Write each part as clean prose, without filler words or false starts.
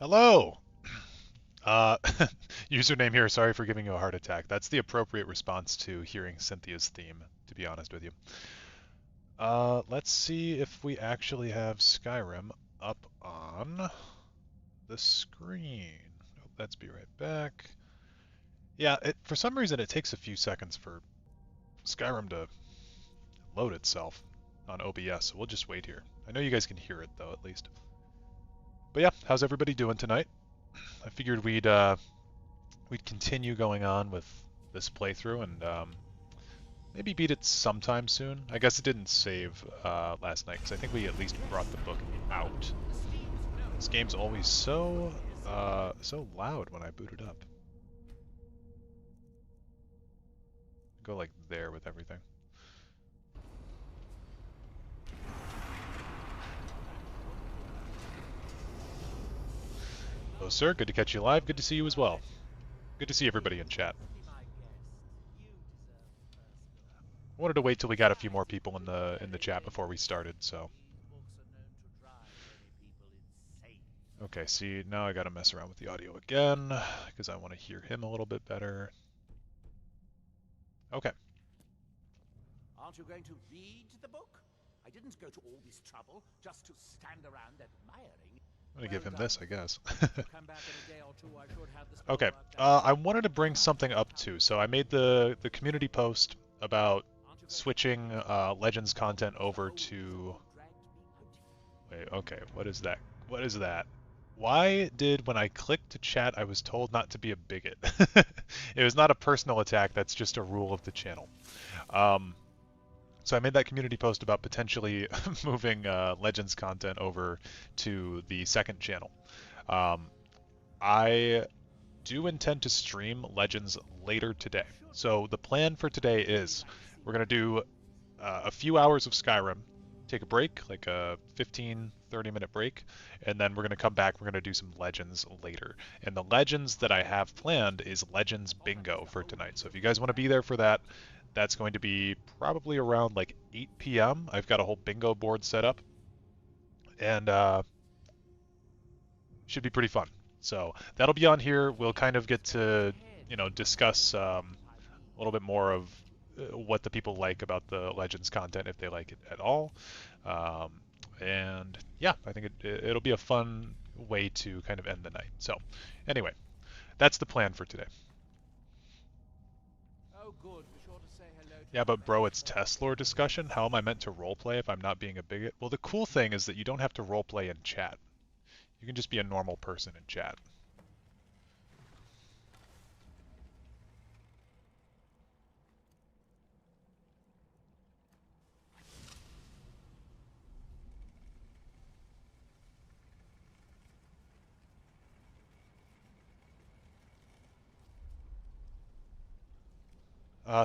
Hello! Uh, username here, sorry for giving you a heart attack. That's the appropriate response to hearing Cynthia's theme, to be honest with you. Let's see if we actually have Skyrim up on the screen. Oh, let's be right back. Yeah, for some reason it takes a few seconds for Skyrim to load itself on OBS, so we'll just wait here. I know you guys can hear it though, at least. But yeah, how's everybody doing tonight? I figured we'd continue going on with this playthrough and maybe beat it sometime soon. I guess it didn't save last night because I think we at least brought the book out. This game's always so loud when I boot it up. Go like there with everything. Hello, sir. Good to catch you live. Good to see you as well. Good to see everybody in chat. Wanted to wait till we got a few more people in the chat before we started, so. Okay, see, now I gotta mess around with the audio again, because I want to hear him a little bit better. Okay. Aren't you going to read the book? I didn't go to all this trouble just to stand around admiring. I'm gonna give him this, I guess. Come back in a day or two, I should have this Okay, worked out. I wanted to bring something up too. So I made the community post about switching Legends content over to... Wait, okay, what is that? What is that? Why did, when I clicked to chat, I was told not to be a bigot? It was not a personal attack, that's just a rule of the channel. So I made that community post about potentially moving Legends content over to the second channel. I do intend to stream Legends later today. So the plan for today is we're going to do a few hours of Skyrim, take a break, like a 15-30 minute break, and then we're going to come back, we're going to do some Legends later. And the Legends that I have planned is Legends Bingo for tonight. So if you guys want to be there for that, that's going to be probably around like 8 p.m. I've got a whole bingo board set up, and should be pretty fun. So that'll be on here. We'll kind of get to, discuss a little bit more of what the people like about the Legends content, if they like it at all. And yeah, I think it'll be a fun way to kind of end the night. So anyway, that's the plan for today. Oh, good. Be sure to say hello to Yeah, but bro, it's test lore discussion. How am I meant to roleplay if I'm not being a bigot? Well, the cool thing is that you don't have to roleplay in chat. You can just be a normal person in chat.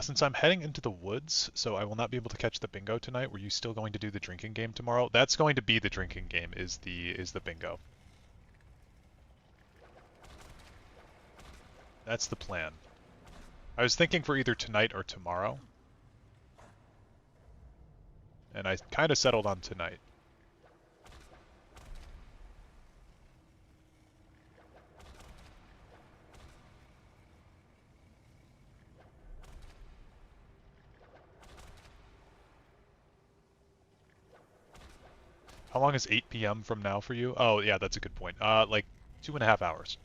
Since I'm heading into the woods, so I will not be able to catch the bingo tonight, were you still going to do the drinking game tomorrow? That's going to be the drinking game, is the bingo. That's the plan. I was thinking for either tonight or tomorrow, and I kind of settled on tonight. How long is 8 p.m. from now for you? Oh, yeah, that's a good point. Like 2.5 hours.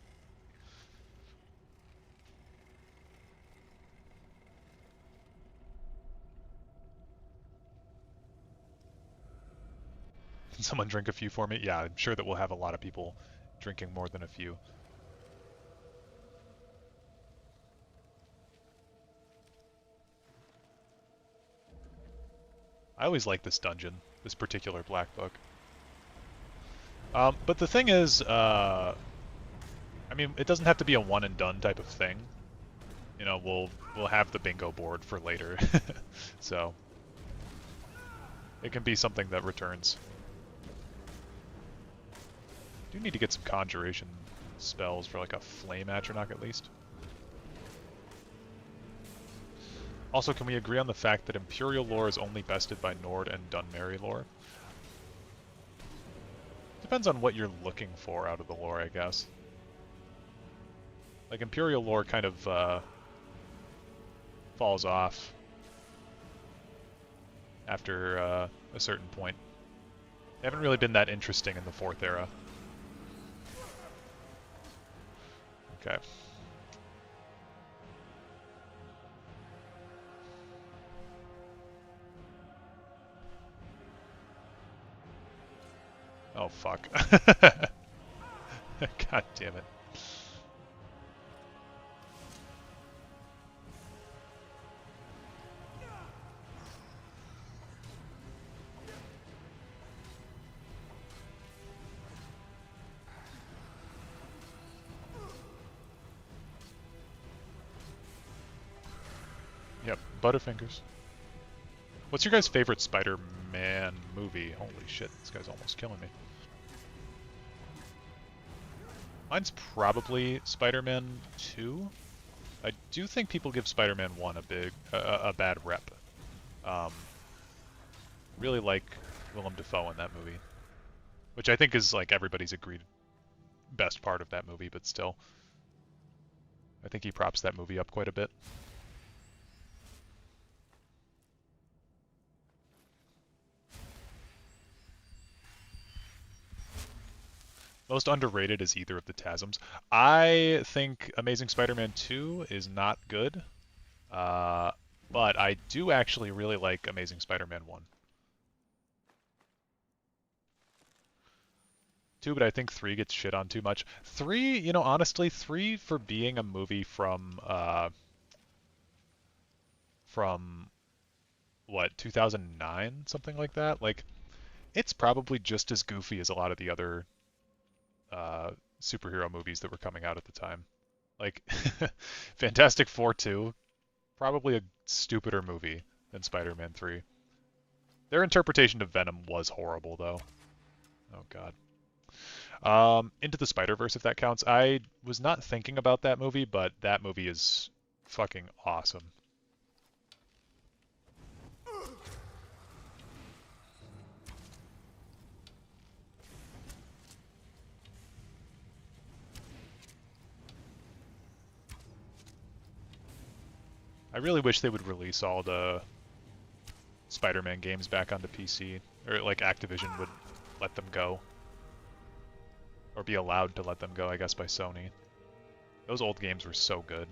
Can someone drink a few for me? Yeah, I'm sure that we'll have a lot of people drinking more than a few. I always like this dungeon, this particular black book. But the thing is, I mean, it doesn't have to be a one and done type of thing. You know, we'll have the bingo board for later, so it can be something that returns. Do need to get some conjuration spells for like a flame atronach at least. Also, can we agree on the fact that Imperial lore is only bested by Nord and Dunmeri lore? Depends on what you're looking for out of the lore, I guess. Like, Imperial lore kind of falls off after a certain point. They haven't really been that interesting in the 4th era. Okay. Oh, fuck. God damn it. Yep, Butterfingers. What's your guys' favorite Spider-Man movie? Holy shit, this guy's almost killing me. Mine's probably Spider-Man 2. I do think people give Spider-Man 1 a bad rep. Really like Willem Dafoe in that movie, which I think is like everybody's agreed best part of that movie, but still, I think he props that movie up quite a bit. Most underrated is either of the TASMs. I think Amazing Spider-Man 2 is not good, but I do actually really like Amazing Spider-Man 1. 2, but I think 3 gets shit on too much. 3, you know, honestly, 3 for being a movie from what, 2009, something like that. Like, it's probably just as goofy as a lot of the other superhero movies that were coming out at the time. Like, Fantastic Four 2, probably a stupider movie than Spider-Man 3. Their interpretation of Venom was horrible, though. Oh god. Into the Spider-Verse, if that counts. I was not thinking about that movie, but that movie is fucking awesome. I really wish they would release all the Spider-Man games back onto PC, or like Activision would let them go. Or be allowed to let them go, I guess, by Sony. Those old games were so good.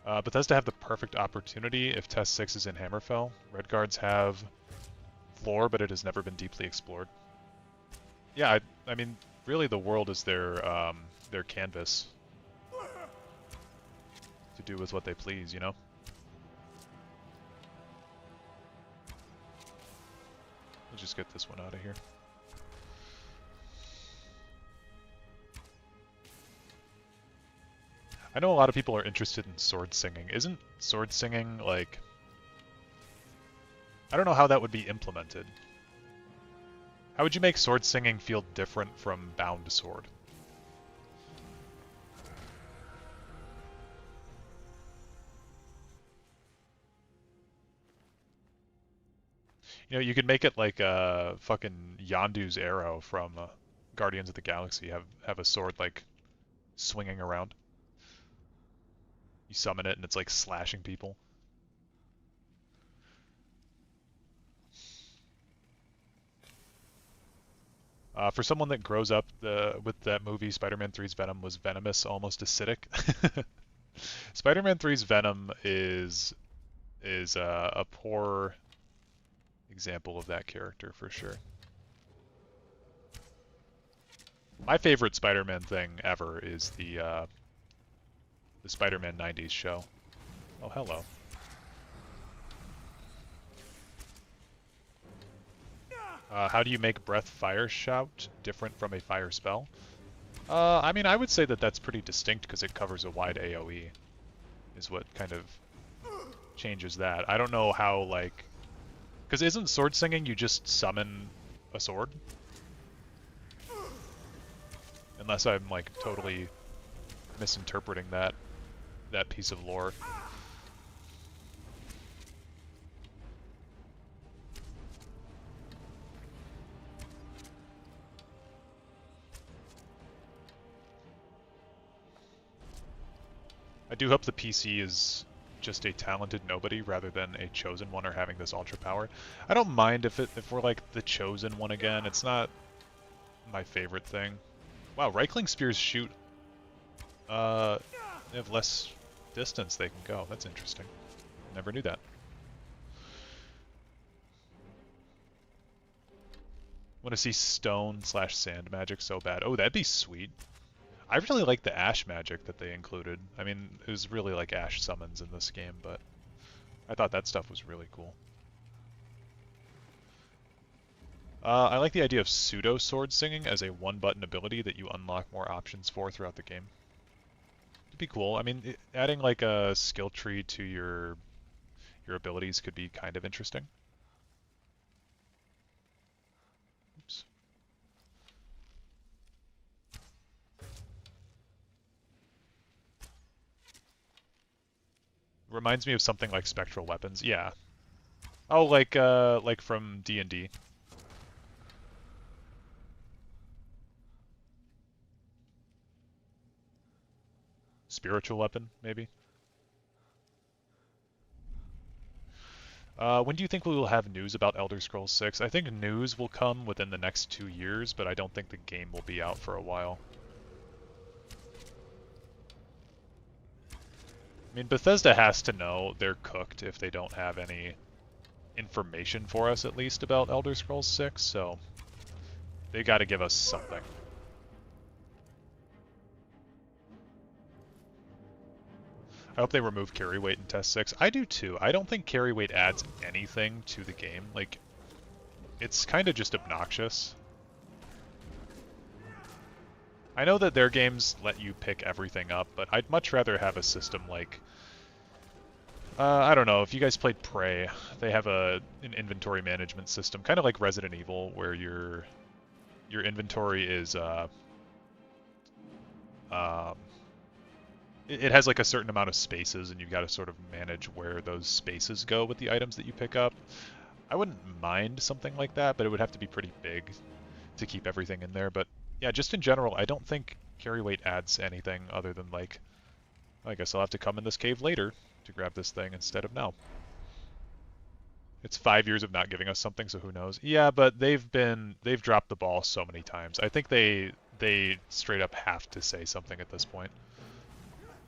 Bethesda have the perfect opportunity if Test 6 is in Hammerfell. Red Guards have lore, but it has never been deeply explored. Yeah, I mean, really the world is their canvas to do with what they please, you know? Let's just get this one out of here. I know a lot of people are interested in sword singing. Isn't sword singing, like... I don't know how that would be implemented. How would you make sword singing feel different from bound sword? You know, you could make it like fucking Yondu's arrow from Guardians of the Galaxy. Have a sword like swinging around. You summon it and it's like slashing people. For someone that grows up with that movie, Spider-Man 3's Venom was venomous, almost acidic. Spider-Man 3's Venom is a poor example of that character for sure. My favorite Spider-Man thing ever is the Spider-Man 90s show. Oh, hello. How do you make Breath Fire Shout different from a fire spell? I mean, I would say that that's pretty distinct because it covers a wide AoE, is what kind of changes that. I don't know how, like... Because isn't sword singing you just summon a sword? Unless I'm, like, totally misinterpreting that piece of lore. do hope the PC is just a talented nobody rather than a chosen one or having this ultra power. I don't mind if we're like the chosen one again. It's not my favorite thing. Wow, Reichling spears shoot. They have less distance they can go. That's interesting. Never knew that. Want to see stone/sand magic so bad. Oh, that'd be sweet. I really like the ash magic that they included. I mean, it was really like ash summons in this game, but I thought that stuff was really cool. I like the idea of pseudo sword singing as a one-button ability that you unlock more options for throughout the game. It'd be cool. I mean, adding like a skill tree to your abilities could be kind of interesting. Oops. Reminds me of something like spectral weapons. Yeah. Oh, like from D&D. Spiritual weapon, maybe. When do you think we will have news about Elder Scrolls 6? I think news will come within the next 2 years, but I don't think the game will be out for a while. I mean, Bethesda has to know they're cooked if they don't have any information for us, at least, about Elder Scrolls 6, so they gotta give us something. I hope they remove carry weight in Test 6. I do too. I don't think carry weight adds anything to the game. Like, it's kind of just obnoxious. I know that their games let you pick everything up, but I'd much rather have a system like... I don't know, if you guys played Prey, they have an inventory management system, kind of like Resident Evil, where your inventory is... it has like a certain amount of spaces, and you've got to sort of manage where those spaces go with the items that you pick up. I wouldn't mind something like that, but it would have to be pretty big to keep everything in there. But yeah, just in general, I don't think carry weight adds anything other than like, I guess I'll have to come in this cave later to grab this thing instead of now. It's 5 years of not giving us something, so who knows? Yeah, but they've dropped the ball so many times. I think they straight up have to say something at this point.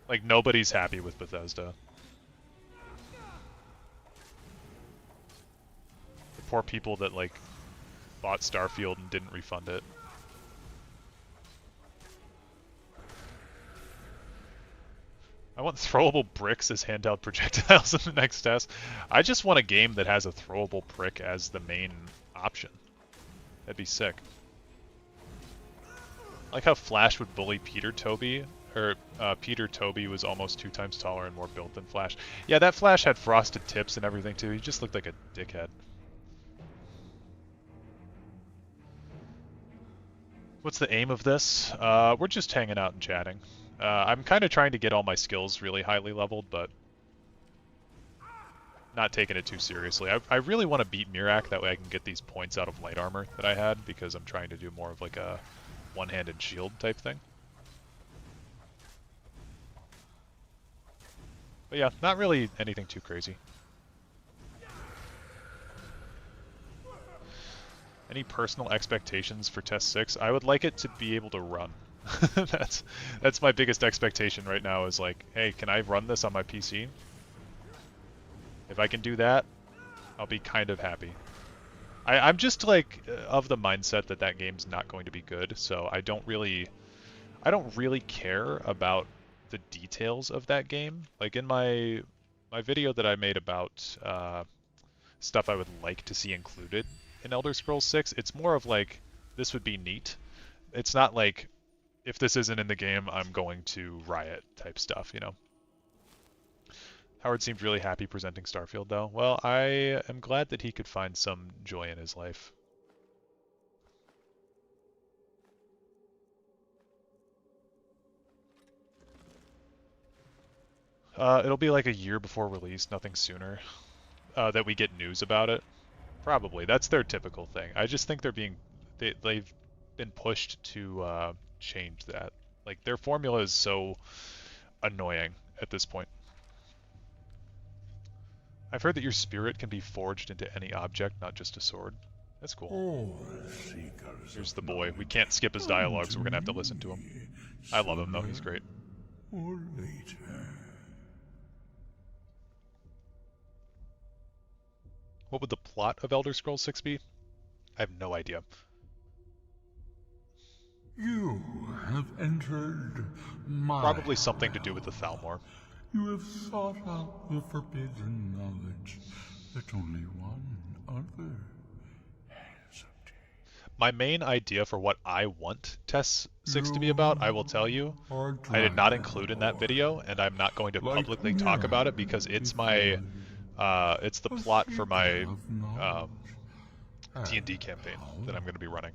Like, nobody's happy with Bethesda. The poor people that, like, bought Starfield and didn't refund it. I want throwable bricks as handheld projectiles in the next test. I just want a game that has a throwable brick as the main option. That'd be sick. I like how Flash would bully Peter Toby. Or Peter Toby was almost 2 times taller and more built than Flash. Yeah, that Flash had frosted tips and everything too. He just looked like a dickhead. What's the aim of this? We're just hanging out and chatting. I'm kind of trying to get all my skills really highly leveled, but not taking it too seriously. I really want to beat Mirak, that way I can get these points out of light armor that I had, because I'm trying to do more of like a one-handed shield type thing. But yeah, not really anything too crazy. Any personal expectations for Test 6? I would like it to be able to run. That's my biggest expectation right now, is like, hey, can I run this on my PC? If I can do that, I'll be kind of happy. I'm just like of the mindset that that game's not going to be good, so I don't really care about the details of that game. Like in my video that I made about stuff I would like to see included in Elder Scrolls 6, it's more of like, this would be neat. It's not like, if this isn't in the game, I'm going to riot type stuff, you know? Howard seemed really happy presenting Starfield, though. Well, I am glad that he could find some joy in his life. It'll be like a year before release, nothing sooner, that we get news about it. Probably. That's their typical thing. I just think they've been pushed to change that. Like, their formula is so annoying. at this point. I've heard that your spirit can be forged into any object, not just a sword. That's cool. All seekers Here's of the boy. We knowledge can't skip his come dialogue, so we're gonna have to listen to him. me I love him though, sooner he's great. or later. What would the plot of Elder Scrolls 6 be? I have no idea. You have entered my Probably something to do with the realm. Thalmor. You have sought out the forbidden knowledge that only one other has obtained. My main idea for what I want Test 6 to be about, I will tell you, Are I did not dragon include in that video, and I'm not going to like publicly talk about it mirrors because it's before my, it's the a plot for seeker my of knowledge D&D campaign that I'm going to be running.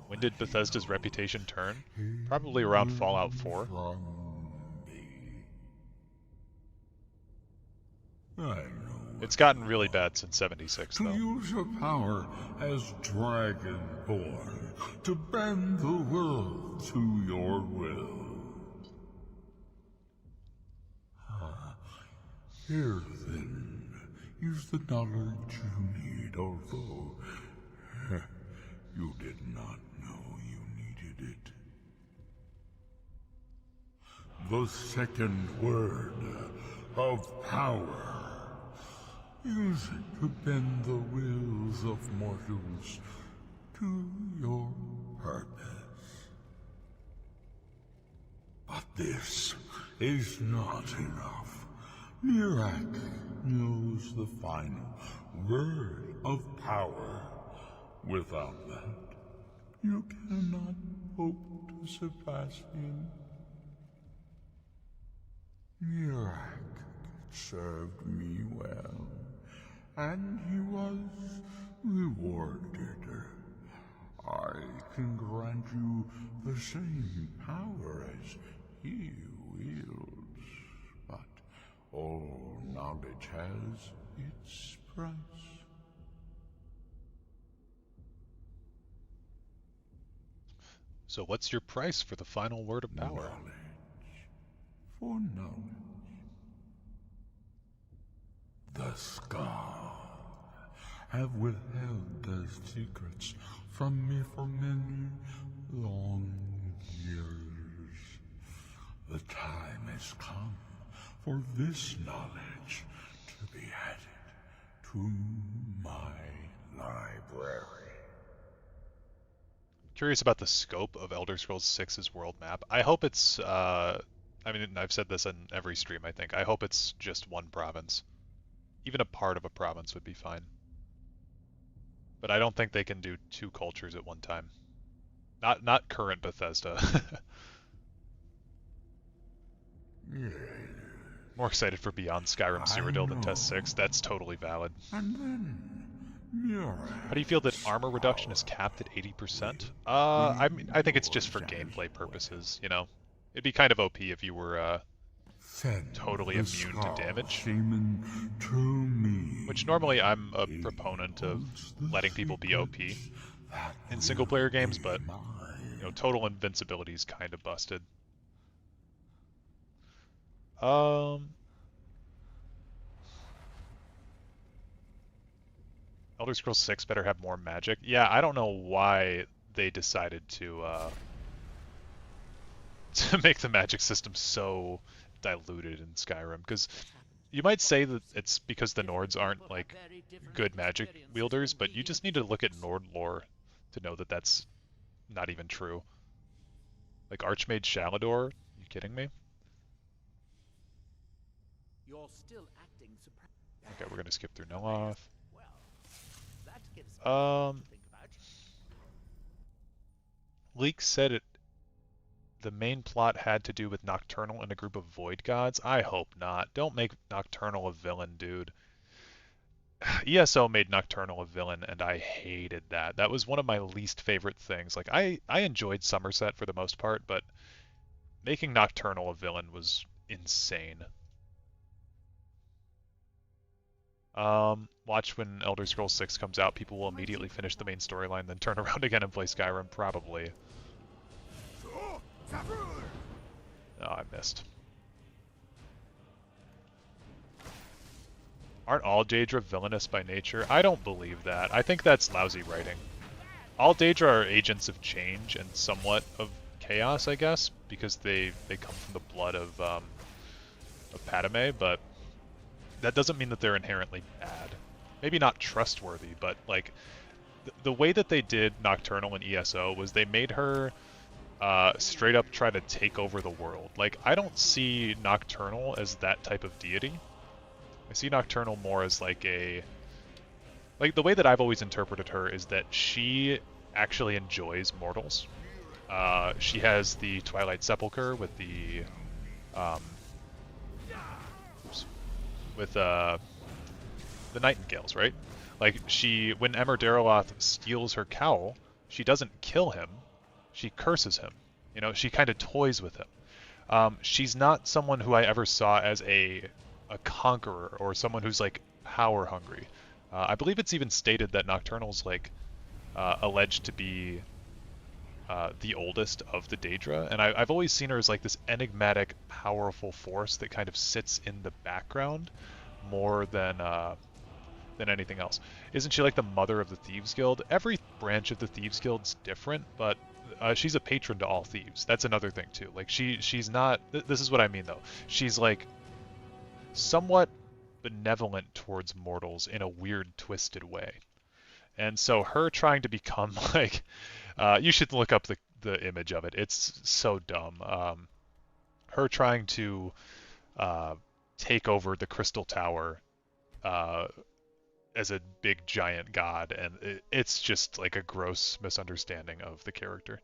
When did Bethesda's reputation turn? Probably around Fallout 4. from me. I know It's gotten really bad since 76, to though. use your power as Dragonborn to bend the world to your will. Here then is the knowledge you need, although you did not know you needed it. The second word of power. Use it to bend the wills of mortals to your purpose. But this is not enough. Mirak knows the final word of power. Without that, you cannot hope to surpass him. Mirak served me well, and he was rewarded. I can grant you the same power as he wields, but all knowledge has its price. So what's your price for the final word of power? Knowledge for knowledge. The Scar have withheld their secrets from me for many long years. The time has come for this knowledge to be added to my library. Curious about the scope of Elder Scrolls 6's world map. I hope it's, I mean, I've said this in every stream, I think. I hope it's just one province. Even a part of a province would be fine. But I don't think they can do two cultures at one time. Not current Bethesda. More excited for Beyond Skyrim Cyrodiil than Test 6. That's totally valid. And then, How do you feel that armor reduction is capped at 80%? I mean, I think it's just for gameplay purposes, you know? It'd be kind of OP if you were, totally immune to damage. To me. Which normally I'm a proponent of letting people be OP in single-player games, but, you know, total invincibility is kind of busted. Elder Scrolls 6 better have more magic. Yeah, I don't know why they decided to to make the magic system so diluted in Skyrim, because you might say that it's because the Nords aren't like good magic wielders, but you just need to look at Nord lore to know that that's not even true. Like Archmage Shalador, you kidding me? You're still acting surprised. Okay, we're gonna skip through Neloth. Well, that gives us something to think about. Leak said the main plot had to do with Nocturnal and a group of Void Gods. I hope not. Don't make Nocturnal a villain, dude. ESO made Nocturnal a villain, and I hated that. That was one of my least favorite things. Like, I enjoyed Somerset for the most part, but making Nocturnal a villain was insane. Watch when Elder Scrolls 6 comes out, people will immediately finish the main storyline, then turn around again and play Skyrim, probably. Oh, I missed. Aren't all Daedra villainous by nature? I don't believe that. I think that's lousy writing. All Daedra are agents of change and somewhat of chaos, I guess, because they come from the blood of Padme, but that doesn't mean that they're inherently bad. Maybe not trustworthy, but like the way that they did Nocturnal in ESO was they made her straight up try to take over the world. Like, I don't see Nocturnal as that type of deity. I see Nocturnal more as like a... Like, the way that I've always interpreted her is that she actually enjoys mortals. She has the Twilight Sepulchre with the... with the Nightingales, right? Like, when Emmer Daraloth steals her cowl, she doesn't kill him, she curses him. You know, she kind of toys with him. She's not someone who I ever saw as a conqueror or someone who's like power hungry. I believe it's even stated that Nocturnal's like alleged to be the oldest of the Daedra, and I've always seen her as like this enigmatic, powerful force that kind of sits in the background more than anything else. Isn't she like the mother of the Thieves Guild? Every branch of the Thieves Guild's different, but she's a patron to all thieves. That's another thing too. Like she's not. This is what I mean though. She's like somewhat benevolent towards mortals in a weird, twisted way. And so her trying to become like, you should look up the image of it. It's so dumb. Her trying to take over the Crystal Tower as a big giant god, and it's just like a gross misunderstanding of the character.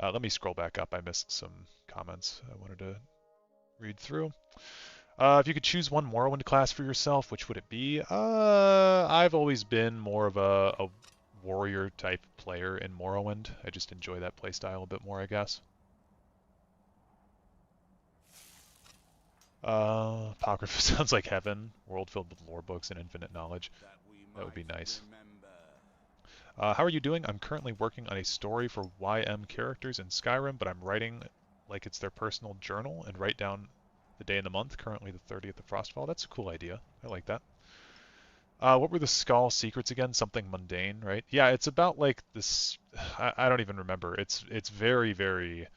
Let me scroll back up. I missed some comments I wanted to read through. If you could choose one Morrowind class for yourself, which would it be? I've always been more of a warrior type player in Morrowind. I just enjoy that playstyle a bit more, I guess. Apocrypha sounds like heaven. World filled with lore books and infinite knowledge. That would be nice. How are you doing? I'm currently working on a story for YM characters in Skyrim, but I'm writing like it's their personal journal and write down the day and the month, currently the 30th of Frostfall. That's a cool idea. I like that. What were the Skull secrets again? Something mundane, right? Yeah, it's about like this... I don't even remember. It's very, very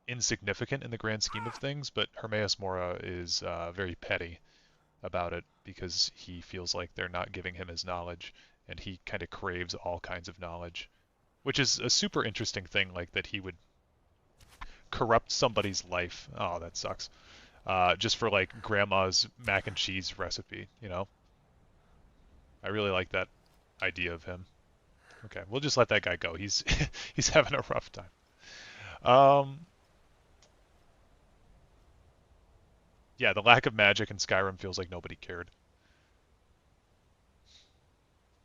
insignificant in the grand scheme of things, but Hermaeus Mora is very petty about it because he feels like they're not giving him his knowledge, and he kind of craves all kinds of knowledge, which is a super interesting thing, like that he would corrupt somebody's life. Oh, that sucks. Just for like grandma's mac and cheese recipe, you know? I really like that idea of him. Okay, we'll just let that guy go. He's he's having a rough time. Yeah, the lack of magic in Skyrim feels like nobody cared.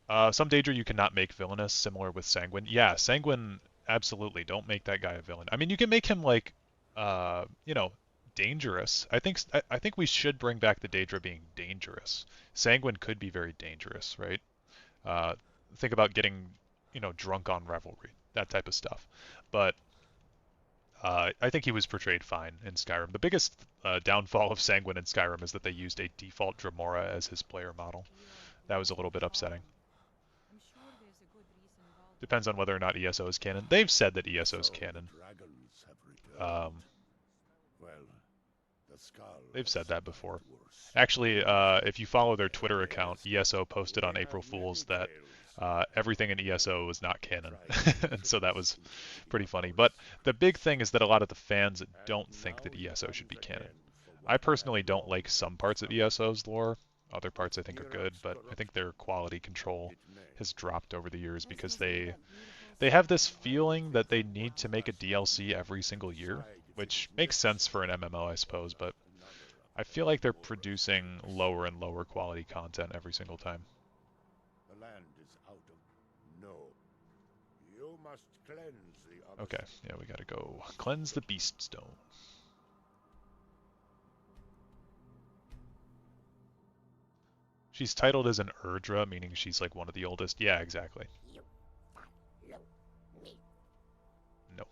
Some Daedra you cannot make villainous, similar with Sanguine. Yeah, Sanguine, absolutely. Don't make that guy a villain. I mean, you can make him like, you know, dangerous. I think we should bring back the Daedra being dangerous. Sanguine could be very dangerous, right? Think about getting, you know, drunk on revelry, that type of stuff. But I think he was portrayed fine in Skyrim. The biggest downfall of Sanguine in Skyrim is that they used a default Dremora as his player model. That was a little bit upsetting. Depends on whether or not ESO is canon. They've said that ESO is canon. They've said that before. Actually, if you follow their Twitter account, ESO posted on April Fool's that everything in ESO was not canon. And so that was pretty funny. But the big thing is that a lot of the fans don't think that ESO should be canon. I personally don't like some parts of ESO's lore. Other parts I think are good, but I think their quality control has dropped over the years because they have this feeling that they need to make a DLC every single year, which makes sense for an MMO, I suppose, but I feel like they're producing lower and lower quality content every single time. The land is out of no. You must cleanse the other. Okay, yeah, we gotta go cleanse the beast stone. She's titled as an Erdra, meaning she's like one of the oldest. Yeah, exactly. No.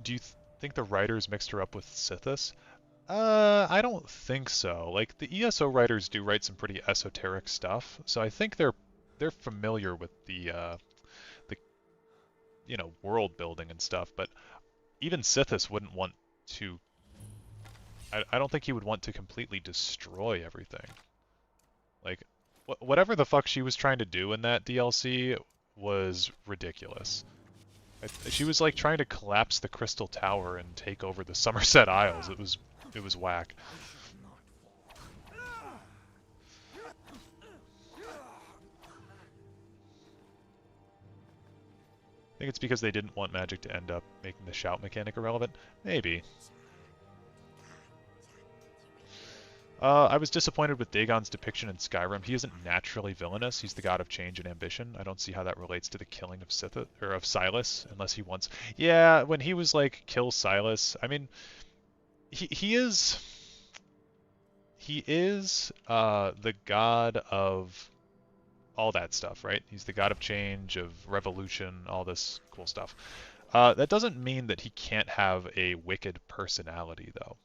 Do you think the writers mixed her up with Sithis? I don't think so. Like the ESO writers do write some pretty esoteric stuff, so I think they're familiar with the world building and stuff. But even Sithis wouldn't want to. I don't think he would want to completely destroy everything. Like whatever the fuck she was trying to do in that DLC was ridiculous. She was like trying to collapse the Crystal Tower and take over the Somerset Isles. It was whack. I think it's because they didn't want magic to end up making the shout mechanic irrelevant. Maybe. I was disappointed with Dagon's depiction in Skyrim. He isn't naturally villainous. He's the god of change and ambition. I don't see how that relates to the killing of of Silas, unless he wants. Yeah, when he was like kill Silas, I mean, he is the god of all that stuff, right? He's the god of change, of revolution, all this cool stuff. That doesn't mean that he can't have a wicked personality, though.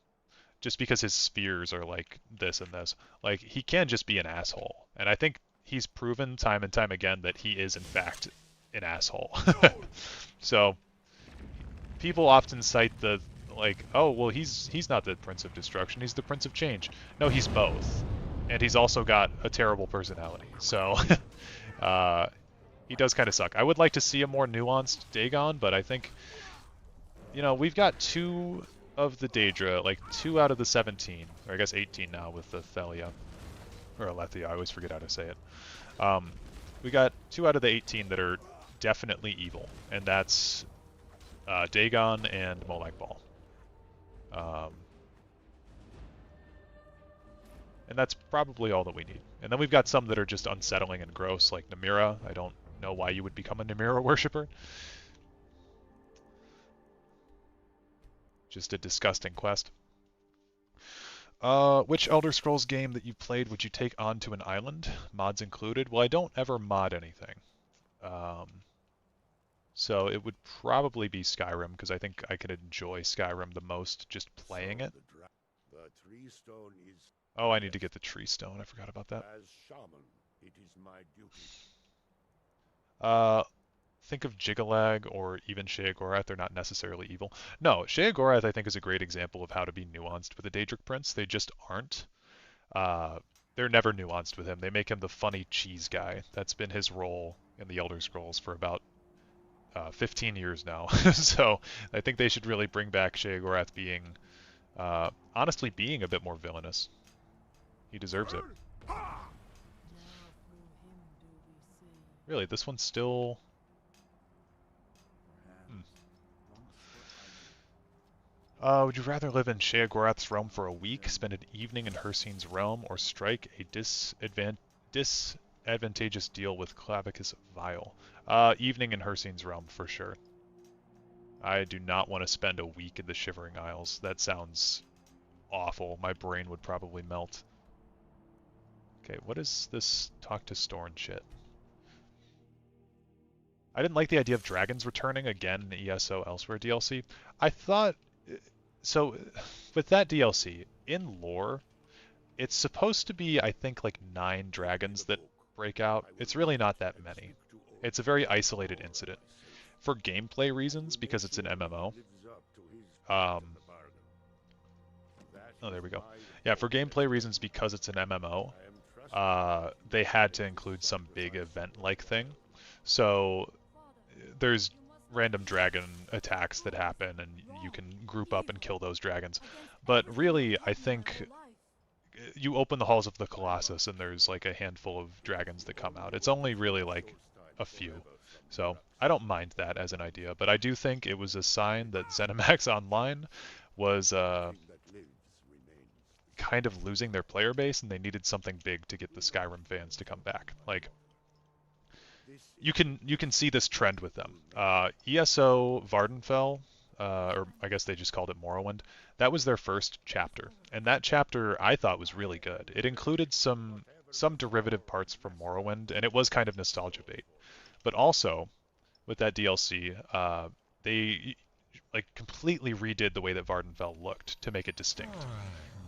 Just because his spears are like this and this. Like, he can just be an asshole. And I think he's proven time and time again that he is, in fact, an asshole. So, people often cite the, like, oh, well, he's not the Prince of Destruction, he's the Prince of Change. No, he's both. And he's also got a terrible personality. So, he does kind of suck. I would like to see a more nuanced Dagon, but I think, we've got two of the Daedra, like 2 out of the 17, or I guess 18 now with the Thalia, or Alethea, I always forget how to say it. We got 2 out of the 18 that are definitely evil, and that's Dagon and Molag Bal. And that's probably all that we need. And then we've got some that are just unsettling and gross, like Namira. I don't know why you would become a Namira worshipper. Just a disgusting quest. Which Elder Scrolls game that you played would you take onto an island? Mods included? Well, I don't ever mod anything. So it would probably be Skyrim, because I think I could enjoy Skyrim the most just playing it. Oh, I need to get the tree stone. I forgot about that. As shaman, it is my duty. Think of Jigalag or even Sheogorath. They're not necessarily evil. No, Sheogorath I think is a great example of how to be nuanced with a Daedric Prince. They just aren't. They're never nuanced with him. They make him the funny cheese guy. That's been his role in the Elder Scrolls for about 15 years now. So I think they should really bring back Sheogorath being, honestly, being a bit more villainous. He deserves it. Really, this one's still... would you rather live in Sheogorath's realm for a week, spend an evening in Hircine's realm, or strike a disadvantageous deal with Clavicus Vile? Evening in Hircine's realm, for sure. I do not want to spend a week in the Shivering Isles. That sounds awful. My brain would probably melt. Okay, what is this talk to Storn shit? I didn't like the idea of dragons returning again in ESO Elsewhere DLC. I thought... So, with that DLC, in lore, it's supposed to be, I think, like 9 dragons that break out. It's really not that many. It's a very isolated incident. For gameplay reasons, because it's an MMO. Oh, there we go. Yeah, for gameplay reasons, because it's an MMO, they had to include some big event-like thing. So, there's random dragon attacks that happen, and you can group up and kill those dragons. But really, I think you open the halls of the Colossus and there's like a handful of dragons that come out. It's only really like a few. So I don't mind that as an idea, but I do think it was a sign that ZeniMax Online was kind of losing their player base, and they needed something big to get the Skyrim fans to come back. Like, you can see this trend with them. ESO Vardenfell, or I guess they just called it Morrowind. That was their first chapter, and that chapter I thought was really good. It included some derivative parts from Morrowind, and it was kind of nostalgia bait. But also with that DLC, they like completely redid the way that Vardenfell looked to make it distinct.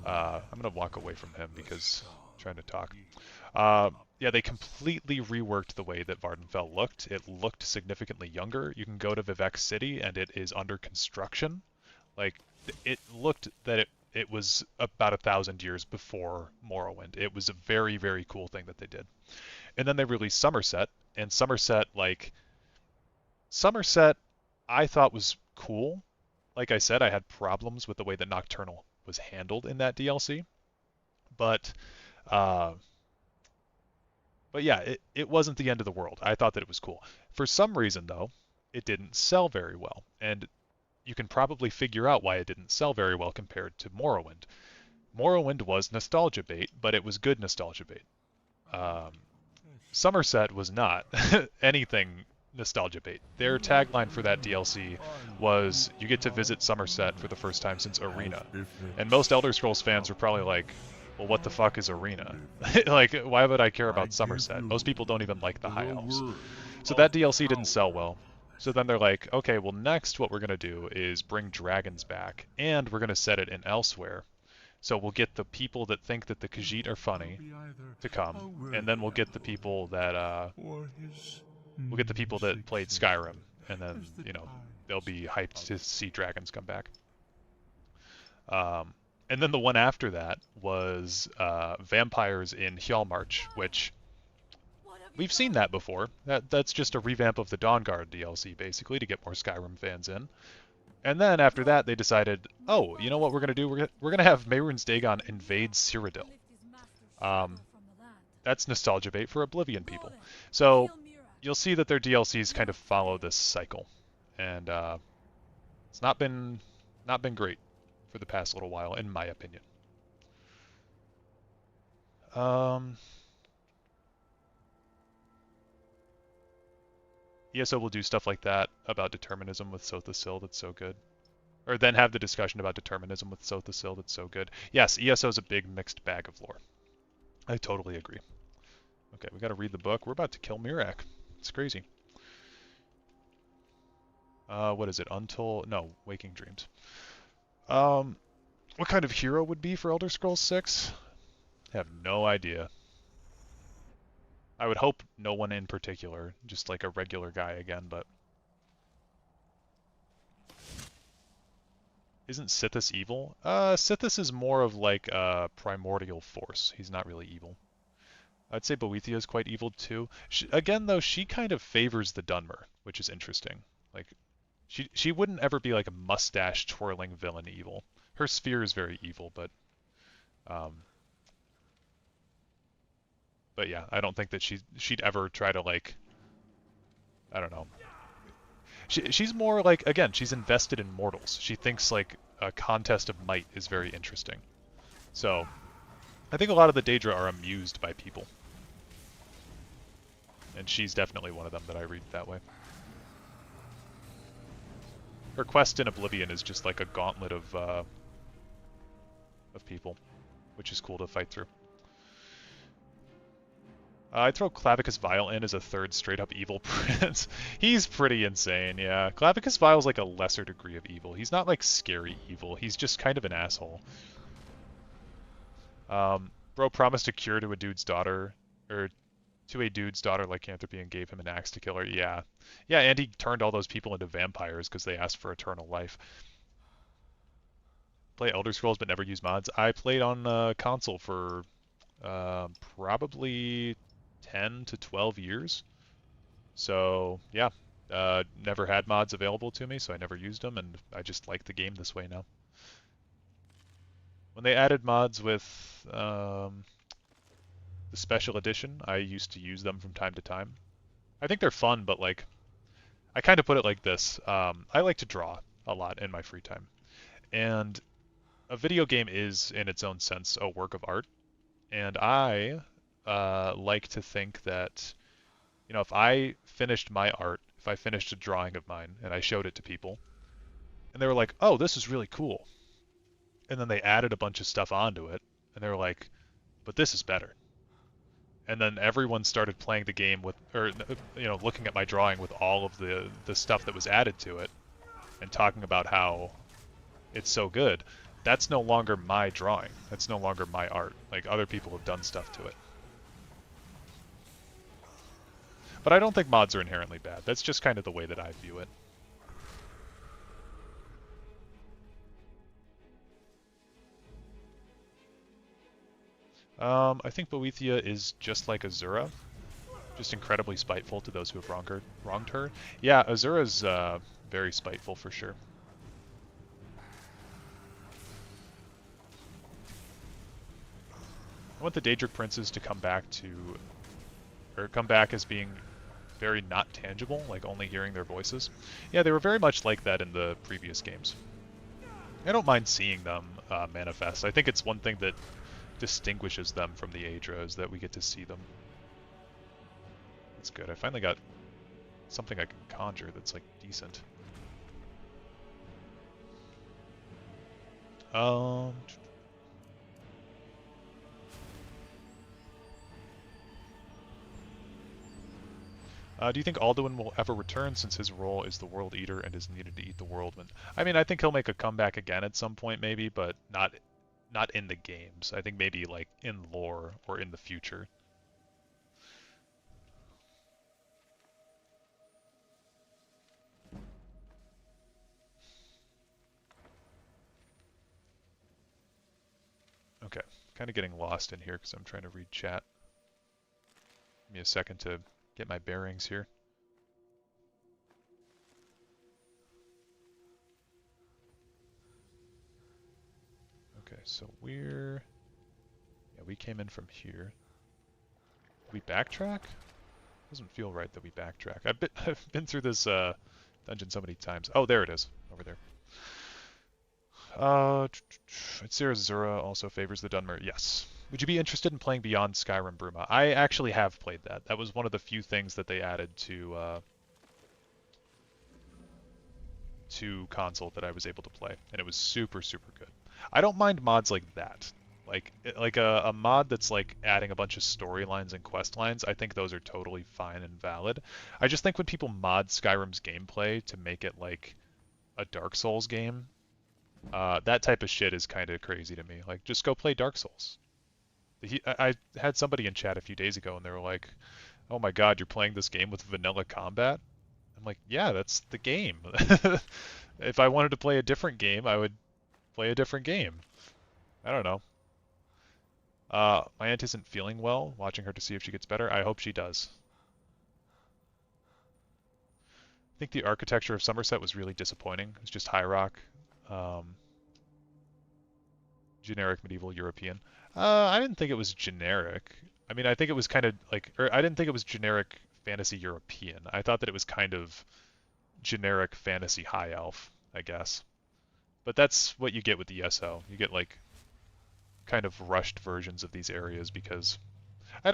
I'm gonna walk away from him because I'm trying to talk. Yeah, they completely reworked the way that Vardenfell looked. It looked significantly younger. You can go to Vivec City and it is under construction. Like it looked that it was about 1,000 years before Morrowind. It was a very, very cool thing that they did. And then they released Somerset, and Somerset I thought was cool. Like I said, I had problems with the way that Nocturnal was handled in that DLC, but uh, but yeah, it wasn't the end of the world. I thought that it was cool. For some reason, though, it didn't sell very well, and you can probably figure out why it didn't sell very well compared to Morrowind. Morrowind was nostalgia bait, but it was good nostalgia bait. Um, Somerset was not anything nostalgia bait. Their tagline for that DLC was, "You get to visit Somerset for the first time since Arena," and most Elder Scrolls fans were probably like, "Well, what the fuck is Arena? Like, why would I care about Somerset? Most people don't even like the High Elves." So that DLC didn't sell well. So then they're like, okay, well next what we're going to do is bring dragons back, and we're going to set it in Elsewhere. So we'll get the people that think that the Khajiit are funny to come, and then we'll get the people that played Skyrim, and then, they'll be hyped to see dragons come back. And then the one after that was vampires in Hjalmarch, which we've seen that before. That's just a revamp of the Dawnguard DLC, basically, to get more Skyrim fans in. And then after that, they decided, oh, you know what we're going to do? We're going to have Mehrunes Dagon invade Cyrodiil. That's nostalgia bait for Oblivion people. So you'll see that their DLCs kind of follow this cycle, and it's not been great for the past little while, in my opinion. ESO will do stuff like that about determinism with Sothasil that's so good. Or then have the discussion about determinism with Sothasil that's so good. Yes, ESO is a big mixed bag of lore. I totally agree. Okay, we gotta read the book. We're about to kill Mirak. It's crazy. What is it? No, Waking Dreams. What kind of hero would be for Elder Scrolls 6? I have no idea. I would hope no one in particular, just like a regular guy again, but... Isn't Sithis evil? Sithis is more of like a primordial force. He's not really evil. I'd say Boethia is quite evil too. Again, though, she kind of favors the Dunmer, which is interesting. Like, she wouldn't ever be like a mustache twirling villain evil. Her sphere is very evil, but yeah, I don't think that she'd ever try to like, I don't know. She's more like, again, she's invested in mortals. She thinks like a contest of might is very interesting. So, I think a lot of the Daedra are amused by people. And she's definitely one of them that I read that way. Her quest in Oblivion is just like a gauntlet of people, which is cool to fight through. I'd throw Clavicus Vile in as a third straight-up evil prince. He's pretty insane, yeah. Clavicus Vile's like a lesser degree of evil. He's not like scary evil. He's just kind of an asshole. Bro promised a cure to a dude's daughter, or to a dude's daughter lycanthropy, and gave him an axe to kill her. Yeah. Yeah, and he turned all those people into vampires because they asked for eternal life. Play Elder Scrolls but never use mods. I played on console for probably 10 to 12 years. So, yeah. Never had mods available to me, so I never used them, and I just like the game this way now. When they added mods with the special edition, I used to use them from time to time. I think they're fun, but like, I kind of put it like this. I like to draw a lot in my free time. And a video game is, in its own sense, a work of art. And I like to think that, if I finished my art, if I finished a drawing of mine and I showed it to people, And they were like, oh, this is really cool. And then they added a bunch of stuff onto it, and they were like, but this is better. And then everyone started playing the game with, or looking at my drawing with all of the stuff that was added to it, and talking about how it's so good. That's no longer my drawing. That's no longer my art. Like, other people have done stuff to it. But I don't think mods are inherently bad. That's just kind of the way that I view it. I think Boethia is just like Azura, just incredibly spiteful to those who have wronged her. Yeah, Azura's very spiteful for sure. I want the Daedric princes to come back as being very not tangible, like only hearing their voices. Yeah, they were very much like that in the previous games. I don't mind seeing them manifest. I think it's one thing that distinguishes them from the Aedra is that we get to see them. That's good. I finally got something I can conjure that's like decent. Do you think Alduin will ever return since his role is the World Eater and is needed to eat the world? I mean, I think he'll make a comeback again at some point maybe, but not in the games. I think maybe like in lore or in the future. Okay, kind of getting lost in here because I'm trying to read chat. Give me a second to get my bearings here. Okay, so we came in from here. Did we backtrack? Doesn't feel right that we backtrack. I've been through this dungeon so many times. Oh, there it is, over there. Zura also favors the Dunmer. Yes. Would you be interested in playing Beyond Skyrim Bruma? I actually have played that. That was one of the few things that they added to console that I was able to play, and it was super, super good. I don't mind mods like that. Like a mod that's like adding a bunch of storylines and quest lines, I think those are totally fine and valid. I just think when people mod Skyrim's gameplay to make it like a Dark Souls game, that type of shit is kind of crazy to me. Like, just go play Dark Souls. I had somebody in chat a few days ago, and they were like, "Oh my God, you're playing this game with vanilla combat?" I'm like, "Yeah, that's the game." If I wanted to play a different game, I would play a different game. I don't know. My aunt isn't feeling well. Watching her to see if she gets better. I hope she does. I think the architecture of Somerset was really disappointing. It's just high rock. Generic medieval European. I didn't think it was generic. I mean, I think it was kind of like, or I didn't think it was generic fantasy European. I thought that it was kind of generic fantasy high elf, I guess. But that's what you get with the ESO. You get like kind of rushed versions of these areas because I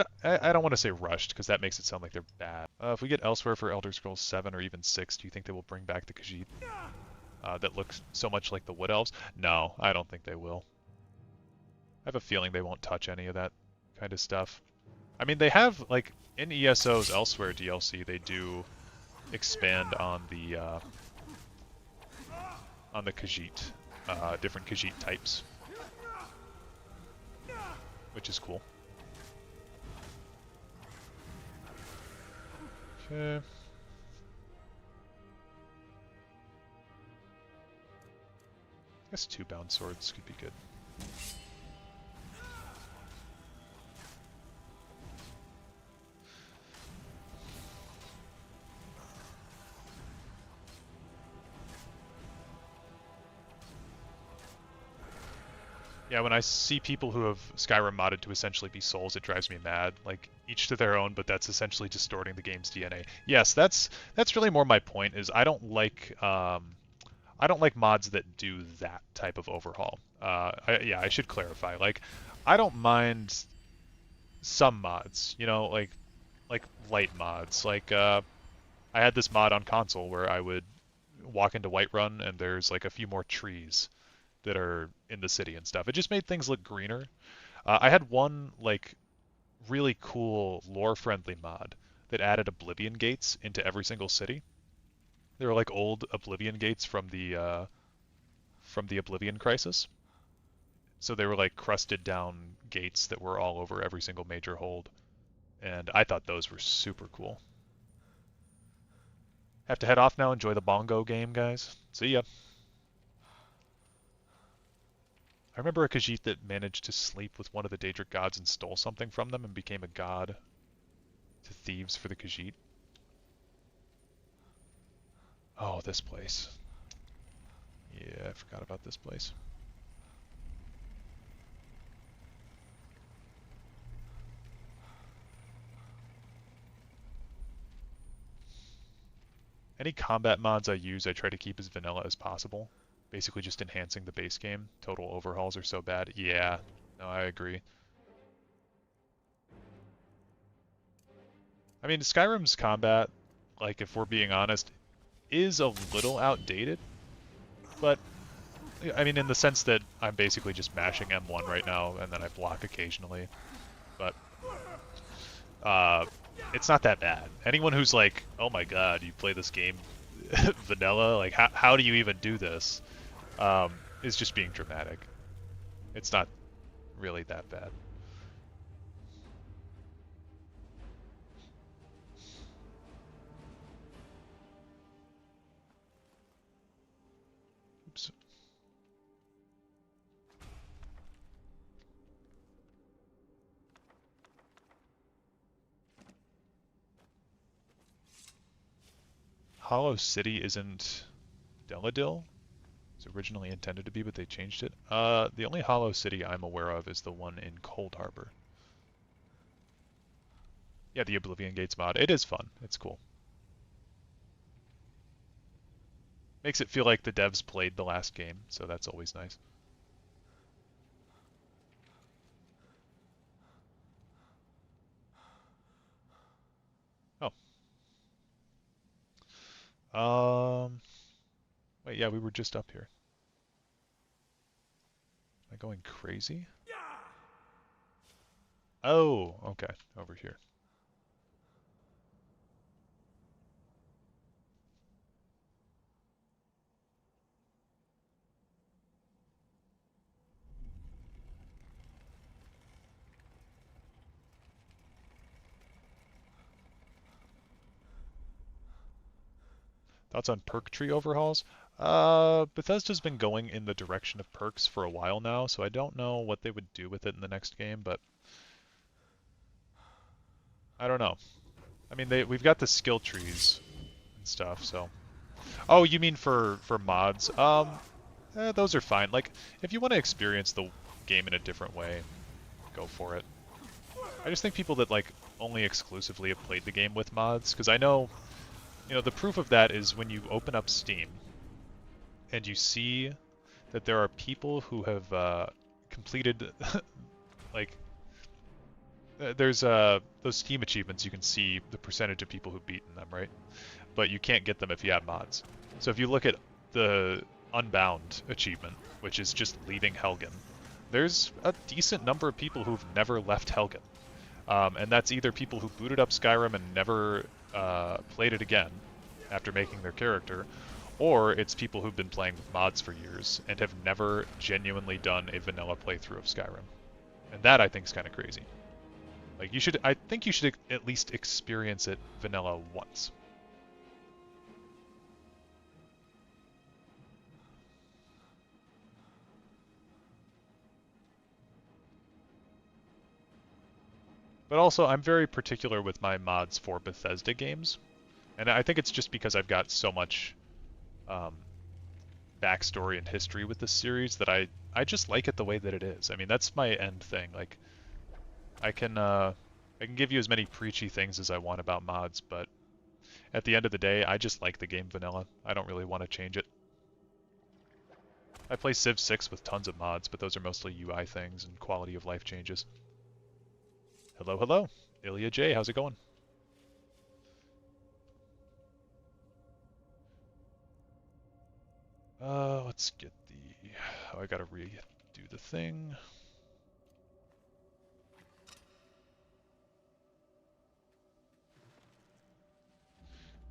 don't want to say rushed because that makes it sound like they're bad. If we get elsewhere for Elder Scrolls 7 or even 6, do you think they will bring back the Khajiit that looks so much like the Wood Elves? No, I don't think they will. I have a feeling they won't touch any of that kind of stuff. I mean, they have, like, in ESO's Elsewhere DLC, they do expand on the Khajiit, different Khajiit types, which is cool. Okay. I guess 2 bound swords could be good. Yeah, when I see people who have Skyrim modded to essentially be souls, it drives me mad. Like, each to their own, but that's essentially distorting the game's DNA. Yes, that's really more my point. Is I don't like mods that do that type of overhaul. Yeah, I should clarify. Like, I don't mind some mods, you know, like light mods. Like, I had this mod on console where I would walk into Whiterun and there's like a few more trees that are in the city and stuff. It just made things look greener. I had one like really cool lore-friendly mod that added Oblivion gates into every single city. They were like old Oblivion gates from the Oblivion Crisis. So they were like crusted down gates that were all over every single major hold, and I thought those were super cool. Have to head off now. Enjoy the bongo game, guys. See ya. I remember a Khajiit that managed to sleep with one of the Daedric gods and stole something from them and became a god to thieves for the Khajiit. Oh, this place. Yeah, I forgot about this place. Any combat mods I use, I try to keep as vanilla as possible. Basically just enhancing the base game. Total overhauls are so bad. Yeah, no, I agree. I mean, Skyrim's combat, like if we're being honest, is a little outdated, but I mean in the sense that I'm basically just mashing M1 right now and then I block occasionally, but it's not that bad. Anyone who's like, oh my god, you play this game vanilla, like how do you even do this, is just being dramatic. It's not really that bad. Oops. Hollow City isn't Deladil. It's originally intended to be, but they changed it. The only Hollow City I'm aware of is the one in Cold Harbor. Yeah, the Oblivion Gates mod. It is fun. It's cool. Makes it feel like the devs played the last game, so that's always nice. Oh. Wait, yeah, we were just up here. Am I going crazy? Oh, okay, over here. Thoughts on perk tree overhauls? Bethesda's been going in the direction of perks for a while now, so I don't know what they would do with it in the next game, but I don't know. I mean, we've got the skill trees and stuff, so. Oh, you mean for mods? Those are fine. Like, if you want to experience the game in a different way, go for it. I just think people that like only exclusively have played the game with mods, because I know, you know, the proof of that is when you open up Steam and you see that there are people who have completed like there's those Steam achievements. You can see the percentage of people who've beaten them, right? But you can't get them if you have mods. So if you look at the Unbound achievement, which is just leaving Helgen, there's a decent number of people who've never left Helgen. And that's either people who booted up Skyrim and never played it again after making their character, or it's people who've been playing with mods for years and have never genuinely done a vanilla playthrough of Skyrim. And that I think is kind of crazy. Like I think you should at least experience it vanilla once. But also, I'm very particular with my mods for Bethesda games. And I think it's just because I've got so much backstory and history with this series that I just like it the way that it is. I mean, that's my end thing. Like, I can give you as many preachy things as I want about mods, but at the end of the day, I just like the game vanilla. I don't really want to change it. I play Civ 6 with tons of mods, but those are mostly UI things and quality of life changes. Hello, hello. Ilya J, how's it going? Let's get the... Oh, I gotta redo the thing.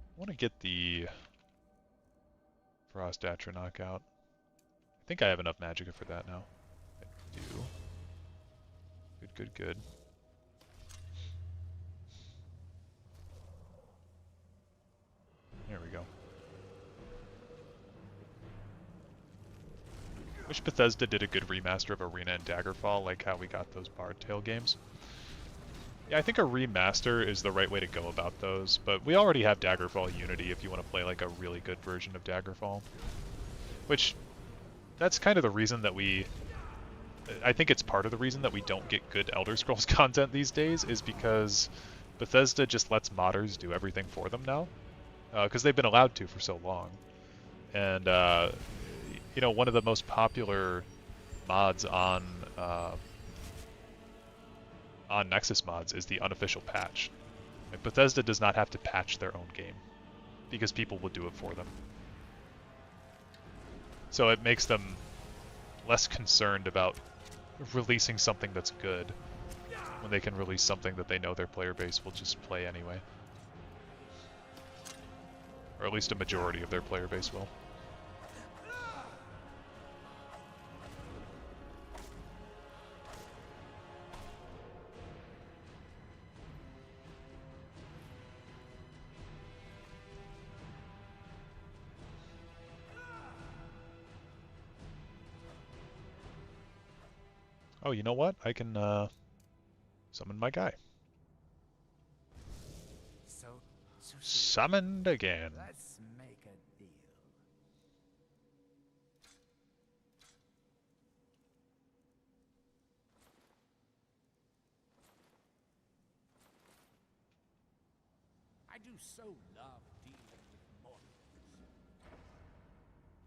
I want to get the Frost Atra knockout. I think I have enough magicka for that now. I do. Good, good, good. There we go. Wish Bethesda did a good remaster of Arena and Daggerfall, like how we got those Bardtale games. Yeah, I think a remaster is the right way to go about those, but we already have Daggerfall Unity if you want to play like a really good version of Daggerfall. Which, that's kind of the reason that I think it's part of the reason that we don't get good Elder Scrolls content these days, is because Bethesda just lets modders do everything for them now. Because they've been allowed to for so long. And, you know, one of the most popular mods on Nexus mods is the unofficial patch. Like, Bethesda does not have to patch their own game, because people will do it for them. So it makes them less concerned about releasing something that's good when they can release something that they know their player base will just play anyway. Or at least a majority of their player base will. Oh, you know what? I can summon my guy. So Summoned again. let's make a deal. I do so love dealing with mortals.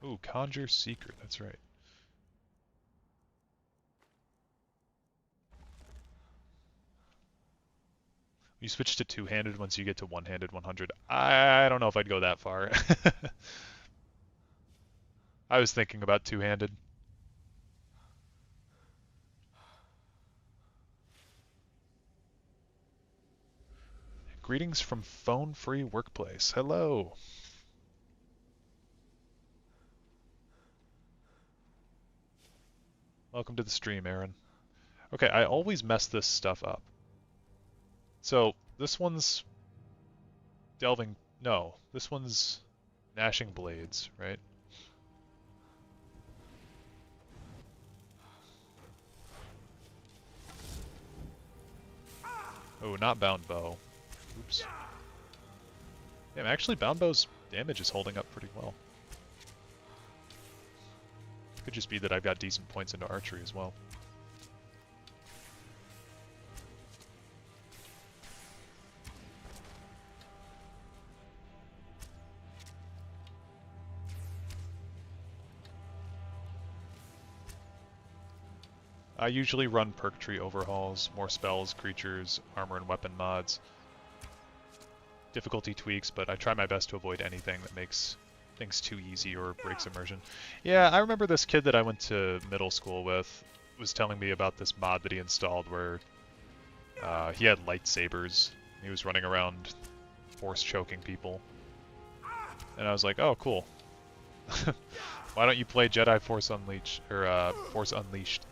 Ooh, Conjure Secret, that's right. You switch to two-handed once you get to one-handed 100. I don't know if I'd go that far. I was thinking about two-handed. Greetings from Phone Free Workplace. Hello. Welcome to the stream, Aaron. Okay, I always mess this stuff up. So, this one's delving... No, this one's gnashing blades, right? Oh, not bound bow. Oops. Damn, actually bound bow's damage is holding up pretty well. Could just be that I've got decent points into archery as well. I usually run perk tree overhauls, more spells, creatures, armor and weapon mods, difficulty tweaks, but I try my best to avoid anything that makes things too easy or breaks immersion. Yeah, I remember this kid that I went to middle school with was telling me about this mod that he installed where he had lightsabers. He was running around force choking people. And I was like, oh, cool. Why don't you play Jedi Force Unleashed, or Force Unleashed?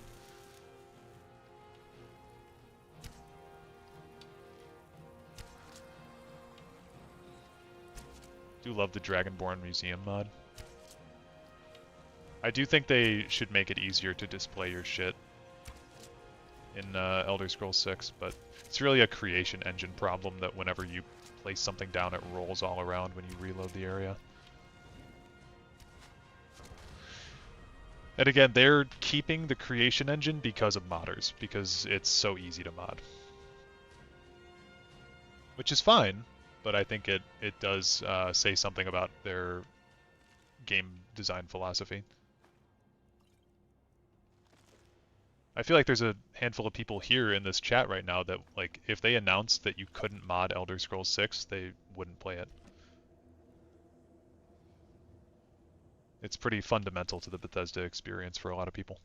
Do love the Dragonborn Museum mod. I do think they should make it easier to display your shit in Elder Scrolls VI, but it's really a creation engine problem that whenever you place something down, it rolls all around when you reload the area. And again, they're keeping the creation engine because of modders, because it's so easy to mod. Which is fine, but I think it does say something about their game design philosophy. I feel like there's a handful of people here in this chat right now that, like, if they announced that you couldn't mod Elder Scrolls VI, they wouldn't play it. It's pretty fundamental to the Bethesda experience for a lot of people.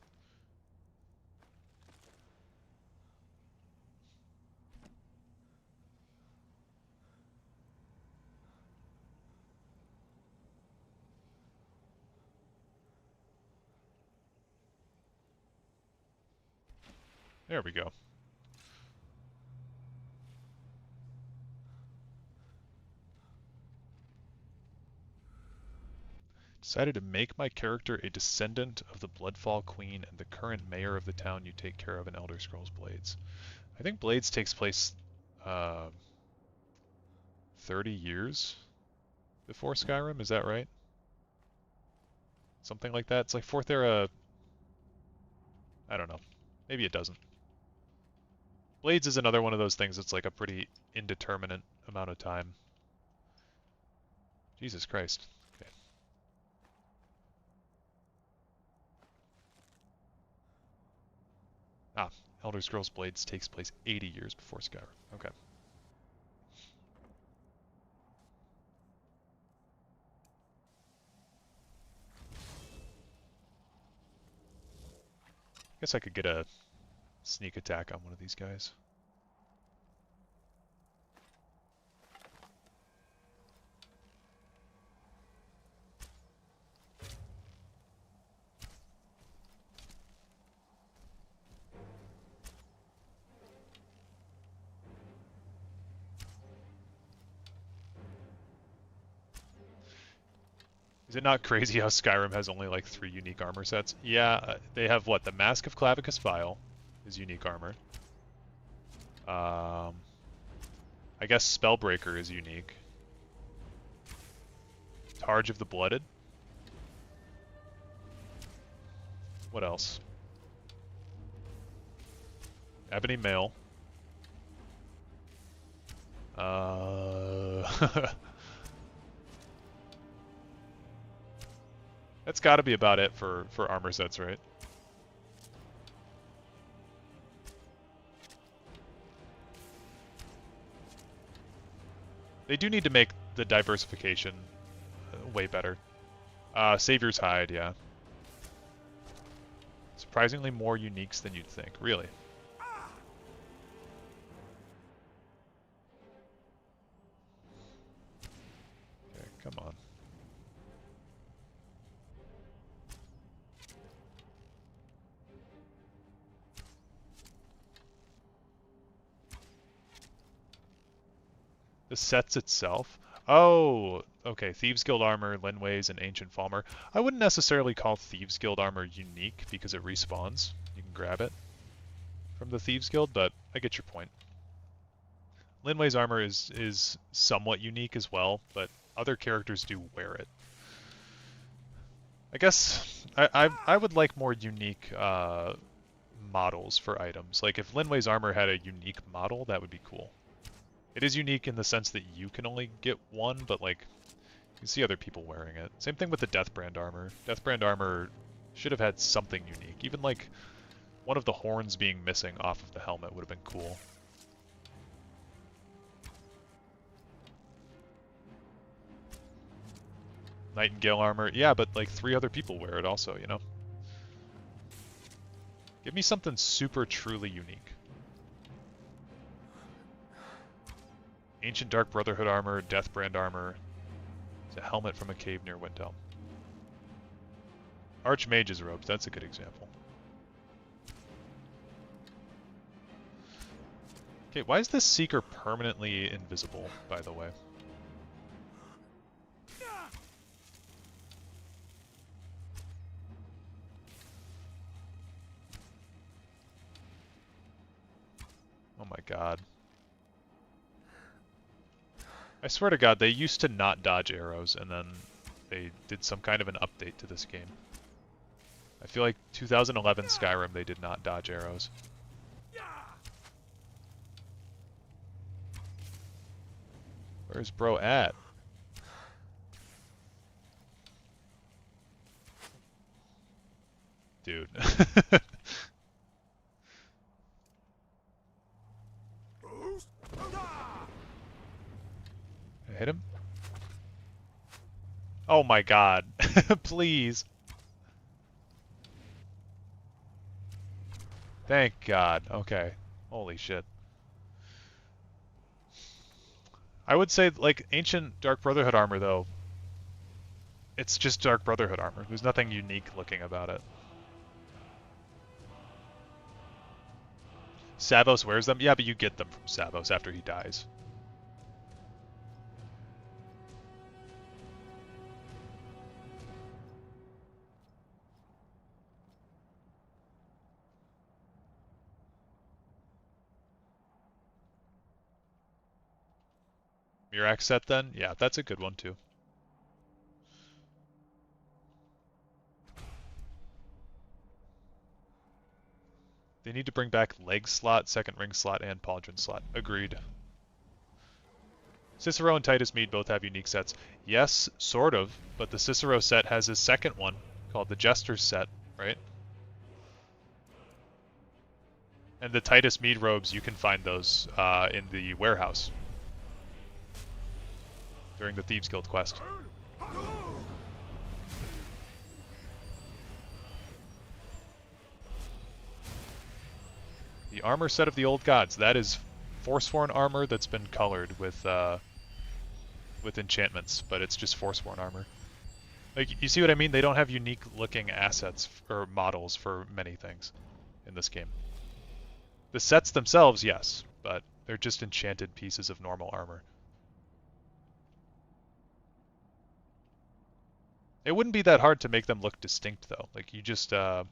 There we go. Decided to make my character a descendant of the Bloodfall Queen and the current mayor of the town you take care of in Elder Scrolls Blades. I think Blades takes place 30 years before Skyrim, is that right? Something like that. It's like 4th era. I don't know. Maybe it doesn't. Blades is another one of those things that's like a pretty indeterminate amount of time. Jesus Christ. Okay. Ah, Elder Scrolls Blades takes place 80 years before Skyrim. Okay. Guess I could get a sneak attack on one of these guys. Is it not crazy how Skyrim has only like 3 unique armor sets? Yeah, they have what? The Mask of Clavicus Vile is unique armor. I guess Spellbreaker is unique. Targe of the Blooded. What else? Ebony Mail. That's got to be about it for armor sets, right? They do need to make the diversification way better. Savior's Hide, yeah. Surprisingly more uniques than you'd think, really. Okay, come on. The sets itself? Oh, okay. Thieves Guild armor, Linways, and Ancient Falmer. I wouldn't necessarily call Thieves Guild armor unique because it respawns. You can grab it from the Thieves Guild, but I get your point. Linway's armor is somewhat unique as well, but other characters do wear it. I guess I would like more unique models for items. Like if Linway's armor had a unique model, that would be cool. It is unique in the sense that you can only get one, but like you can see other people wearing it. Same thing with the Deathbrand armor. Deathbrand armor should have had something unique. Even like one of the horns being missing off of the helmet would have been cool. Nightingale armor, yeah, but like 3 other people wear it also, you know? Give me something super truly unique. Ancient Dark Brotherhood armor, Deathbrand armor. It's a helmet from a cave near Windhelm. Archmage's robes, that's a good example. Okay, why is this Seeker permanently invisible, by the way? Oh my god. I swear to god, they used to not dodge arrows, and then they did some kind of an update to this game. I feel like 2011 Skyrim, they did not dodge arrows. Where's bro at? Dude. I hit him? Oh my god. Please. Thank God. Okay. Holy shit. I would say, like, ancient Dark Brotherhood armor, though, it's just Dark Brotherhood armor. There's nothing unique looking about it. Savos wears them? Yeah, but you get them from Savos after he dies. Mirax set, then? Yeah, that's a good one, too. They need to bring back leg slot, second ring slot, and pauldron slot. Agreed. Cicero and Titus Mead both have unique sets. Yes, sort of, but the Cicero set has his second one, called the Jester's set, right? And the Titus Mead robes, you can find those in the warehouse during the Thieves Guild quest. The armor set of the old gods. That is Forsworn armor that's been colored with enchantments, but it's just Forsworn armor. Like, you see what I mean? They don't have unique looking assets or models for many things in this game. The sets themselves, yes, but they're just enchanted pieces of normal armor. It wouldn't be that hard to make them look distinct, though. Like, you just, I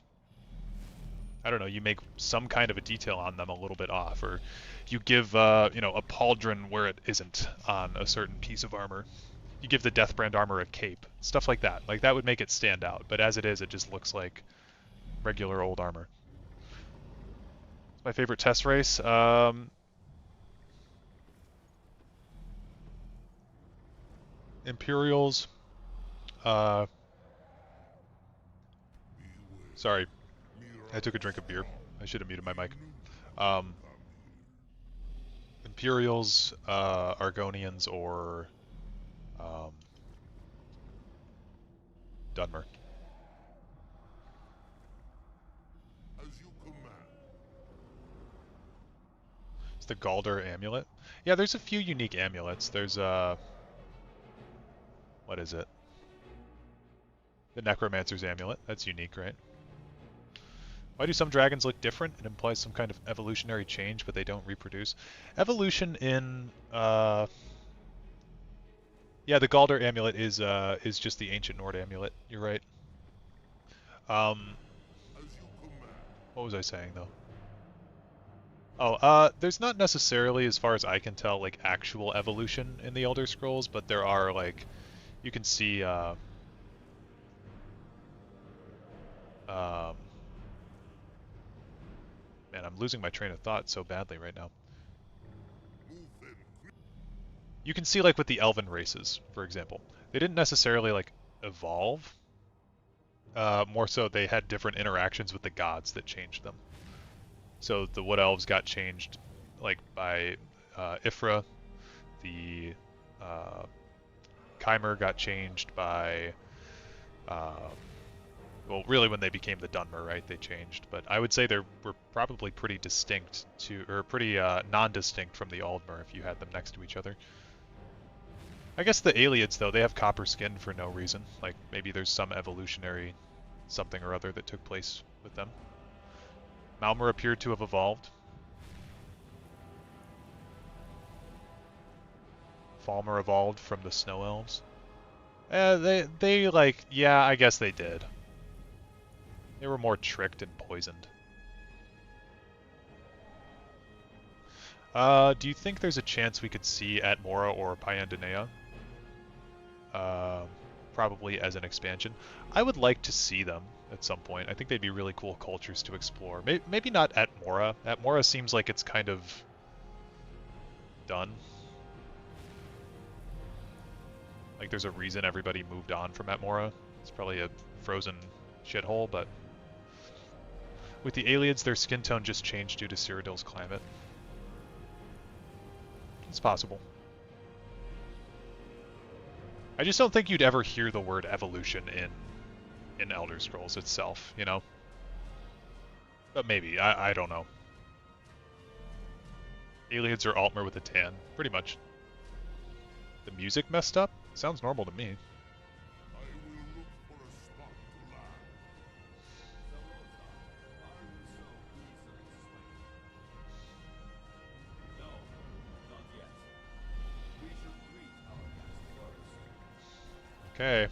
don't know, you make some kind of a detail on them a little bit off, or you give, you know, a pauldron where it isn't on a certain piece of armor. You give the Deathbrand armor a cape, stuff like that. Like, that would make it stand out, but as it is, it just looks like regular old armor. My favorite test race? Imperials. Sorry, I took a drink of beer. I should have muted my mic. Imperials, Argonians, or Dunmer. It's the Galder amulet. Yeah, there's a few unique amulets. There's what is it? The Necromancer's amulet. That's unique, right? Why do some dragons look different? It implies some kind of evolutionary change, but they don't reproduce. Evolution in yeah, the Galder amulet is just the ancient Nord amulet. You're right. What was I saying though? Oh, there's not necessarily, as far as I can tell, like actual evolution in the Elder Scrolls, but there are, like, you can see man, I'm losing my train of thought so badly right now. You can see, like, with the elven races, for example, they didn't necessarily, like, evolve. More so they had different interactions with the gods that changed them. So the Wood Elves got changed, like, by Ifra. The Chimer got changed by, well, really when they became the Dunmer, right? They changed, but I would say they were probably pretty distinct or pretty non-distinct from the Aldmer if you had them next to each other. I guess the Aliads, though, they have copper skin for no reason. Like, maybe there's some evolutionary something or other that took place with them. Malmur appeared to have evolved. Falmer evolved from the Snow Elves. They like, yeah, I guess they did. They were more tricked and poisoned. Do you think there's a chance we could see Atmora or Pyandanea? Probably as an expansion. I would like to see them at some point. I think they'd be really cool cultures to explore. Maybe not Atmora. Atmora seems like it's kind of done. Like, there's a reason everybody moved on from Atmora. It's probably a frozen shithole, but with the Aliads, their skin tone just changed due to Cyrodiil's climate. It's possible. I just don't think you'd ever hear the word evolution in Elder Scrolls itself, you know? But maybe, I don't know. Aliens are Altmer with a tan, pretty much. The music messed up? Sounds normal to me. I will look for a spot to land. No, not yet. We should greet our guest first. Okay.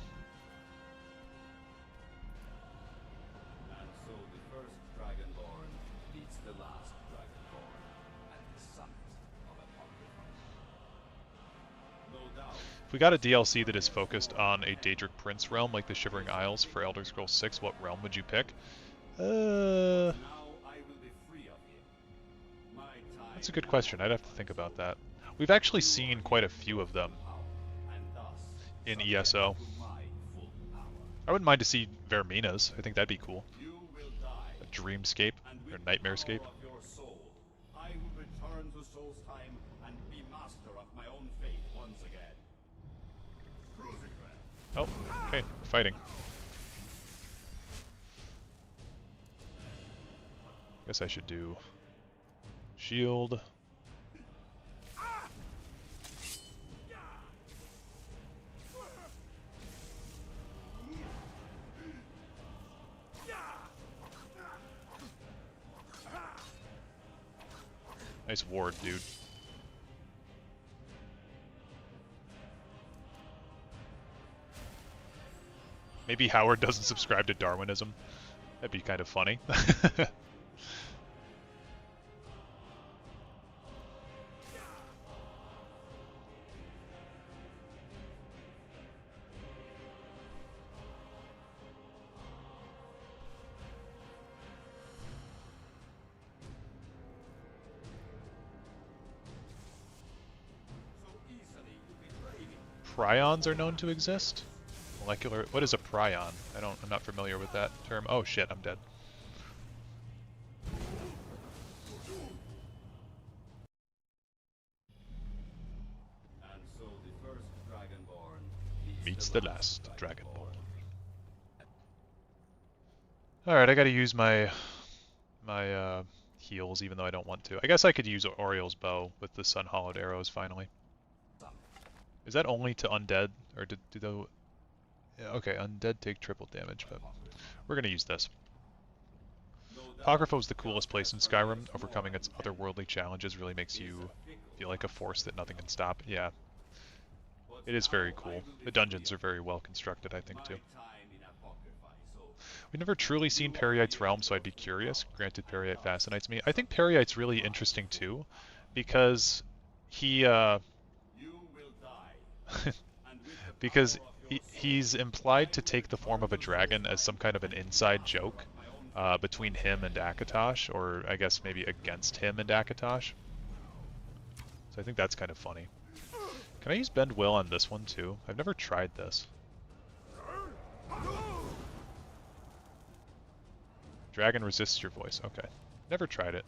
And so the first Dragonborn meets the last Dragonborn at the summit of Apocrypha. No doubt. If we got a DLC that is focused on a Daedric Prince realm like the Shivering Isles for Elder Scrolls 6, what realm would you pick? Now I will be free of him. My time That's a good question. I'd have to think about that. We've actually seen quite a few of them and thus in subject ESO. to my full power. I wouldn't mind to see Vermina's. I think that'd be cool. You will die. A Dreamscape And or with the Nightmarescape. power of your soul, I will return to Solstheim and be master of my own fate once again. Cruising ground. Oh, okay, fighting. Guess I should do shield. Nice ward, dude. Maybe Howard doesn't subscribe to Darwinism. That'd be kind of funny. So easily you betray me. Prions are known to exist? Molecular. What is a prion? I'm not familiar with that term. Oh shit, I'm dead. And so the first Dragonborn Meets the last Dragonborn. Alright, I gotta use my heals even though I don't want to. I guess I could use Oriel's bow with the sun hollowed arrows finally. Is that only to undead? Or do the... Yeah, okay, undead take triple damage, but we're gonna use this. Apocrypha was the coolest place in Skyrim. Overcoming its otherworldly challenges really makes you feel like a force that nothing can stop. Yeah, it is very cool. The dungeons are very well constructed, I think, too. We've never truly seen Peryite's realm, so I'd be curious. Granted, Peryite fascinates me. I think Peryite's really interesting, too, because he, because he's implied to take the form of a dragon as some kind of an inside joke between him and Akatosh, or I guess maybe against him and Akatosh. So I think that's kind of funny. Can I use Bend Will on this one too? I've never tried this. Dragon resists your voice. Okay. Never tried it.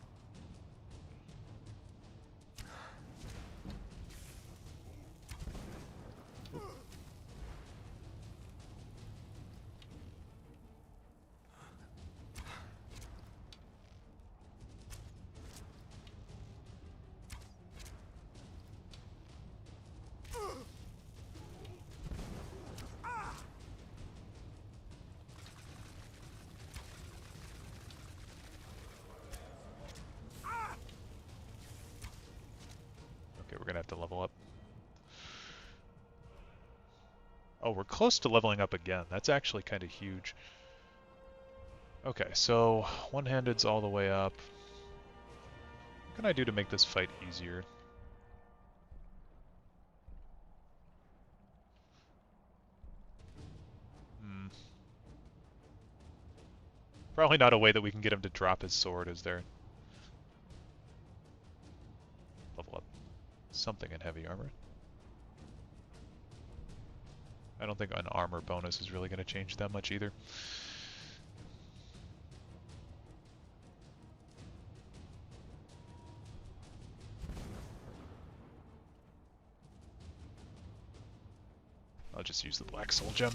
Okay, we're gonna have to level up. Oh, we're close to leveling up again. That's actually kind of huge. Okay, so one-handed's all the way up. What can I do to make this fight easier? Probably not a way that we can get him to drop his sword, is there? Level up something in heavy armor. I don't think an armor bonus is really going to change that much either. I'll just just use the Black Soul Gem.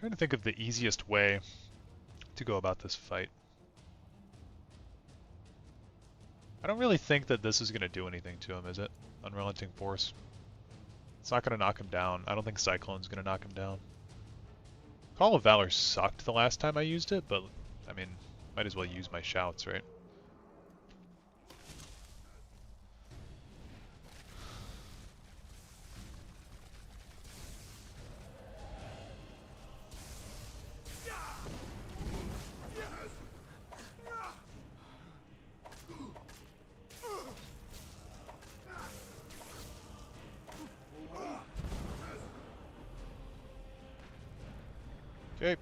Trying to think of the easiest way to go about this fight. I don't really think that this is going to do anything to him, is it? Unrelenting Force. It's not going to knock him down. I don't think Cyclone's going to knock him down. Call of Valor sucked the last time I used it, but, I mean, might as well use my shouts, right? Okay.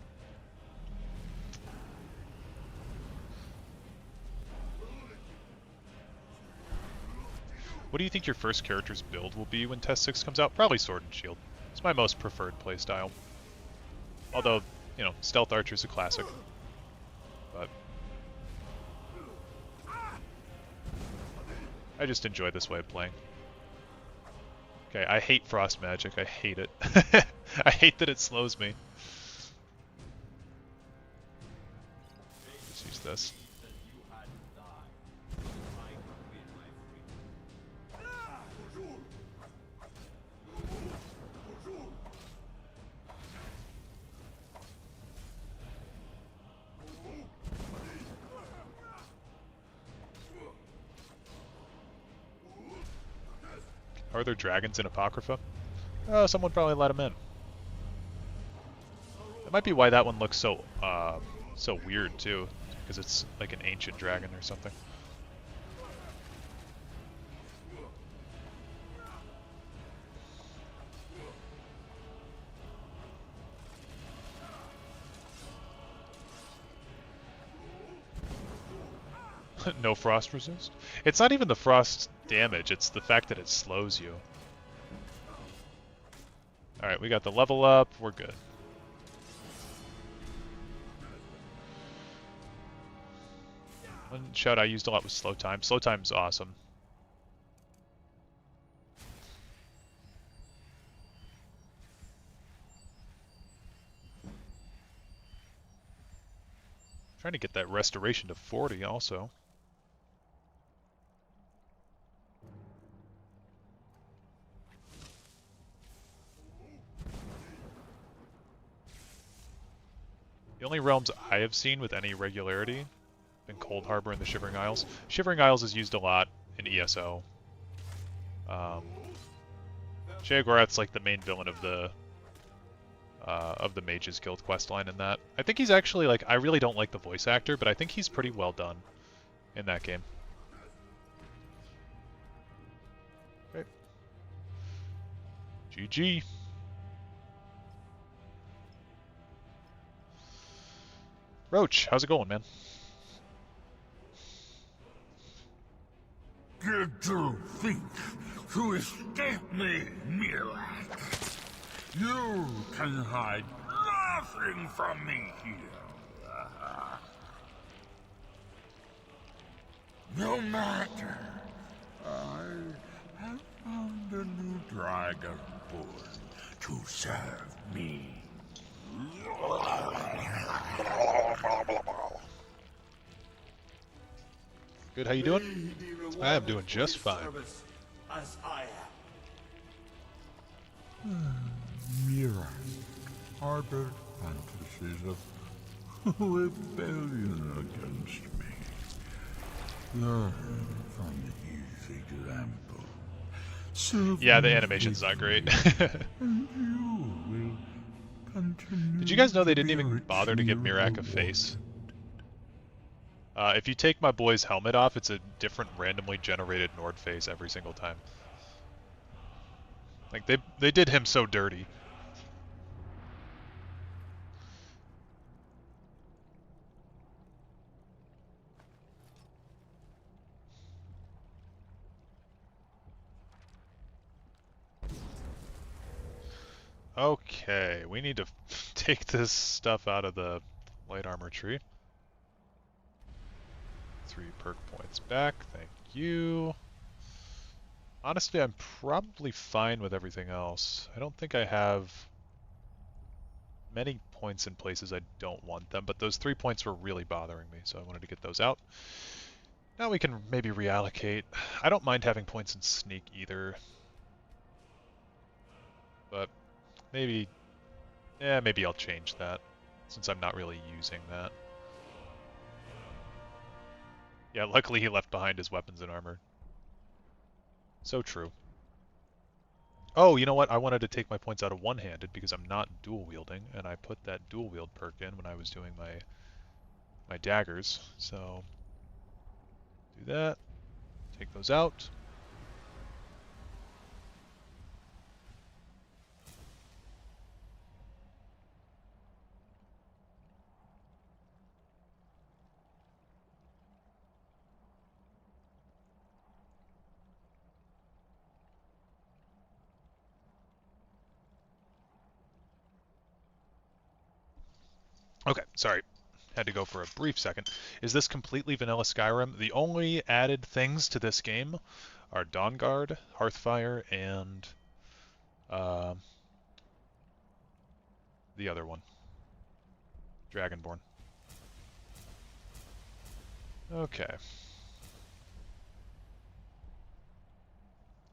What do you think your first character's build will be when Test 6 comes out? Probably Sword and Shield. It's my most preferred playstyle. Although, you know, Stealth Archer's a classic. But I just enjoy this way of playing. Okay, I hate Frost Magic. I hate it. I hate that it slows me. Let's use this. Are there dragons in Apocrypha? Someone probably let them in. That might be why that one looks so so weird too, because it's like an ancient dragon or something. No frost resist? It's not even the frost damage, it's the fact that it slows you. Alright, we got the level up, we're good. One shout I used a lot was slow time. Slow time's awesome. Trying to get that restoration to 40 also. The only realms I have seen with any regularity have been Cold Harbor and the Shivering Isles. Shivering Isles is used a lot in ESO. Sheogorath's like the main villain of the Mages Guild questline in that. I think he's actually like, I really don't like the voice actor, but I think he's pretty well done in that game. Okay. GG. Roach, how's it going, man? Did you think to escape me, Mirak? You can hide nothing from me here. No matter. I have found a new dragon born to serve me. Good, how you May doing? he be I am rewarded doing for just his fine. service as I Mira, harbor fantasies of rebellion against me. Learn from his example. Serve Yeah, the me animation's not great. faithfully, and you will Did you continue guys know they to didn't be even bother to richly give Mirak a rewarded. face? If you take my boy's helmet off, it's a different randomly generated Nord face every single time. Like they did him so dirty. Okay, we need to take this stuff out of the light armor tree. 3 perk points back, thank you. Honestly, I'm probably fine with everything else. I don't think I have many points in places I don't want them, but those 3 points were really bothering me, so I wanted to get those out. Now we can maybe reallocate. I don't mind having points in sneak either, but maybe, maybe I'll change that since I'm not really using that. Yeah, luckily he left behind his weapons and armor. So true. Oh, you know what? I wanted to take my points out of one-handed because I'm not dual wielding, and I put that dual wield perk in when I was doing my daggers. So do that. Take those out. Okay, sorry. Had to go for a brief second. Is this completely vanilla Skyrim? The only added things to this game are Dawnguard, Hearthfire, and uh, the other one, Dragonborn. Okay.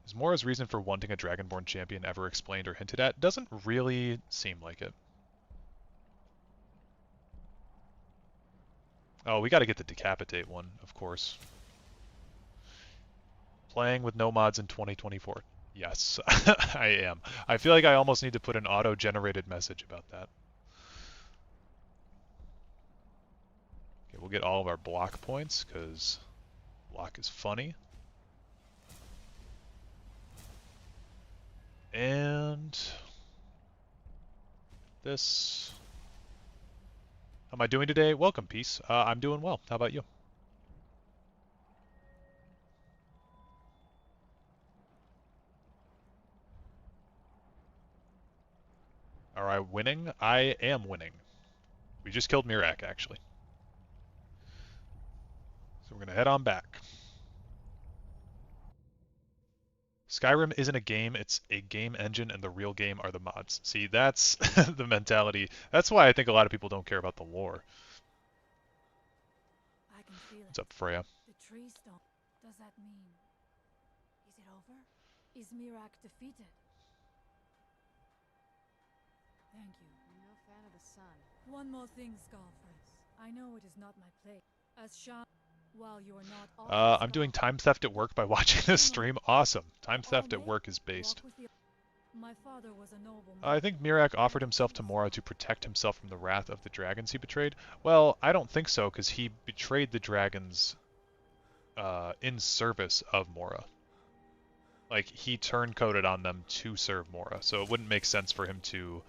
Is Mora's reason for wanting a Dragonborn champion ever explained or hinted at? Doesn't really seem like it. Oh, we gotta get the Decapitate one, of course. Playing with no mods in 2024. Yes, I am. I feel like I almost need to put an auto-generated message about that. Okay, we'll get all of our block points, because block is funny. And this. How am I doing today? Welcome, Peace. I'm doing well. How about you? Are I winning? I am winning. We just killed Mirak, actually. So we're going to head on back. Skyrim isn't a game, it's a game engine, and the real game are the mods. See, that's the mentality. That's why I think a lot of people don't care about the lore. I can feel What's it. up, Freya? The tree stone. Does that mean? Is it over? Is Mirak defeated? Thank you. I'm no fan of the sun. One more thing, Scarface. I know it is not my place. As Sean, while you are not off the I'm doing star, time theft at work by watching this stream. Awesome. Time theft at work is based. My father was a nobleman. I think Mirak offered himself to Mora to protect himself from the wrath of the dragons he betrayed. Well, I don't think so, because he betrayed the dragons in service of Mora. Like, he turncoated on them to serve Mora, so it wouldn't make sense for him to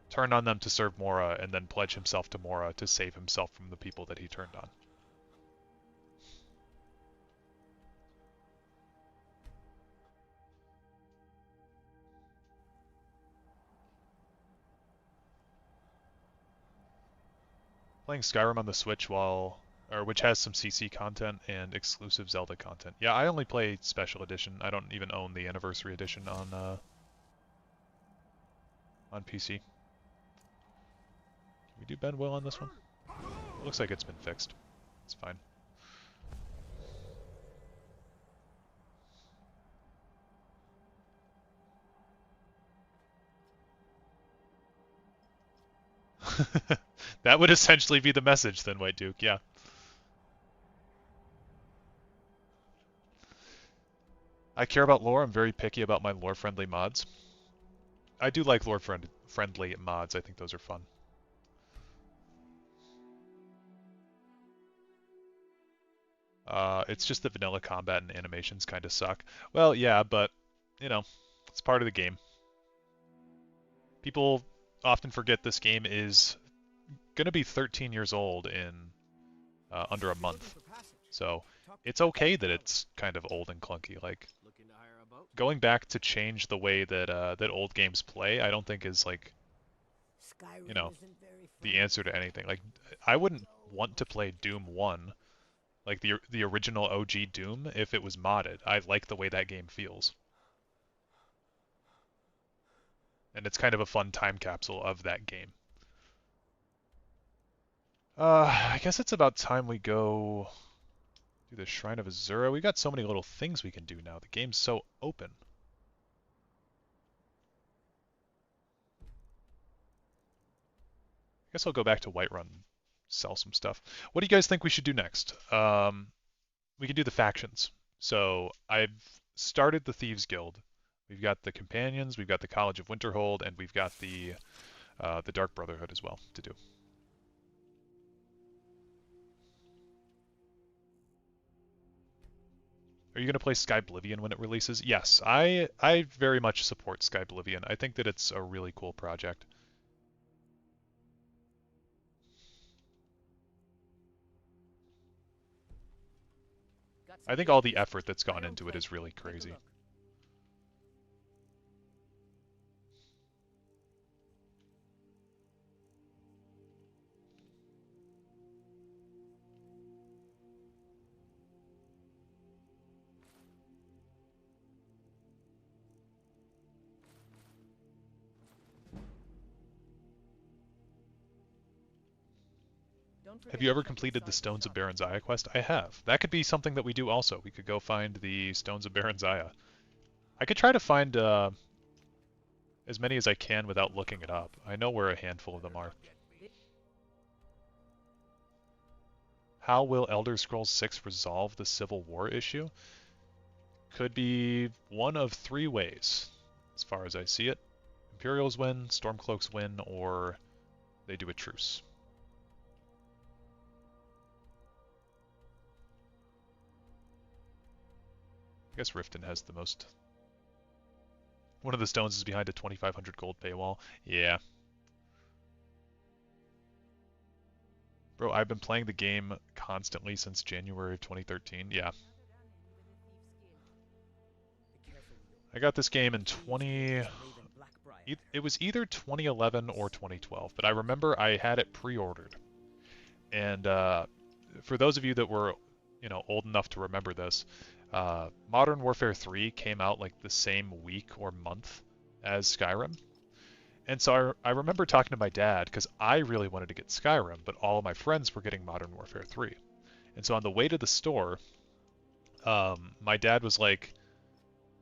turn on them to serve Mora and then pledge himself to Mora to save himself from the people that he turned on. Playing Skyrim on the Switch which has some CC content and exclusive Zelda content. Yeah, I only play Special Edition. I don't even own the Anniversary Edition on PC. Can we do Ben Will on this one? It looks like it's been fixed. It's fine. That would essentially be the message then, White Duke, yeah. I care about lore. I'm very picky about my lore-friendly mods. I do like lore-friendly mods. I think those are fun. It's just that vanilla combat and animations kind of suck. Well, yeah, but, you know, it's part of the game. People often forget this game is going to be 13 years old in under a month. So it's okay that it's kind of old and clunky. Like, going back to change the way that that old games play, I don't think is like, you know, the answer to anything. Like, I wouldn't want to play Doom 1, like the original OG Doom, if it was modded. I like the way that game feels. And it's kind of a fun time capsule of that game. I guess it's about time we go do the Shrine of Azura. We got so many little things we can do now. The game's so open. I guess I'll go back to Whiterun and sell some stuff. What do you guys think we should do next? We can do the factions. So I've started the Thieves Guild. We've got the Companions, we've got the College of Winterhold, and we've got the Dark Brotherhood as well to do. Are you going to play Skyblivion when it releases? Yes, I very much support Skyblivion. I think that it's a really cool project. I think all the effort that's gone into it is really crazy. Have you ever completed the Stones of Baranzaya quest? I have. That could be something that we do also. We could go find the Stones of Baranzaya. I could try to find as many as I can without looking it up. I know where a handful of them are. How will Elder Scrolls 6 resolve the Civil War issue? Could be one of three ways, as far as I see it. Imperials win, Stormcloaks win, or they do a truce. I guess Riften has the most. One of the stones is behind a 2,500 gold paywall. Yeah. Bro, I've been playing the game constantly since January of 2013. Yeah. I got this game in it was either 2011 or 2012, but I remember I had it pre-ordered. And for those of you that were, you know, old enough to remember this, Modern Warfare 3 came out like the same week or month as Skyrim. And so I remember talking to my dad because I really wanted to get Skyrim, but all of my friends were getting Modern Warfare 3. And so on the way to the store, my dad was like,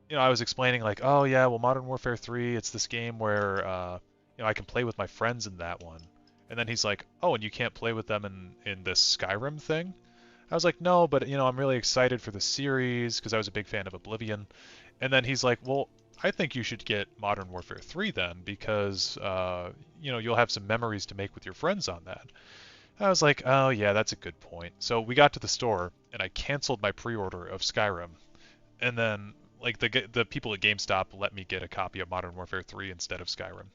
you know, I was explaining like, oh yeah, well Modern Warfare 3, it's this game where, you know, I can play with my friends in that one. And then he's like, oh, and you can't play with them in this Skyrim thing? I was like, no, but, you know, I'm really excited for the series because I was a big fan of Oblivion. And then he's like, well, I think you should get Modern Warfare 3 then because, you know, you'll have some memories to make with your friends on that. I was like, oh yeah, that's a good point. So we got to the store and I canceled my pre-order of Skyrim. And then, like, the people at GameStop let me get a copy of Modern Warfare 3 instead of Skyrim,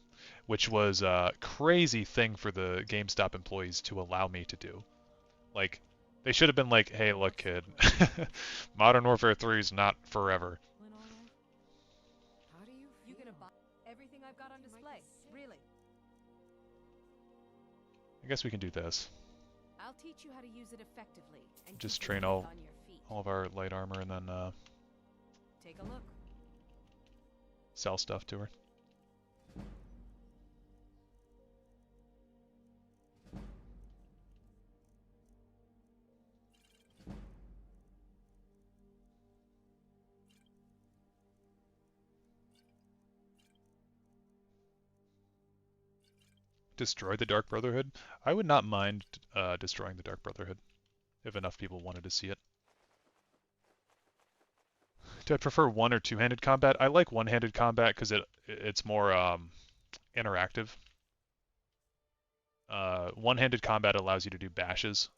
which was a crazy thing for the GameStop employees to allow me to do. Like, they should have been like, hey, look, kid, Modern Warfare 3 is not forever. How do you? You gonna buy everything I've got on display? Really? I guess we can do this. I'll teach you how to use it effectively. And Just keep train your all feet on your feet. of our light armor and then Take a look. sell stuff to her. Destroy the Dark Brotherhood? I would not mind destroying the Dark Brotherhood if enough people wanted to see it. Do I prefer one or two-handed combat? I like one-handed combat because it's more interactive. One-handed combat allows you to do bashes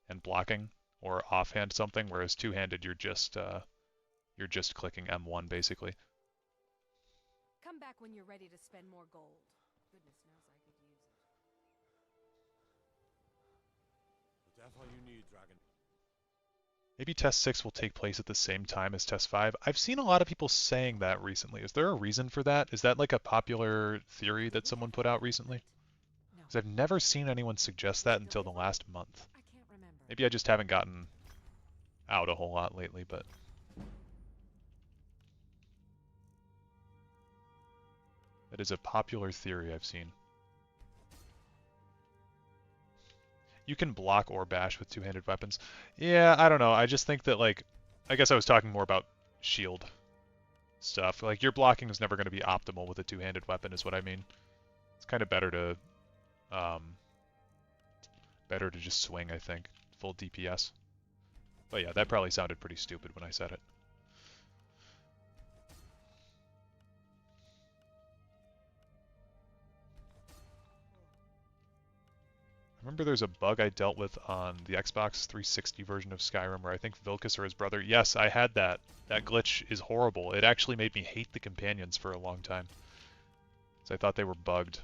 and blocking or offhand something, whereas two-handed you're just clicking M1 basically. Come back when you're ready to spend more gold. Goodness knows I could use it. That's all you need, Dragon. Maybe Test 6 will take place at the same time as Test 5. I've seen a lot of people saying that recently. Is there a reason for that? Is that like a popular theory that someone put out recently? No. Because I've never seen anyone suggest that until the last month. I can't remember. Maybe I just haven't gotten out a whole lot lately, but... that is a popular theory I've seen. You can block or bash with two-handed weapons. Yeah, I don't know. I just think that, like, I guess I was talking more about shield stuff. Like, your blocking is never going to be optimal with a two-handed weapon, is what I mean. It's kind of better to just swing, I think. Full DPS. But yeah, that probably sounded pretty stupid when I said it. Remember there's a bug I dealt with on the Xbox 360 version of Skyrim where I think Vilcus or his brother... Yes, I had that. That glitch is horrible. It actually made me hate the companions for a long time. Because I thought they were bugged.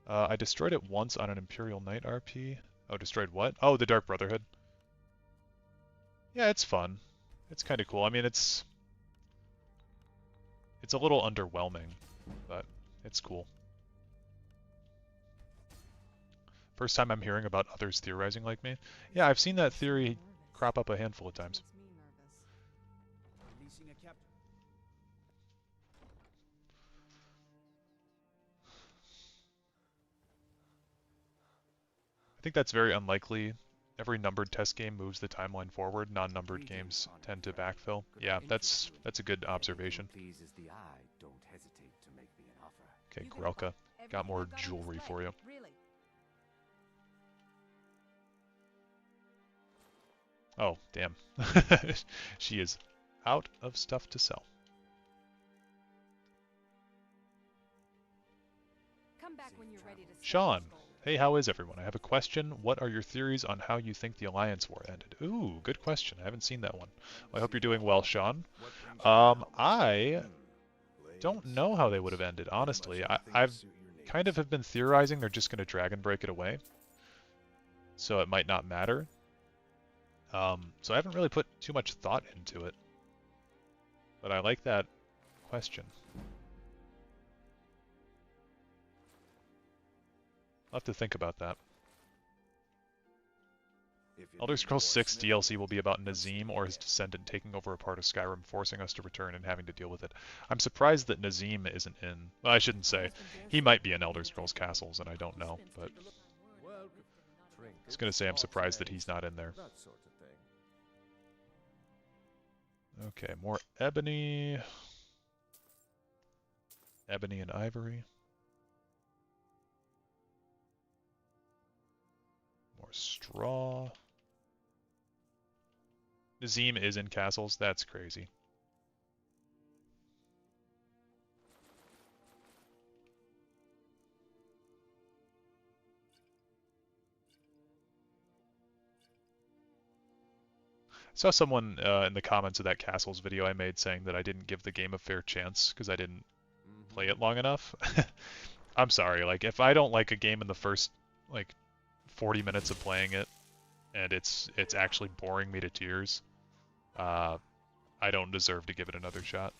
I destroyed it once on an Imperial Knight RP. Oh, destroyed what? Oh, the Dark Brotherhood. Yeah, it's fun. It's kind of cool. I mean, it's a little underwhelming, but it's cool. First time I'm hearing about others theorizing like me. Yeah, I've seen that theory crop up a handful of times. Releasing a captain. I think that's very unlikely. Every numbered test game moves the timeline forward. Non-numbered games tend to backfill. Yeah, that's a good observation. Pleases the eye. Don't hesitate to make me an offer. Okay, Grelka, got more jewelry for you. Really? Oh, damn. She is out of stuff to sell. Come back when you're ready to spend Sean, gold. hey, how is everyone? I have a question. What are your theories on how you think the Alliance War ended? Ooh, good question. I haven't seen that one. Well, I hope you're doing well, Sean. I don't know how they would have ended, honestly. I've kind of have been theorizing they're just going to Dragon Break it away. So it might not matter. So I haven't really put too much thought into it. But I like that question. I'll have to think about that. Elder Scrolls 6 DLC will be about Nazim or his descendant taking over a part of Skyrim, forcing us to return and having to deal with it. I'm surprised that Nazim isn't in... Well, I shouldn't say. He might be in Elder Scrolls Castles, and I don't know, but... I was going to say I'm surprised that he's not in there. Okay, more ebony. Ebony and ivory. More straw. Nazim is in castles? That's crazy. I saw someone in the comments of that Castles video I made saying that I didn't give the game a fair chance because I didn't play it long enough. I'm sorry, like, if I don't like a game in the first, like, 40 minutes of playing it, and it's actually boring me to tears, I don't deserve to give it another shot.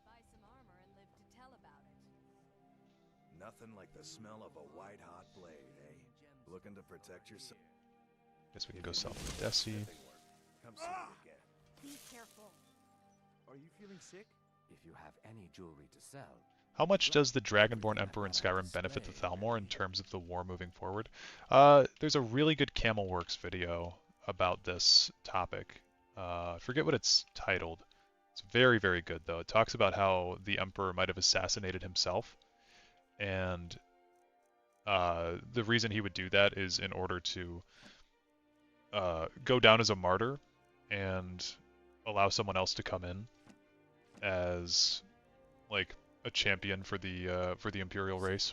Buy some armor and live to tell about it. Nothing like the smell of a white-hot blade, eh? Looking to protect yourself? Guess we can go sell for Desi. Come see me again. Be careful. Are you feeling sick? If you have any jewelry to sell. How much does the Dragonborn Emperor in Skyrim benefit the Thalmor in terms of the war moving forward? There's a really good Camelworks video about this topic. I forget what it's titled. It's very, very good, though. It talks about how the Emperor might have assassinated himself, and the reason he would do that is in order to go down as a martyr and allow someone else to come in as like a champion for the Imperial race.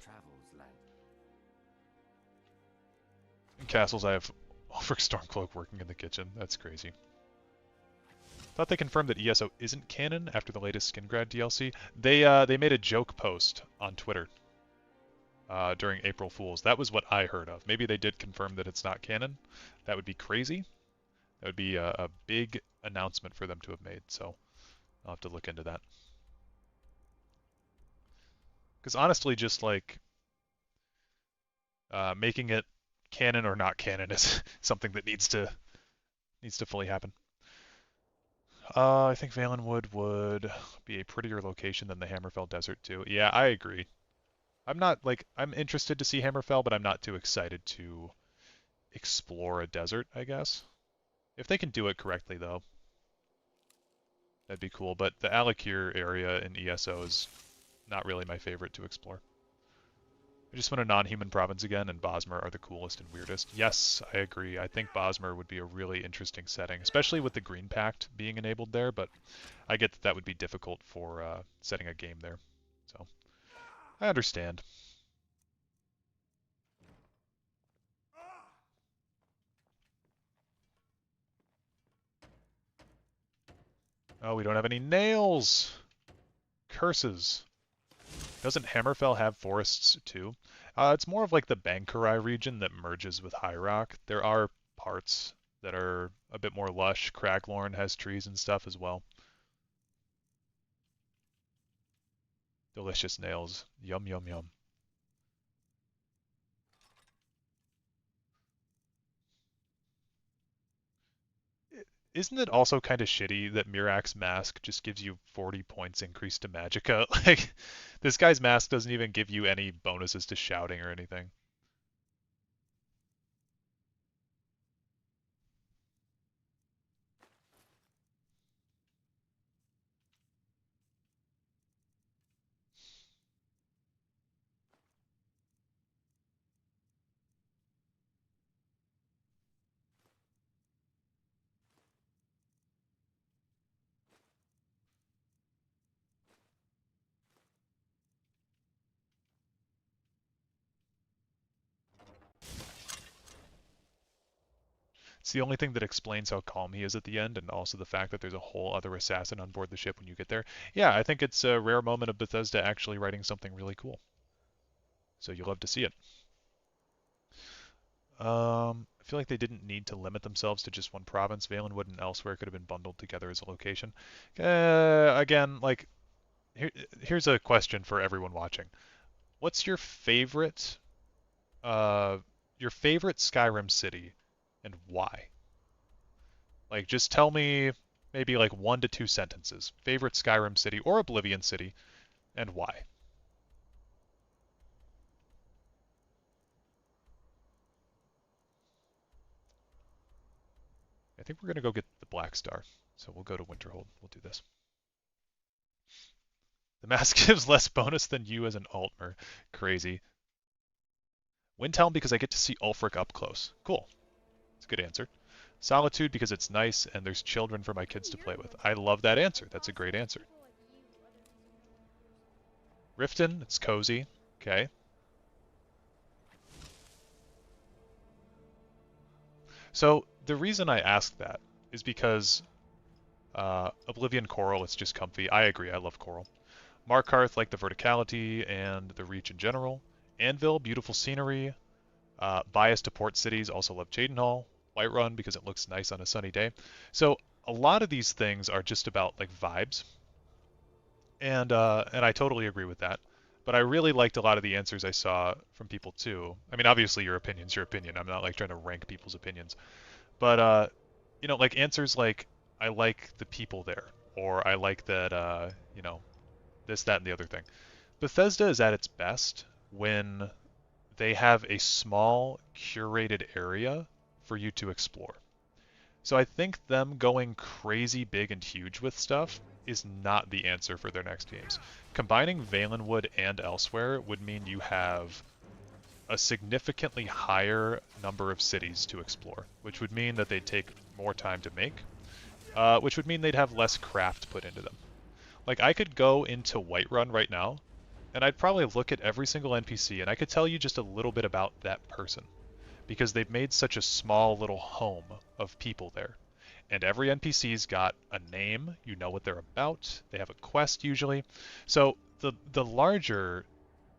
In Castles, I have Ulfric Stormcloak working in the kitchen. That's crazy. Thought they confirmed that ESO isn't canon after the latest Skingrad DLC. They made a joke post on Twitter during April Fools. That was what I heard of. Maybe they did confirm that it's not canon. That would be crazy. That would be a big announcement for them to have made. So I'll have to look into that. Because honestly, just like making it canon or not canon is something that needs to fully happen. I think Valenwood would be a prettier location than the Hammerfell Desert too. Yeah, I agree. I'm interested to see Hammerfell, but I'm not too excited to explore a desert, I guess. If they can do it correctly though, that'd be cool. But the Alakir area in ESO is not really my favorite to explore. I just want a non-human province again, and Bosmer are the coolest and weirdest. Yes, I agree. I think Bosmer would be a really interesting setting, especially with the Green Pact being enabled there, but I get that that would be difficult for setting a game there. So, I understand. Oh, we don't have any nails! Curses. Doesn't Hammerfell have forests too? It's more of like the Bankurai region that merges with High Rock. There are parts that are a bit more lush. Craglorn has trees and stuff as well. Delicious nails. Yum, yum, yum. Isn't it also kind of shitty that Mirak's mask just gives you 40 points increase to Magicka? Like, this guy's mask doesn't even give you any bonuses to shouting or anything. It's the only thing that explains how calm he is at the end, and also the fact that there's a whole other assassin on board the ship when you get there. Yeah, I think it's a rare moment of Bethesda actually writing something really cool. So you'll love to see it. I feel like they didn't need to limit themselves to just one province. Valenwood and elsewhere could have been bundled together as a location. Again, like, here's a question for everyone watching. What's your favorite Skyrim city, and why? Like, just tell me maybe like 1 to 2 sentences. Favorite Skyrim city or Oblivion city, and why? I think we're going to go get the Black Star. So we'll go to Winterhold. We'll do this. The mask gives less bonus than you as an Altmer. Crazy. Windhelm because I get to see Ulfric up close. Cool. That's a good answer. Solitude because it's nice and there's children for my kids to play with. I love that answer. That's a great answer. Riften, it's cozy. Okay. So the reason I ask that is because Oblivion Coral, it's just comfy. I agree, I love Coral. Markarth, like the verticality and the reach in general. Anvil, beautiful scenery. Bias to port cities, also love Cheydinhal. Whiterun because it looks nice on a sunny day. So a lot of these things are just about like vibes, and I totally agree with that. But I really liked a lot of the answers I saw from people too. I mean, obviously your opinion's your opinion. I'm not like trying to rank people's opinions, but you know, like answers like I like the people there, or I like that you know, this, that, and the other thing. Bethesda is at its best when they have a small curated area for you to explore. So I think them going crazy big and huge with stuff is not the answer for their next games. Combining Valenwood and Elsewhere would mean you have a significantly higher number of cities to explore, which would mean that they'd take more time to make, which would mean they'd have less craft put into them. Like, I could go into Whiterun right now, and I'd probably look at every single NPC, and I could tell you just a little bit about that person, because they've made such a small little home of people there. And every NPC's got a name, you know what they're about, they have a quest usually. So the larger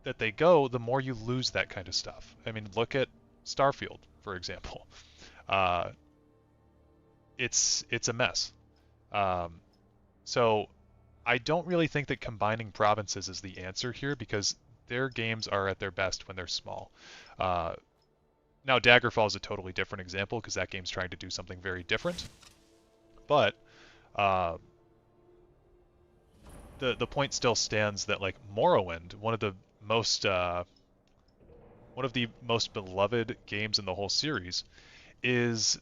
that they go, the more you lose that kind of stuff. I mean, look at Starfield, for example. Uh, it's a mess. So I don't really think that combining provinces is the answer here because their games are at their best when they're small. Now Daggerfall is a totally different example because that game's trying to do something very different. But the point still stands that like Morrowind, one of the most beloved games in the whole series, is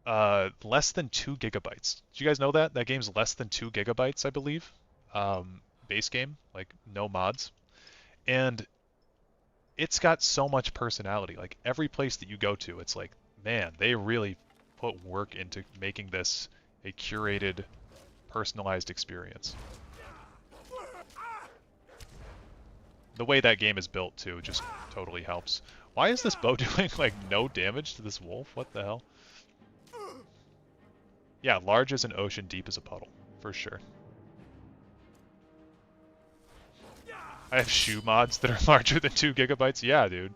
less than 2 gigabytes. Did you guys know that? That game's less than 2 gigabytes, I believe. Base game, like no mods. And it's got so much personality. Like every place that you go to, it's like, man, they really put work into making this a curated, personalized experience. The way that game is built too just totally helps. Why is this bow doing like no damage to this wolf? What the hell? Yeah, large as an ocean, deep as a puddle, for sure. I have shoe mods that are larger than 2 gigabytes. Yeah, dude.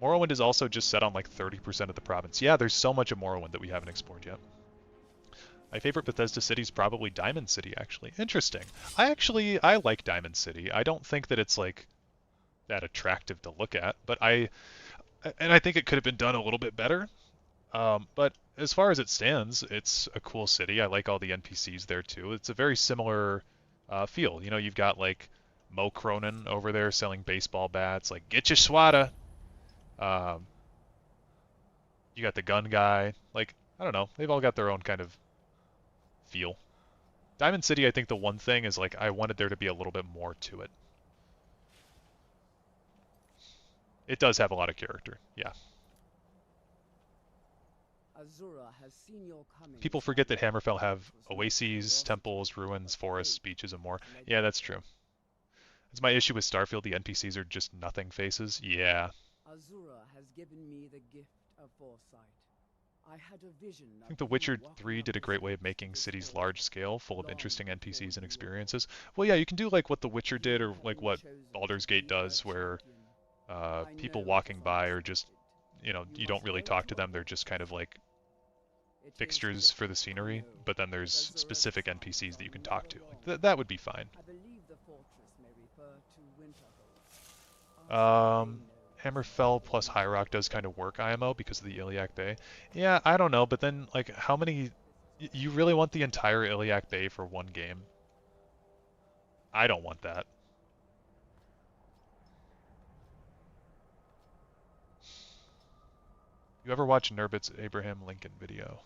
Morrowind is also just set on like 30% of the province. Yeah, there's so much of Morrowind that we haven't explored yet. My favorite Bethesda city is probably Diamond City, actually. Interesting. I like Diamond City. I don't think that it's like that attractive to look at, but I think it could have been done a little bit better. But as far as it stands, it's a cool city. I like all the NPCs there too. It's a very similar feel. You know, you've got like Mo Cronin over there selling baseball bats, like get your swada. You got the gun guy. Like, I don't know. They've all got their own kind of feel. Diamond City, I think the one thing is like I wanted there to be a little bit more to it. It does have a lot of character, yeah. People forget that Hammerfell have oases, temples, ruins, forests, beaches, and more. Yeah, that's true. That's my issue with Starfield. The NPCs are just nothing faces. Yeah. Azura has given me the gift of foresight. I had a vision. I think The Witcher 3 did a great way of making cities large scale, full of interesting NPCs and experiences. Well, yeah, you can do like what The Witcher did or like what Baldur's Gate does where people walking by are just, you know, you don't really talk to them. They're just kind of like fixtures for the scenery, but then there's specific NPCs that you can talk to. Like, that would be fine. Hammerfell plus High Rock does kind of work IMO because of the Iliac Bay. Yeah, I don't know, but then like how many... You really want the entire Iliac Bay for one game? I don't want that. You ever watch Nurbit's Abraham Lincoln video?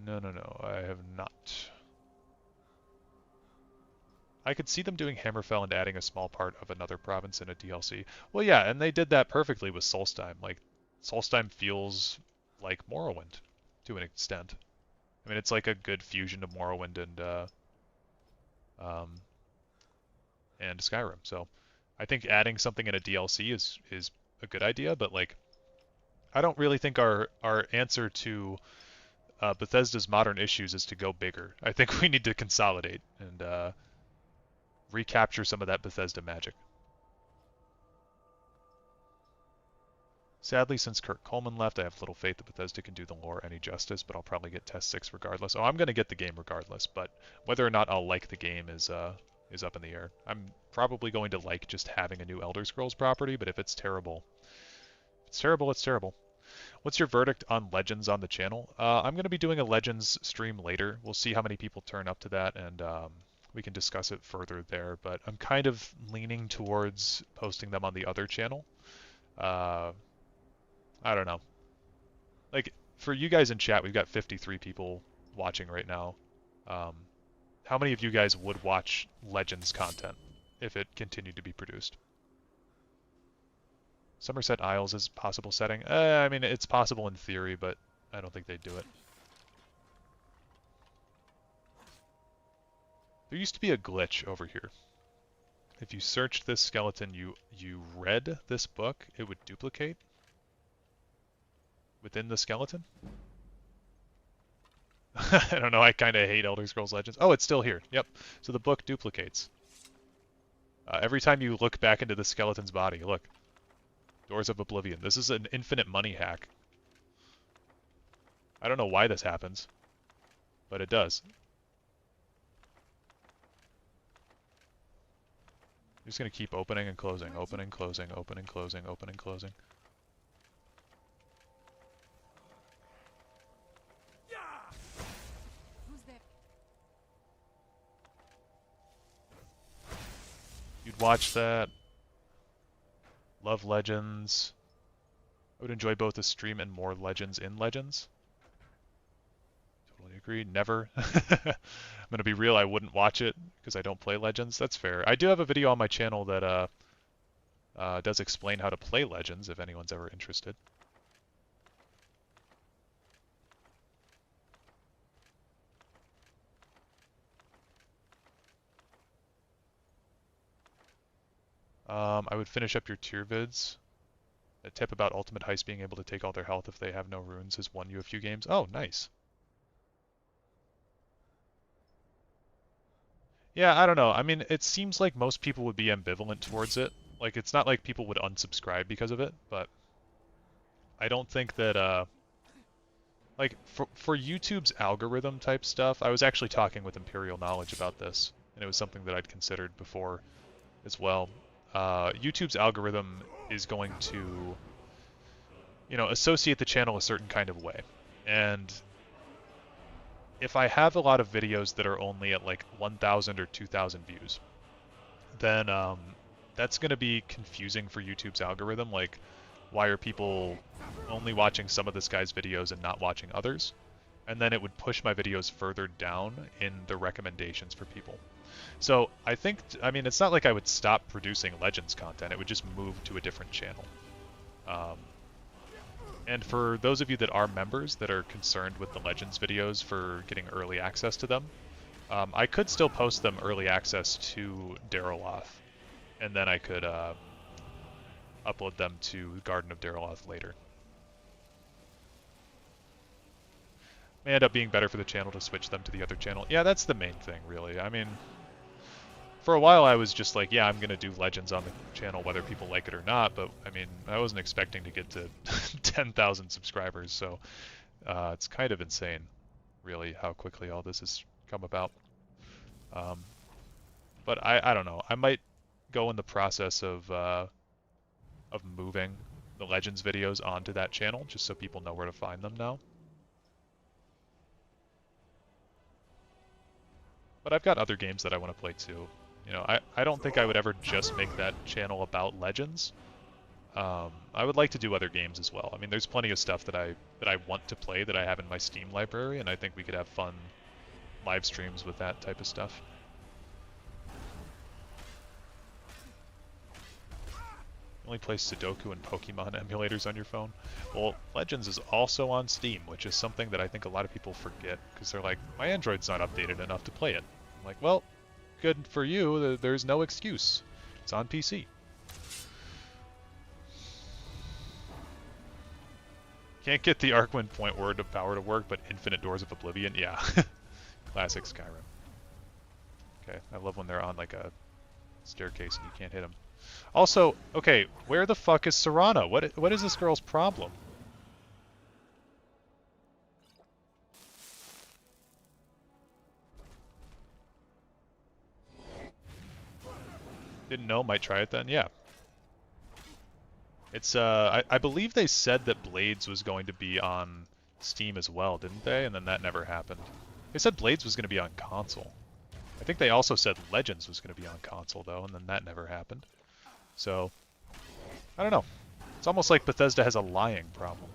No, I have not. I could see them doing Hammerfell and adding a small part of another province in a DLC. Well, yeah, and they did that perfectly with Solstheim. Like, Solstheim feels like Morrowind, to an extent. I mean, it's like a good fusion of Morrowind and Skyrim. So, I think adding something in a DLC is a good idea, but like, I don't really think our answer to Bethesda's modern issues is to go bigger. I think we need to consolidate and recapture some of that Bethesda magic. Sadly, since Kurt Coleman left, I have little faith that Bethesda can do the lore any justice, but I'll probably get Test 6 regardless. Oh, I'm going to get the game regardless, but whether or not I'll like the game is up in the air. I'm probably going to like just having a new Elder Scrolls property, but if it's terrible, it's terrible. What's your verdict on Legends on the channel? I'm going to be doing a Legends stream later. We'll see how many people turn up to that, and we can discuss it further there. But I'm kind of leaning towards posting them on the other channel. I don't know. Like, for you guys in chat, we've got 53 people watching right now. How many of you guys would watch Legends content if it continued to be produced? Somerset Isles is a possible setting. I mean, it's possible in theory, but I don't think they'd do it. There used to be a glitch over here. If you searched this skeleton, you read this book, it would duplicate within the skeleton. I don't know, I kind of hate Elder Scrolls Legends. Oh, it's still here. Yep. So the book duplicates. Every time you look back into the skeleton's body, look. Doors of Oblivion. This is an infinite money hack. I don't know why this happens, but it does. I'm just going to keep opening and closing, opening, closing, opening, closing, opening, closing. Who's there? You'd watch that. Love Legends. I would enjoy both a stream and more Legends in Legends. Totally agree. Never. I'm gonna be real, I wouldn't watch it because I don't play Legends. That's fair. I do have a video on my channel that does explain how to play Legends if anyone's ever interested. I would finish up your tier vids. A tip about Ultimate Heist being able to take all their health if they have no runes has won you a few games. Oh, nice. Yeah, I don't know. I mean, it seems like most people would be ambivalent towards it. Like, it's not like people would unsubscribe because of it, but I don't think that, like, for YouTube's algorithm type stuff, I was actually talking with Imperial Knowledge about this, and it was something that I'd considered before as well. YouTube's algorithm is going to, you know, associate the channel a certain kind of way. And if I have a lot of videos that are only at like 1,000 or 2,000 views, then that's going to be confusing for YouTube's algorithm. Like, why are people only watching some of this guy's videos and not watching others? And then it would push my videos further down in the recommendations for people. So I think, I mean, it's not like I would stop producing Legends content. It would just move to a different channel. And for those of you that are members that are concerned with the Legends videos for getting early access to them, I could still post them early access to Daryloth, and then I could upload them to Garden of Daryloth later. May end up being better for the channel to switch them to the other channel. Yeah, that's the main thing, really. I mean, for a while I was just like, yeah, I'm going to do Legends on the channel whether people like it or not, but I mean, I wasn't expecting to get to 10,000 subscribers, so it's kind of insane, really, how quickly all this has come about. But I don't know. I might go in the process of moving the Legends videos onto that channel, just so people know where to find them now. But I've got other games that I want to play too. You know, I don't think I would ever just make that channel about Legends. I would like to do other games as well. I mean, there's plenty of stuff that I want to play that I have in my Steam library, and I think we could have fun live streams with that type of stuff. Only play Sudoku and Pokemon emulators on your phone. Well, Legends is also on Steam, which is something that I think a lot of people forget, because they're like, my Android's not updated enough to play it. I'm like, well, good for you, there's no excuse. It's on PC. Can't get the Arcwind point word of power to work, but Infinite Doors of Oblivion, yeah. Classic Skyrim. Okay, I love when they're on like a staircase and you can't hit them. Also, okay, where the fuck is Serana? What is this girl's problem? Didn't know, might try it then, yeah. It's, I believe they said that Blades was going to be on Steam as well, didn't they? And then that never happened. They said Blades was going to be on console. I think they also said Legends was going to be on console, though, and then that never happened. So, I don't know. It's almost like Bethesda has a lying problem.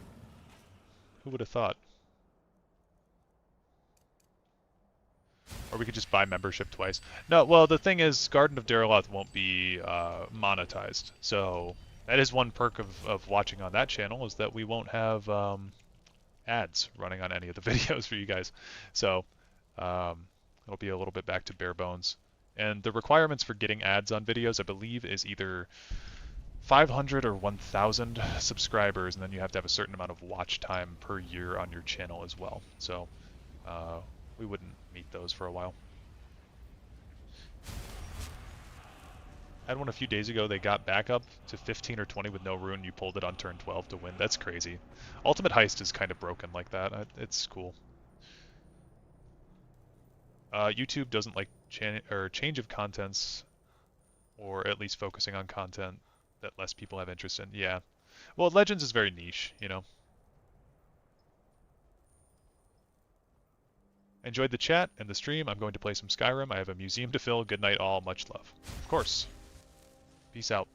Who would have thought? Or we could just buy membership twice. No, well, the thing is, Garden of Daraloth won't be monetized. So that is one perk of watching on that channel, is that we won't have ads running on any of the videos for you guys. So it'll be a little bit back to bare bones. And the requirements for getting ads on videos, I believe, is either 500 or 1,000 subscribers, and then you have to have a certain amount of watch time per year on your channel as well. So we wouldn't meet those for a while. I had one a few days ago. They got back up to 15 or 20 with no rune. You pulled it on turn 12 to win. That's crazy. Ultimate Heist is kind of broken like that. It's cool. YouTube doesn't like change of contents, or at least focusing on content that less people have interest in. Yeah. Well, Legends is very niche, you know. Enjoyed the chat and the stream. I'm going to play some Skyrim. I have a museum to fill. Good night all. Much love. Of course. Peace out.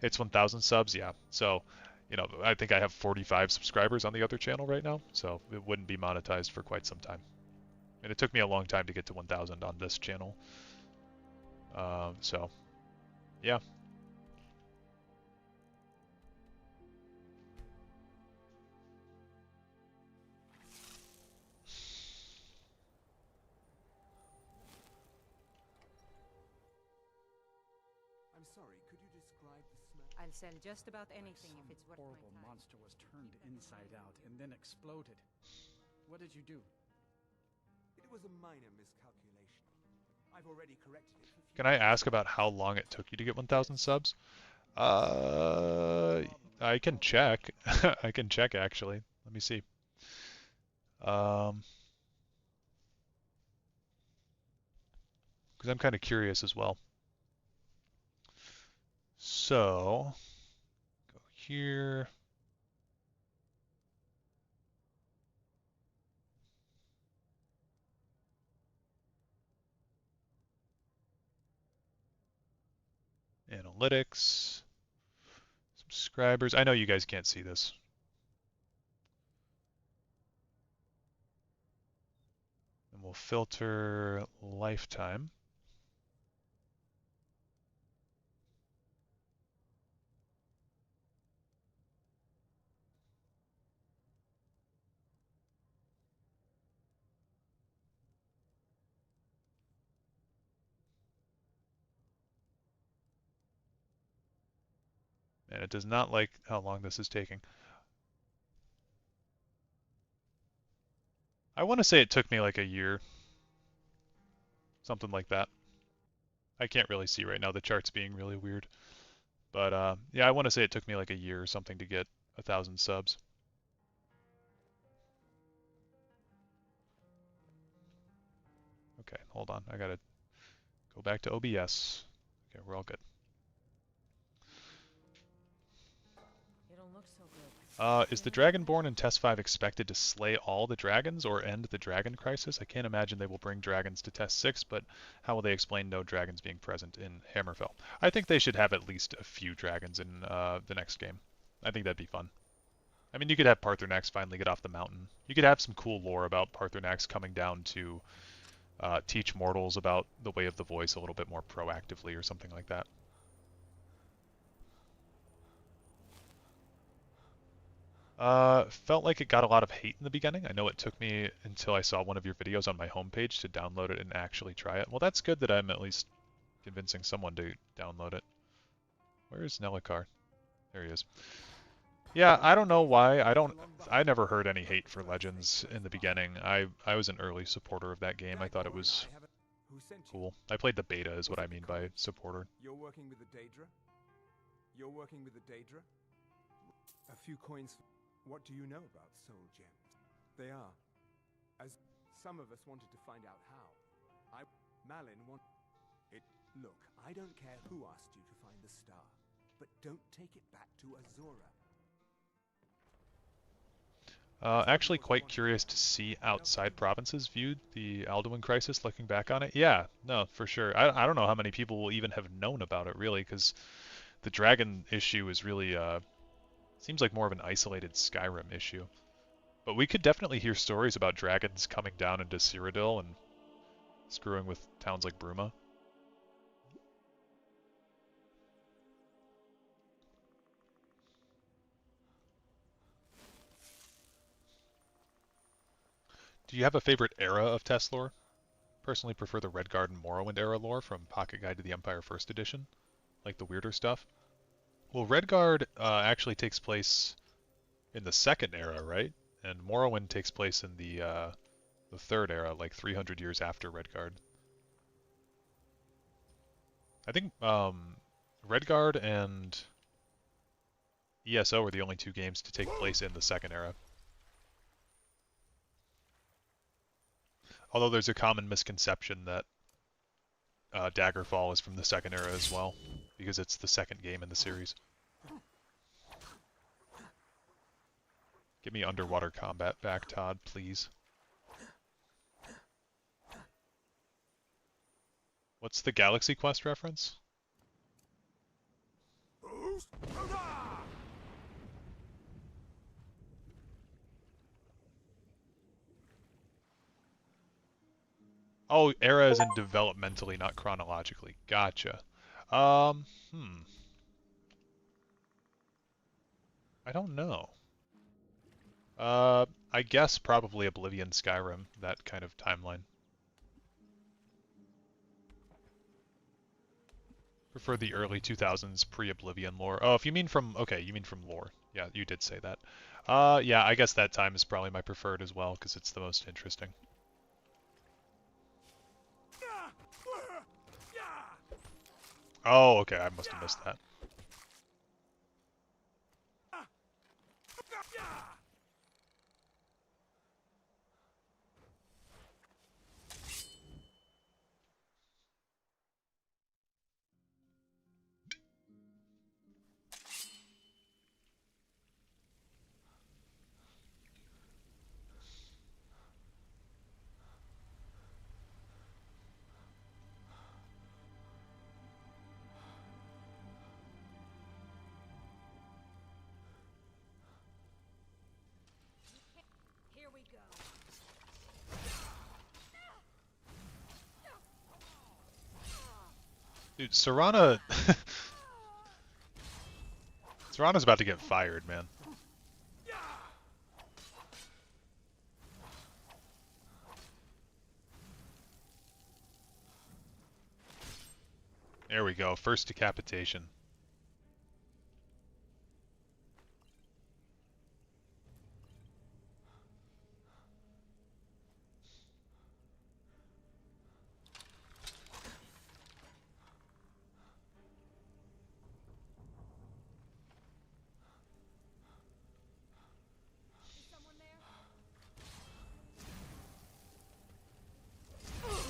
It's 1,000 subs, yeah. So, you know, I think I have 45 subscribers on the other channel right now, so it wouldn't be monetized for quite some time. And it took me a long time to get to 1,000 on this channel. So, yeah. I'm sorry, could you describe the smell? I'll sell just about anything if it's worth my Horrible time. monster was turned inside out and then exploded. What did you do? It was a minor miscalculation. I've already corrected it. Can I ask about how long it took you to get 1,000 subs? I can check. I can check, actually. Let me see. Because I'm kind of curious as well. So, go here. Analytics. Subscribers. I know you guys can't see this. And we'll filter lifetime. And it does not like how long this is taking. I want to say it took me like a year. Something like that. I can't really see right now. The chart's being really weird. But yeah, I want to say it took me like a year or something to get 1,000 subs. Okay, hold on. I gotta go back to OBS. Okay, we're all good. You don't look so good. Is the Dragonborn in Test 5 expected to slay all the dragons or end the dragon crisis? I can't imagine they will bring dragons to Test 6, but how will they explain no dragons being present in Hammerfell? I think they should have at least a few dragons in the next game. I think that'd be fun. I mean, you could have Paarthurnax finally get off the mountain. You could have some cool lore about Paarthurnax coming down to teach mortals about the way of the voice a little bit more proactively or something like that. Felt like it got a lot of hate in the beginning. I know it took me until I saw one of your videos on my homepage to download it and actually try it. Well, that's good that I'm at least convincing someone to download it. Where is Nellikar? There he is. Yeah, I don't know why. I never heard any hate for Legends in the beginning. I was an early supporter of that game. I thought it was cool. I played the beta is what I mean by supporter. You're working with the Daedra? You're working with the Daedra? A few coins. What do you know about soul gems? They are. As some of us wanted to find out how. Malin want it. Look, I don't care who asked you to find the star, but don't take it back to Azora. Actually quite curious to see outside provinces viewed the Alduin crisis looking back on it. Yeah, no, for sure. I don't know how many people will even have known about it really, because the dragon issue is really seems like more of an isolated Skyrim issue. But we could definitely hear stories about dragons coming down into Cyrodiil and screwing with towns like Bruma. Do you have a favorite era of Test lore? Personally prefer the Redguard and Morrowind era lore from Pocket Guide to the Empire First Edition, like the weirder stuff. Well, Redguard actually takes place in the second era, right? And Morrowind takes place in the third era, like 300 years after Redguard. I think Redguard and ESO are the only two games to take place in the second era. Although there's a common misconception that Daggerfall is from the second era as well, because it's the second game in the series. Give me underwater combat back, Todd, please. What's the Galaxy Quest reference? Oh, era is in developmentally, not chronologically. Gotcha. I don't know. I guess probably Oblivion, Skyrim, that kind of timeline. Prefer the early 2000s pre-Oblivion lore. Oh, if you mean from, okay, you mean from lore. Yeah, you did say that. Yeah, I guess that time is probably my preferred as well, because it's the most interesting. Oh, okay, I must have missed that. Here we go. Dude, Serana... Serana's about to get fired, man. There we go, first decapitation.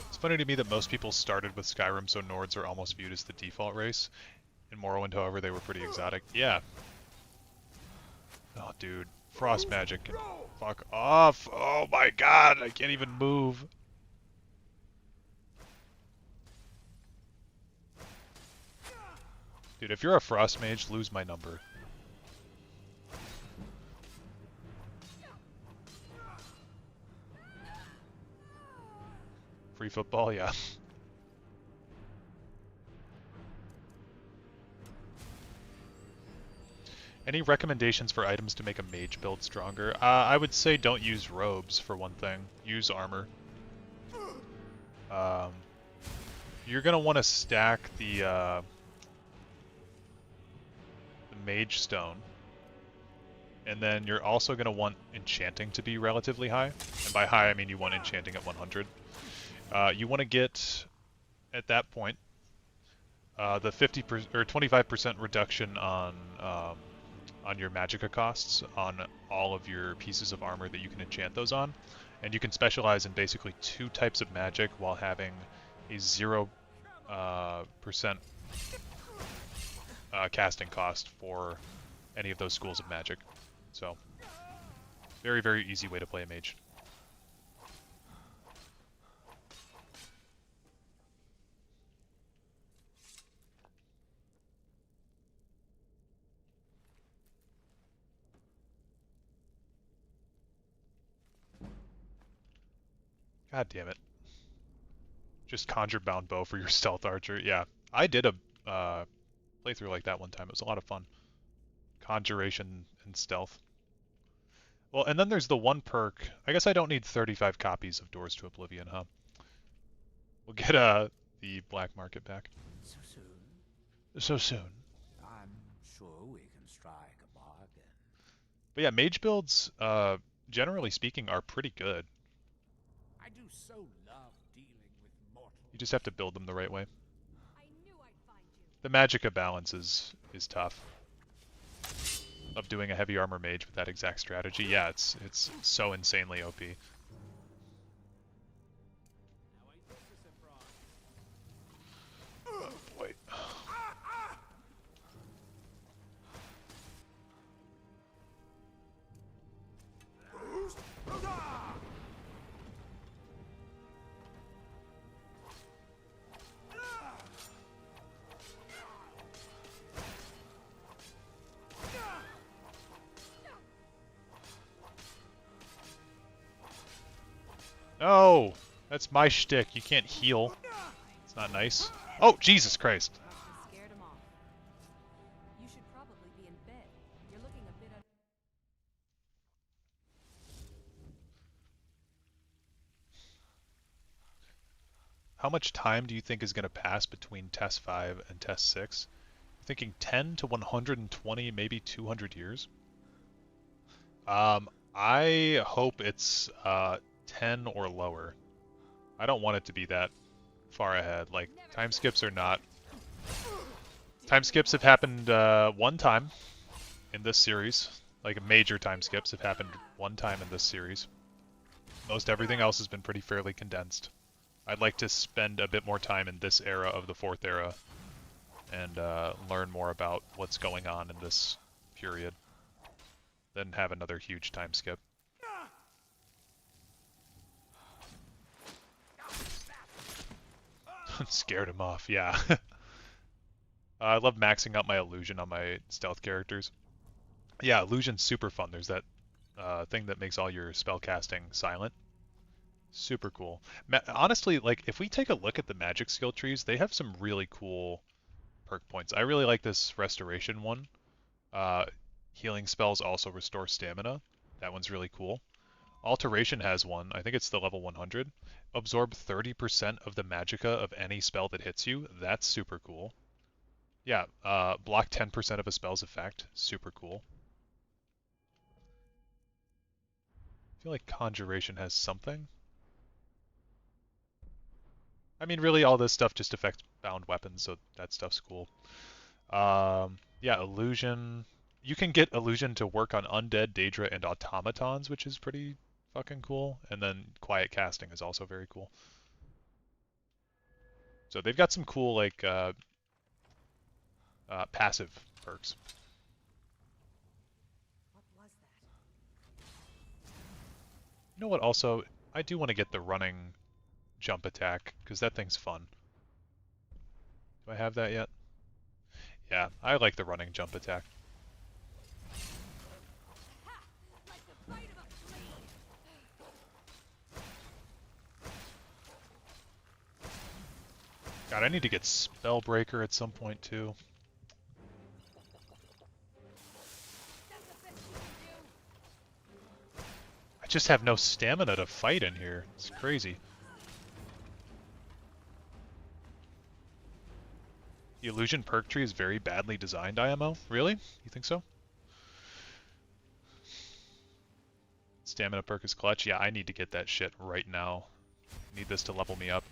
It's funny to me that most people started with Skyrim, so Nords are almost viewed as the default race. In Morrowind, however, they were pretty exotic. Yeah. Oh, dude. Frost magic can fuck off. Oh my god, I can't even move. Dude, if you're a Frost mage, lose my number. Free football, yeah. Any recommendations for items to make a mage build stronger? I would say don't use robes, for one thing. Use armor. You're going to want to stack the mage stone. And then you're also going to want enchanting to be relatively high. And by high, I mean you want enchanting at 100. You want to get, at that point, the 50% or 25% reduction on your magicka costs on all of your pieces of armor that you can enchant those on. And you can specialize in basically 2 types of magic while having a 0% casting cost for any of those schools of magic. So, very, very easy way to play a mage. God damn it. Just conjure bound bow for your stealth archer. Yeah, I did a playthrough like that one time. It was a lot of fun. Conjuration and stealth. Well, and then there's the one perk. I guess I don't need 35 copies of Doors to Oblivion, huh? We'll get the black market back. So soon? So soon. I'm sure we can strike a bargain. But yeah, mage builds, generally speaking, are pretty good. I do so love dealing with mortals. You just have to build them the right way. I knew I'd find you. The magicka balance is tough. Of doing a heavy armor mage with that exact strategy. Yeah, it's so insanely OP. Oh boy. No! That's my shtick. You can't heal. It's not nice. Oh, Jesus Christ. Scared him off. You should probably be in bed. You're looking a bit How much time do you think is going to pass between Test 5 and Test 6? I'm thinking 10 to 120, maybe 200 years. I hope it's 10 or lower. I don't want it to be that far ahead. Like, time skips are not... Time skips have happened one time in this series. Like, major time skips have happened one time in this series. Most everything else has been pretty fairly condensed. I'd like to spend a bit more time in this era of the 4th era and learn more about what's going on in this period than have another huge time skip. Scared him off, yeah. I love maxing out my illusion on my stealth characters. Yeah, illusion's super fun. There's that thing that makes all your spell casting silent. Super cool. Honestly, like, if we take a look at the magic skill trees, they have some really cool perk points. I really like this restoration one. Healing spells also restore stamina. That one's really cool. Alteration has one. I think it's the level 100. Absorb 30% of the magicka of any spell that hits you. That's super cool. Yeah, block 10% of a spell's effect. Super cool. I feel like Conjuration has something. I mean, really, all this stuff just affects bound weapons, so that stuff's cool. Yeah, Illusion. You can get Illusion to work on Undead, Daedra, and Automatons, which is pretty fucking cool. And then Quiet Casting is also very cool. So they've got some cool, like, passive perks. What was that? You know what, also, I do want to get the running jump attack, because that thing's fun. Do I have that yet? Yeah, I like the running jump attack. God, I need to get Spellbreaker at some point, too. I just have no stamina to fight in here. It's crazy. The Illusion perk tree is very badly designed, IMO? Really? You think so? Stamina perk is clutch. Yeah, I need to get that shit right now. Need this to level me up.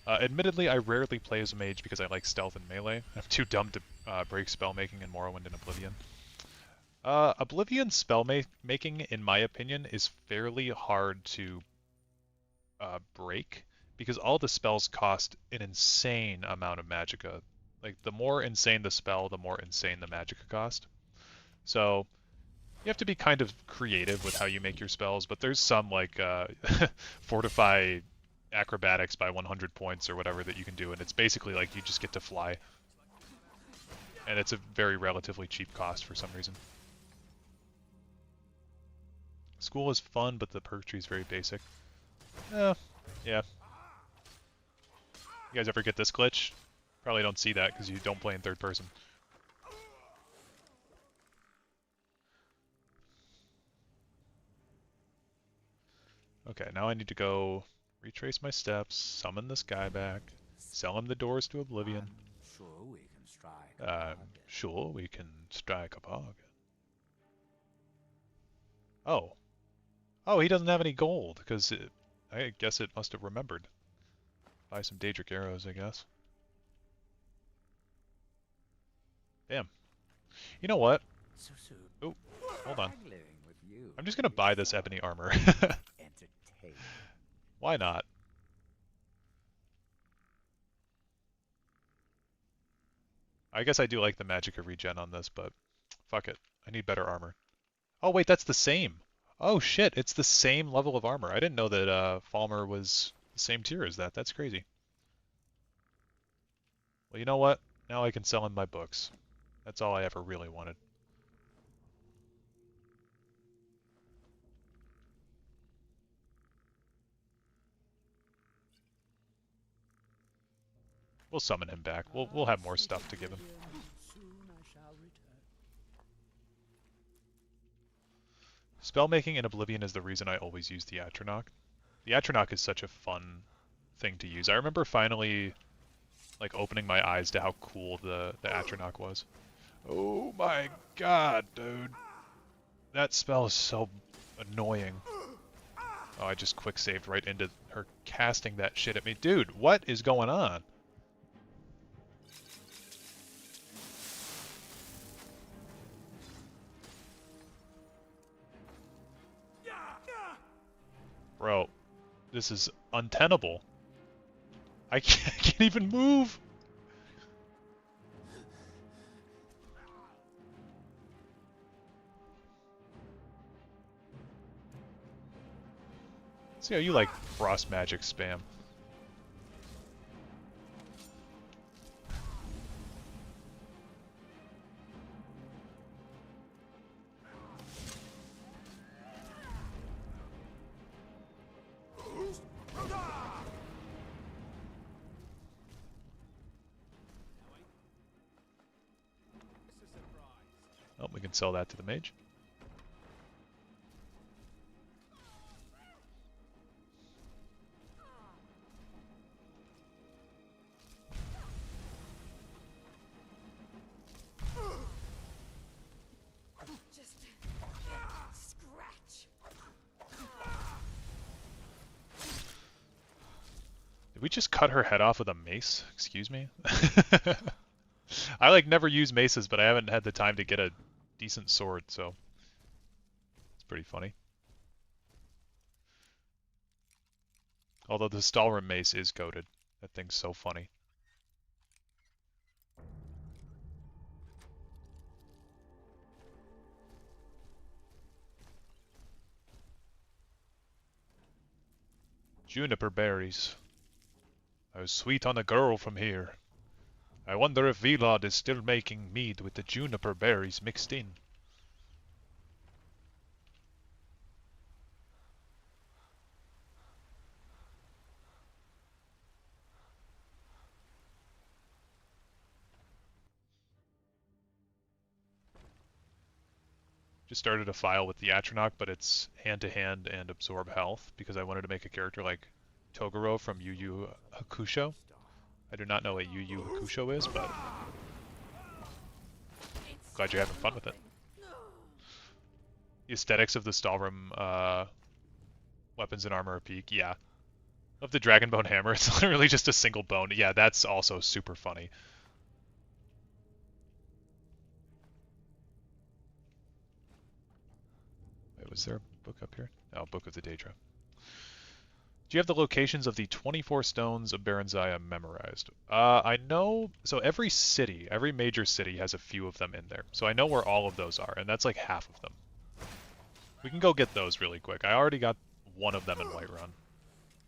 Admittedly, I rarely play as a mage because I like stealth and melee. I'm too dumb to break spellmaking in Morrowind and Oblivion. Oblivion spellmaking, in my opinion, is fairly hard to break because all the spells cost an insane amount of magicka. Like, the more insane the spell, the more insane the magicka cost. So, you have to be kind of creative with how you make your spells, but there's some, like, fortify acrobatics by 100 points or whatever that you can do, and it's basically like you just get to fly. And it's a very relatively cheap cost for some reason. School is fun, but the perk tree is very basic. Yeah. You guys ever get this glitch? Probably don't see that because you don't play in third person. Okay, now I need to go retrace my steps, summon this guy back, sell him the doors to Oblivion. Sure, we can strike. Sure, we can strike a bargain. Oh. Oh, he doesn't have any gold, because I guess it must have remembered. Buy some Daedric arrows, I guess. Damn. You know what? So soon. Oh, hold on. Haggling with you I'm just gonna buy this ebony armor. entertaining. Why not? I guess I do like the magic of regen on this, but fuck it. I need better armor. Oh wait, that's the same. Oh shit, it's the same level of armor. I didn't know that Falmer was the same tier as that. That's crazy. Well, you know what? Now I can sell him my books. That's all I ever really wanted. We'll summon him back. We'll have more stuff to give him. Spellmaking in Oblivion is the reason I always use the Atronach. The Atronach is such a fun thing to use. I remember finally like opening my eyes to how cool the Atronach was. Oh my god, dude. That spell is so annoying. Oh, I just quick saved right into her casting that shit at me. Dude, what is going on? Bro, this is untenable. I can't even move. See how you like frost magic spam. Oh, we can sell that to the mage. Just scratch. Did we just cut her head off with a mace? Excuse me? I like never use maces, but I haven't had the time to get a decent sword, so it's pretty funny. Although the Stalrim mace is goated. That thing's so funny. Juniper berries. I was sweet on a girl from here. I wonder if Vilod is still making mead with the juniper berries mixed in. Just started a file with the Atronach, but it's hand-to-hand and absorb health, because I wanted to make a character like Toguro from Yu Yu Hakusho. I do not know what Yu Yu Hakusho is, but glad you're having fun with it. The aesthetics of the Stalrim weapons and armor are peak, yeah. Of the Dragonbone Hammer, it's literally just a single bone. Yeah, that's also super funny. Wait, was there a book up here? Oh, Book of the Daedra. Do you have the locations of the 24 stones of Baranzaya memorized? I know, so every city, every major city has a few of them in there. So I know where all of those are, and that's like half of them. We can go get those really quick. I already got one of them in Whiterun.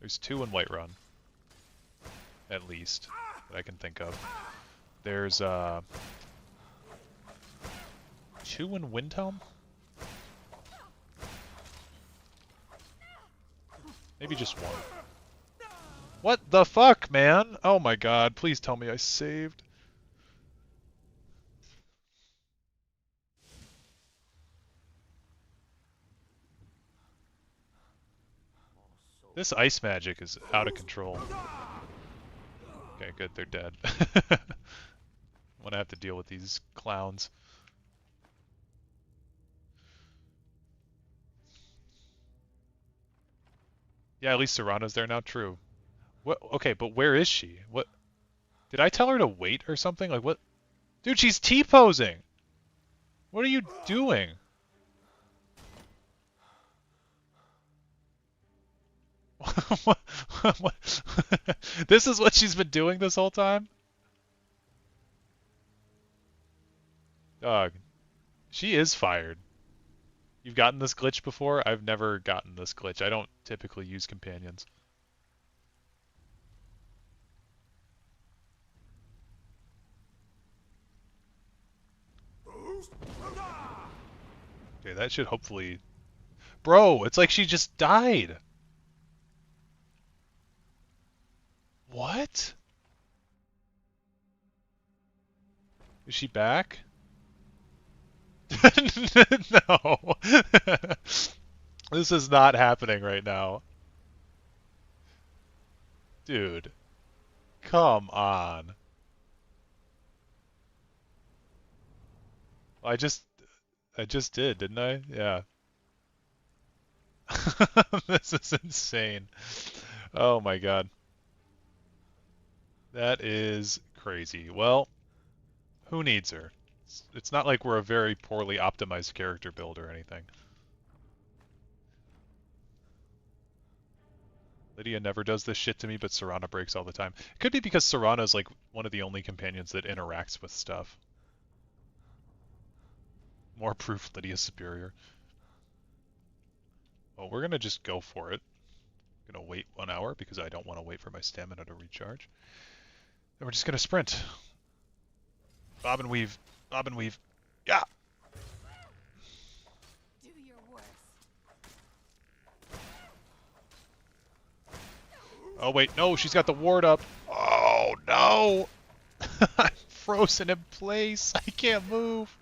There's two in Whiterun, at least, that I can think of. There's two in Windhelm? Maybe just one. What the fuck, man? Oh my god, please tell me I saved. This ice magic is out of control. Okay, good, they're dead. I'm gonna have to deal with these clowns. Yeah, at least Serrano's there now, true. What? Okay, but where is she? What? Did I tell her to wait or something? Like, what? Dude, she's T-posing! What are you doing? What? This is what she's been doing this whole time? Dog. She is fired. You've gotten this glitch before? I've never gotten this glitch. I don't typically use companions. Okay, that should hopefully... Bro, it's like she just died! What? Is she back? No. This is not happening right now. Dude. Come on. I just did, didn't I? Yeah. This is insane. Oh my god. That is crazy. Well, who needs her? It's not like we're a very poorly optimized character build or anything. Lydia never does this shit to me, but Serrana breaks all the time. It could be because Serrana's like one of the only companions that interacts with stuff. More proof Lydia's superior. Well, we're gonna just go for it. I'm gonna wait 1 hour because I don't want to wait for my stamina to recharge. And we're just gonna sprint. Bob and weave. Bob and weave. Yeah! Do your worst. Oh wait, no, she's got the ward up. Oh no! I'm frozen in place. I can't move.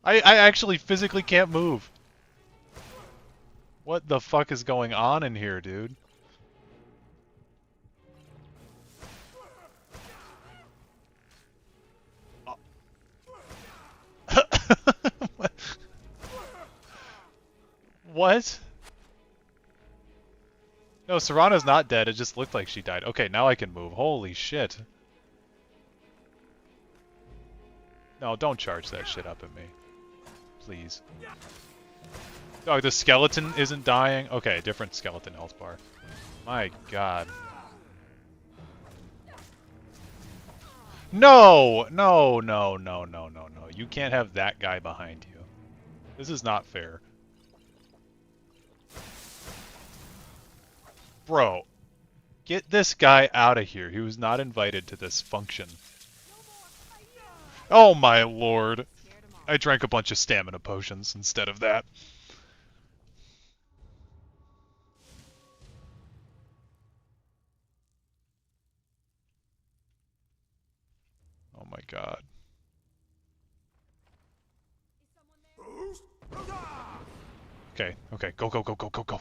I actually physically can't move. What the fuck is going on in here, dude? What? No, Serrano's not dead. It just looked like she died. Okay, now I can move. Holy shit. No, don't charge that shit up at me. Please. Oh, the skeleton isn't dying? Okay, different skeleton health bar. My god. No! No, no, no, no, no, no. You can't have that guy behind you. This is not fair. Bro, get this guy out of here. He was not invited to this function. Oh my lord. I drank a bunch of stamina potions instead of that. Oh my god. Okay, okay, go, go, go, go, go, go.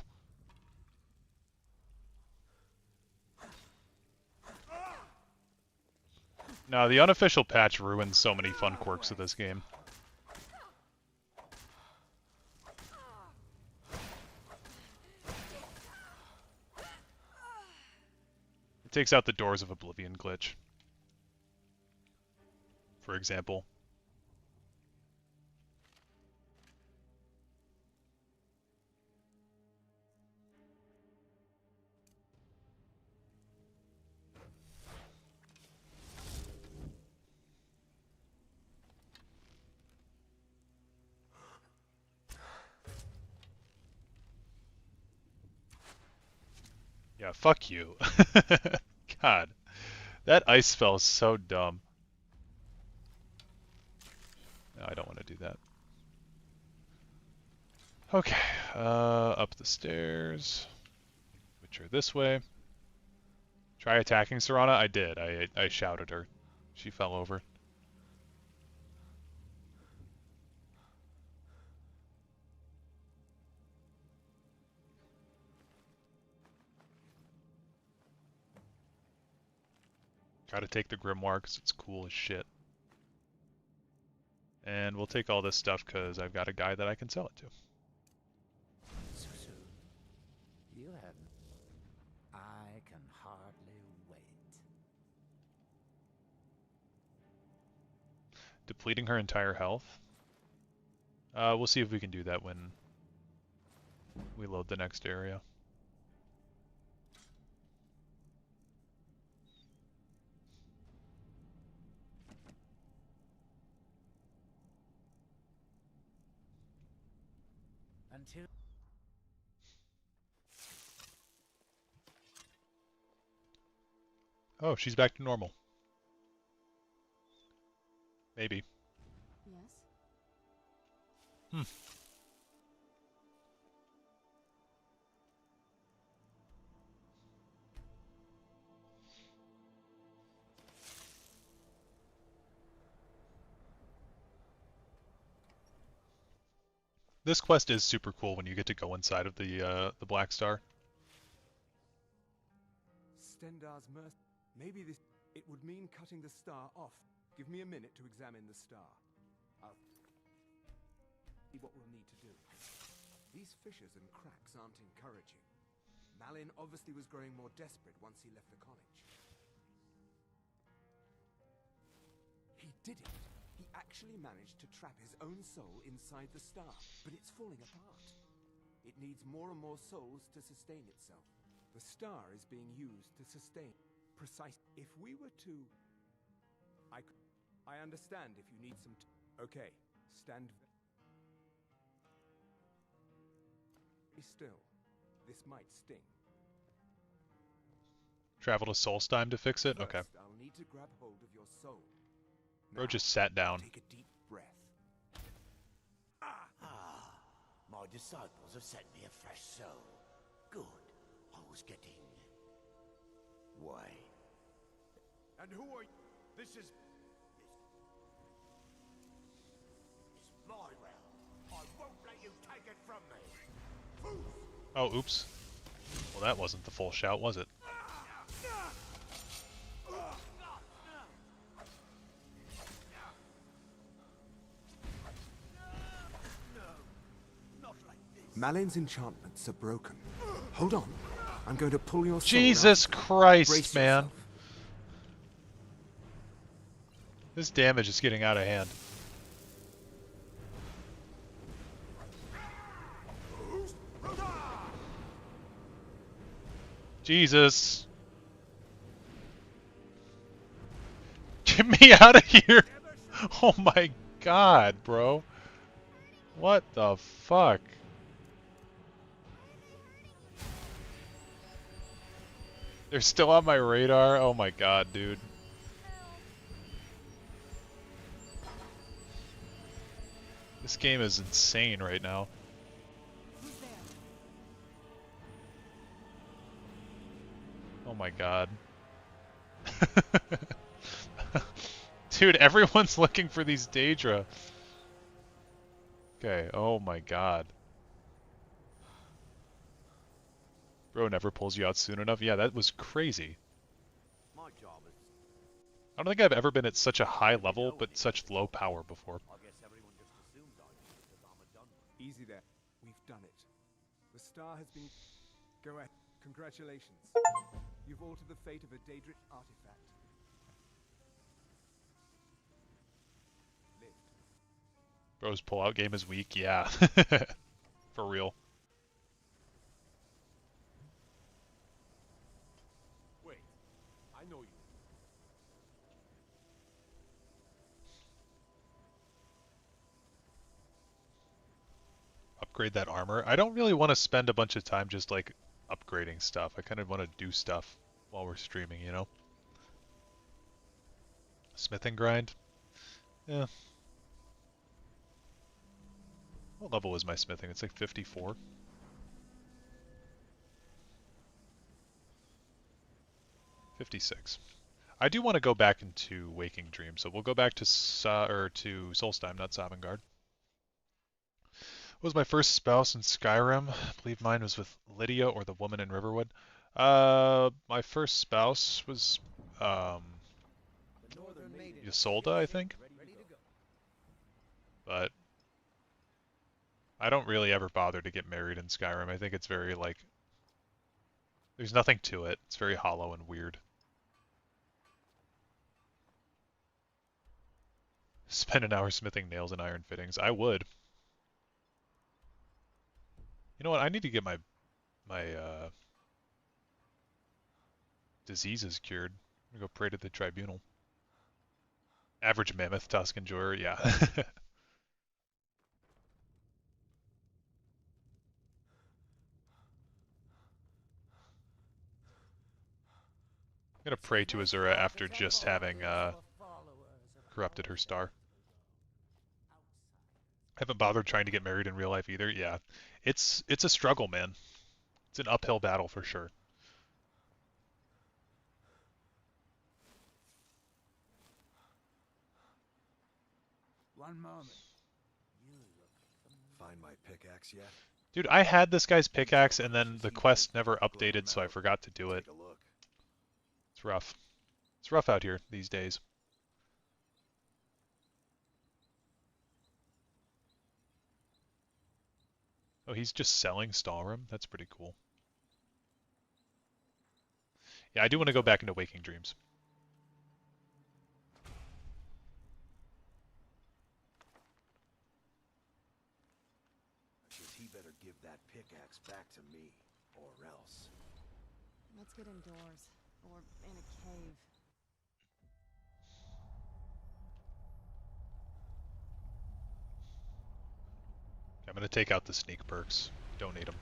No, the unofficial patch ruins so many fun quirks of this game. It takes out the Doors of Oblivion glitch, for example. Yeah, fuck you. God. That ice spell is so dumb. No, I don't want to do that. Okay, up the stairs. Switch her this way. Try attacking Serana? I did. I shouted her. She fell over. Gotta take the Grimoire because it's cool as shit. And we'll take all this stuff because I've got a guy that I can sell it to. Susu, you have... I can hardly wait. Depleting her entire health. We'll see if we can do that when we load the next area. Until... Oh, she's back to normal. Maybe. Yes? Hmm. This quest is super cool when you get to go inside of the Black Star. Stendar's mercy. Maybe this... It would mean cutting the star off. Give me a minute to examine the star. I'll see what we'll need to do. These fissures and cracks aren't encouraging. Malin obviously was growing more desperate once he left the college. He did it! He actually managed to trap his own soul inside the star, but it's falling apart. It needs more and more souls to sustain itself. The star is being used to sustain. If we were to... I understand if you need some... Okay, stand... Be still. This might sting. Travel to Solstheim to fix it? Okay. First, I'll need to grab hold of your soul. Bro Now, just sat down. take a deep breath. My disciples have sent me a fresh soul. Good. I was getting... Why? And who are you? This is... It's my realm. I won't let you take it from me. Oh, oops. Well, that wasn't the full shout, was it? Malin's enchantments are broken. Hold on. I'm going to pull your soul Jesus out. Christ, Brace man. yourself. This damage is getting out of hand. Jesus. Get me out of here. Oh my god, bro. What the fuck? They're still on my radar? Oh my god, dude. This game is insane right now. Oh my god. Dude, everyone's looking for these Daedra. Okay, oh my god. Bro never pulls you out soon enough. Yeah, that was crazy. My job is... I don't think I've ever been at such a high level, but such low power before. I guess everyone just assumed I did because I'm a done. Easy there. We've done it. The star has been... Go ahead. Congratulations. You've altered the fate of a Daedric artifact. Lift. Bro's pullout game is weak, yeah. For real. Wait, I know you. Upgrade that armor. I don't really want to spend a bunch of time just like upgrading stuff. I kind of want to do stuff while we're streaming, you know? Smithing grind? Yeah. What level is my smithing? It's like 54. 56. I do want to go back into Waking Dream, so we'll go back to to Solstheim, not Sovngarde. Was my first spouse in Skyrim? I believe mine was with Lydia or the woman in Riverwood. My first spouse was Isolde, I think. But I don't really ever bother to get married in Skyrim. I think it's very like there's nothing to it. It's very hollow and weird. Spend an hour smithing nails and iron fittings. I would. You know what? I need to get my diseases cured. I'm gonna go pray to the tribunal. Average mammoth tusk enjoyer, yeah. I'm gonna pray to Azura after just having corrupted her star. I haven't bothered trying to get married in real life either. Yeah, it's a struggle, man. It's an uphill battle for sure. One moment. Find my pickaxe yet? Dude, I had this guy's pickaxe and then the quest never updated, so I forgot to do it. It's rough. It's rough out here these days. Oh, he's just selling Stalrim? That's pretty cool. Yeah, I do want to go back into Waking Dreams. He better give that pickaxe back to me, or else. Let's get indoors, or in a cave. I'm going to take out the sneak perks. Don't need them.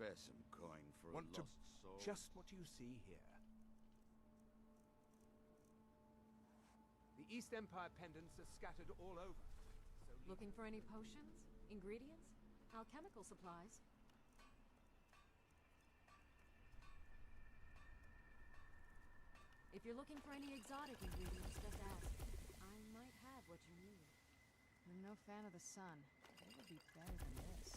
Spare some coin for Want a to lost soul. just what you see here. The East Empire pendants are scattered all over. So Looking for any potions? Ingredients? Alchemical supplies? If you're looking for any exotic ingredients, just ask. I might have what you need. You're no fan of the sun. It would be better than this.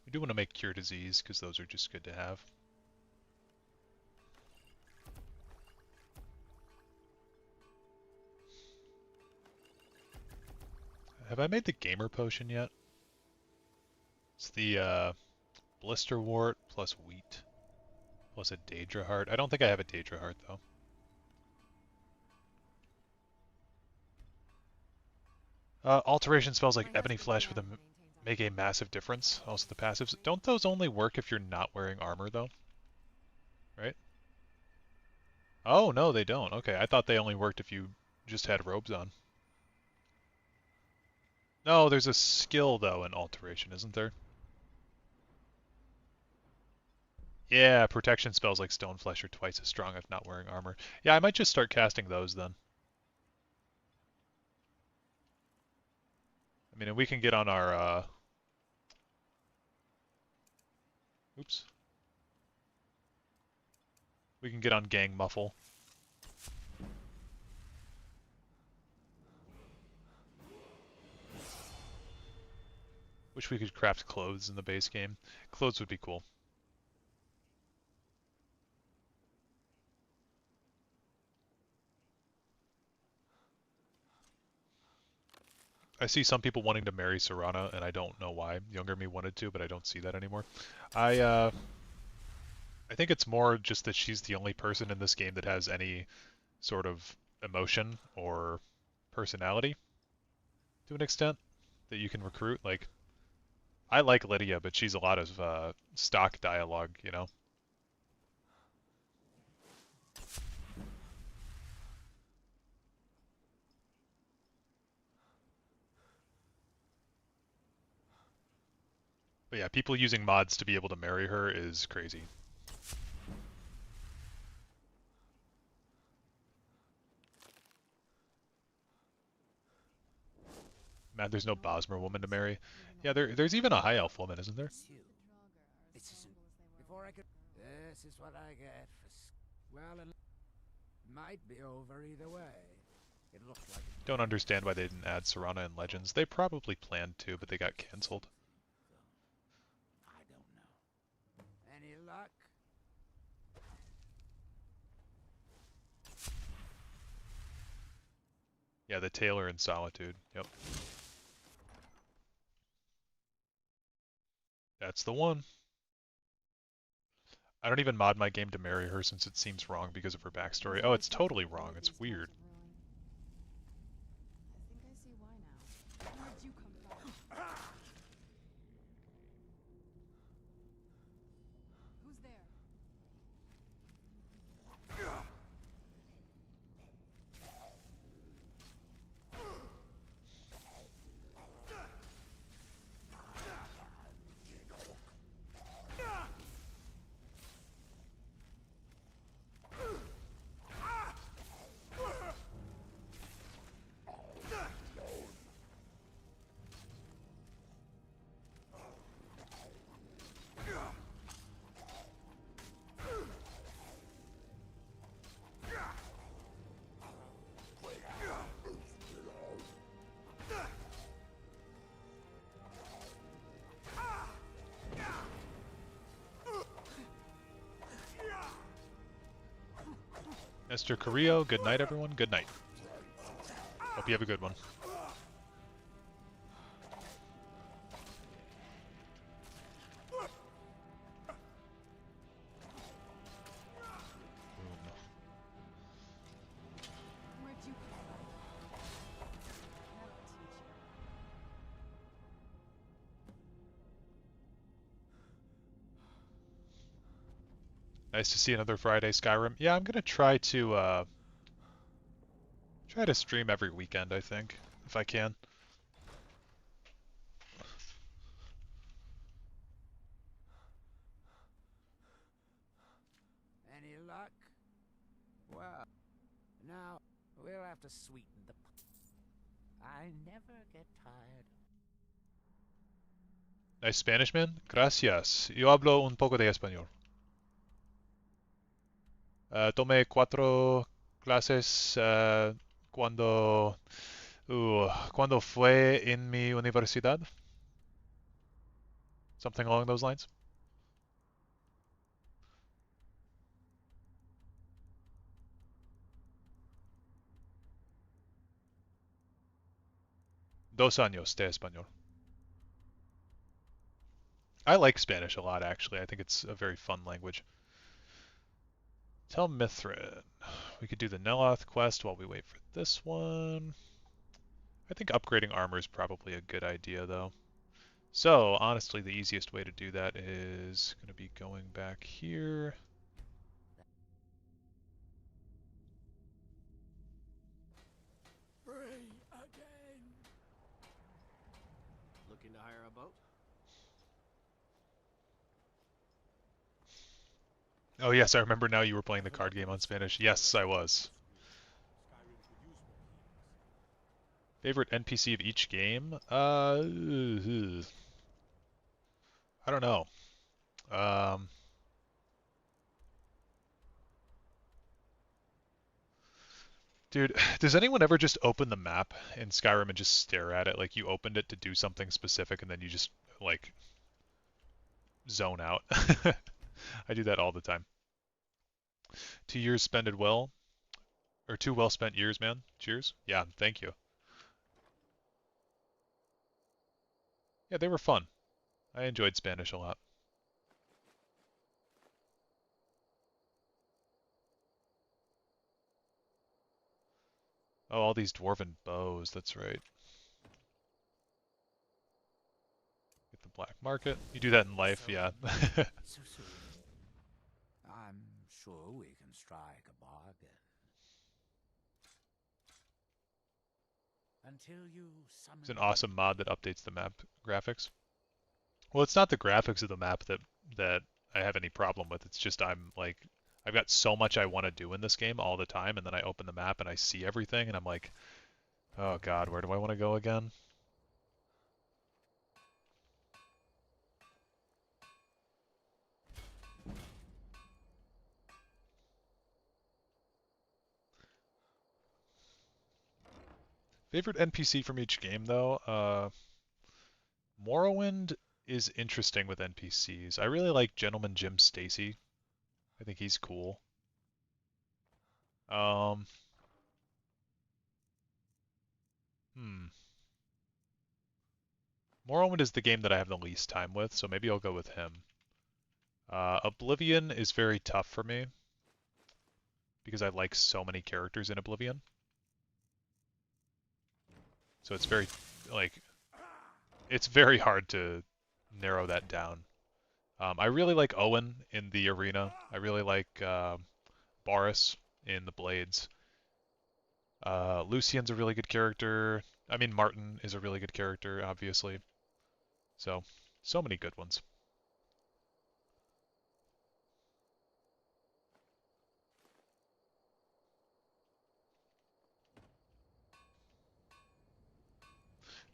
We do want to make Cure Disease, because those are just good to have. Have I made the Gamer Potion yet? It's the Blister Wart plus Wheat plus a Daedra Heart. I don't think I have a Daedra Heart, though. Alteration spells like Ebony Flesh with make a massive difference. Also the passives. Don't those only work if you're not wearing armor, though? Right? Oh, no, they don't. Okay, I thought they only worked if you just had robes on. No, there's a skill, though, in Alteration, isn't there? Yeah, protection spells like Stoneflesh are twice as strong if not wearing armor. Yeah, I might just start casting those, then. I mean, and we can get on our, oops. We can get on Gang Muffle. Wish we could craft clothes in the base game. Clothes would be cool. I see some people wanting to marry Serana, and I don't know why. Younger me wanted to, but I don't see that anymore. I think it's more just that she's the only person in this game that has any sort of emotion or personality to an extent that you can recruit. Like, I like Lydia, but she's a lot of stock dialogue, you know? But yeah, people using mods to be able to marry her is crazy. Mad there's no Bosmer woman to marry. Yeah, there's even a high elf woman, isn't there? Before I could. This is what I get for. Well, it might be over either way. It looks like. Don't understand why they didn't add Serana in Legends. They probably planned to, but they got cancelled. I don't know. Any luck? Yeah, the Tailor in Solitude. Yep. That's the one. I don't even mod my game to marry her since it seems wrong because of her backstory. Oh, it's totally wrong. It's weird. I think I see why now. Where'd you come from? Who's there? Mr. Carrillo, good night, everyone. Good night. Hope you have a good one. Where'd you come from? Never teach you. Nice to see another Friday Skyrim. Yeah, I'm gonna try to stream every weekend, I think, if I can. Any luck? Well, now we'll have to sweeten the. I never get tired. Nice Spanish, man. Gracias. Yo hablo un poco de español. Tomé 4 clases cuando fue en mi universidad. Something along those lines. Dos años de español. I like Spanish a lot, actually. I think it's a very fun language. Tell Mithrin. We could do the Neloth quest while we wait for this one. I think upgrading armor is probably a good idea, though. So, honestly, the easiest way to do that is going to be going back here. Free again. Looking to hire a boat? Oh yes, I remember now you were playing the card game on Spanish. Yes, I was. Favorite NPC of each game? I don't know. Dude, does anyone ever just open the map in Skyrim and just stare at it? Like you opened it to do something specific and then you just, like, zone out. I do that all the time. 2 years spent well, or 2 well-spent years, man. Cheers. Yeah, thank you. Yeah, they were fun. I enjoyed Spanish a lot. Oh, all these dwarven bows, that's right. Get the black market. You do that in life, So, yeah. so soon. I'm sure we can strike a bargain. Until you summon It's an awesome mod that updates the map graphics. Well, it's not the graphics of the map that I have any problem with. It's just I'm like I've got so much I want to do in this game all the time, and then I open the map and I see everything, and I'm like, oh God, where do I want to go again? Favorite NPC from each game, though? Morrowind is interesting with NPCs. I really like Gentleman Jim Stacy. I think he's cool. Um, hmm. Morrowind is the game that I have the least time with, so maybe I'll go with him. Oblivion is very tough for me because I like so many characters in Oblivion. So it's very, like, it's very hard to narrow that down. I really like Owen in the arena. I really like Boris in the Blades. Lucian's a really good character. I mean, Martin is a really good character, obviously. So many good ones.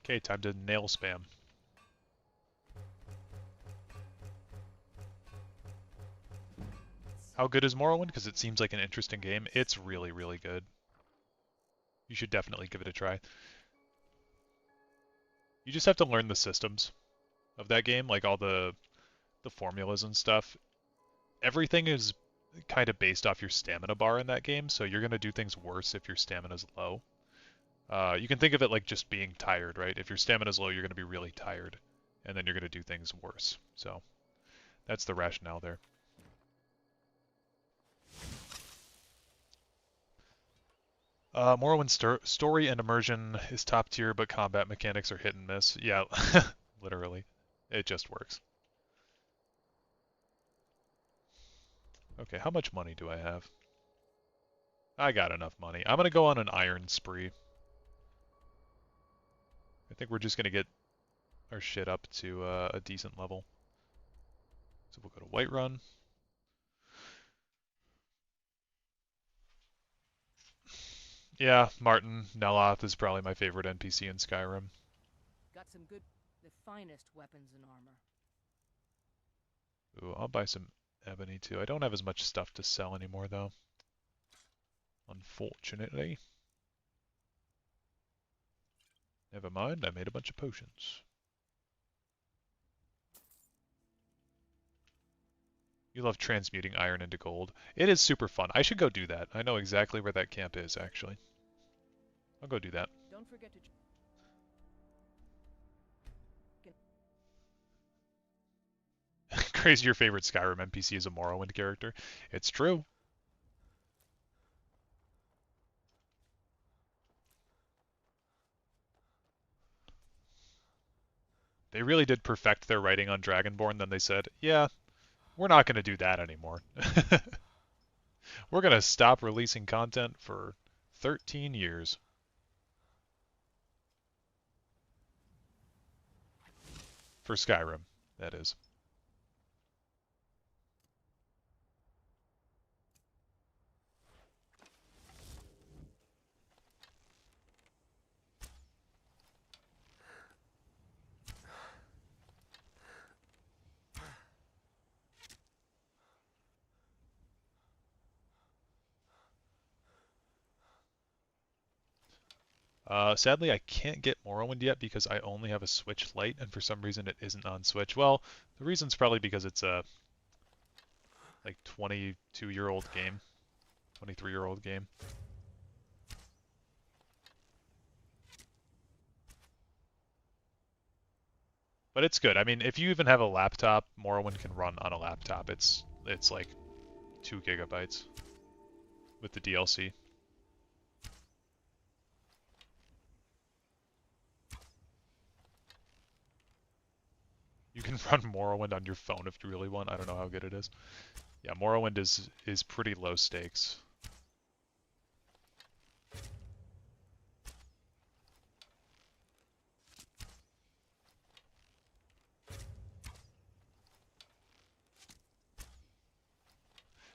Okay, time to nail spam. How good is Morrowind? Because it seems like an interesting game. It's really, really good. You should definitely give it a try. You just have to learn the systems of that game, like all the formulas and stuff. Everything is kind of based off your stamina bar in that game, so you're going to do things worse if your stamina's low. You can think of it like just being tired, right? If your stamina's low, you're going to be really tired, and then you're going to do things worse. So that's the rationale there. Morrowind's story and immersion is top tier, but combat mechanics are hit and miss. Yeah, literally. It just works. Okay, how much money do I have? I got enough money. I'm going to go on an iron spree. I think we're just going to get our shit up to a decent level. So we'll go to Whiterun. Yeah, Martin Neloth is probably my favorite NPC in Skyrim. Got some good, the finest weapons and armor. Ooh, I'll buy some ebony too. I don't have as much stuff to sell anymore though. Unfortunately. Never mind, I made a bunch of potions. You love transmuting iron into gold. It is super fun. I should go do that. I know exactly where that camp is, actually. I'll go do that. Don't forget to... Crazy your favorite Skyrim NPC is a Morrowind character. It's true. They really did perfect their writing on Dragonborn, then they said, yeah, we're not going to do that anymore. We're going to stop releasing content for 13 years. For Skyrim, that is. Sadly, I can't get Morrowind yet because I only have a Switch Lite, and for some reason it isn't on Switch. Well, the reason's probably because it's a like 22-year-old game, 23-year-old game. But it's good. I mean, if you even have a laptop, Morrowind can run on a laptop. It's like 2 gigabytes with the DLC. You can run Morrowind on your phone if you really want. I don't know how good it is. Yeah, Morrowind is pretty low stakes.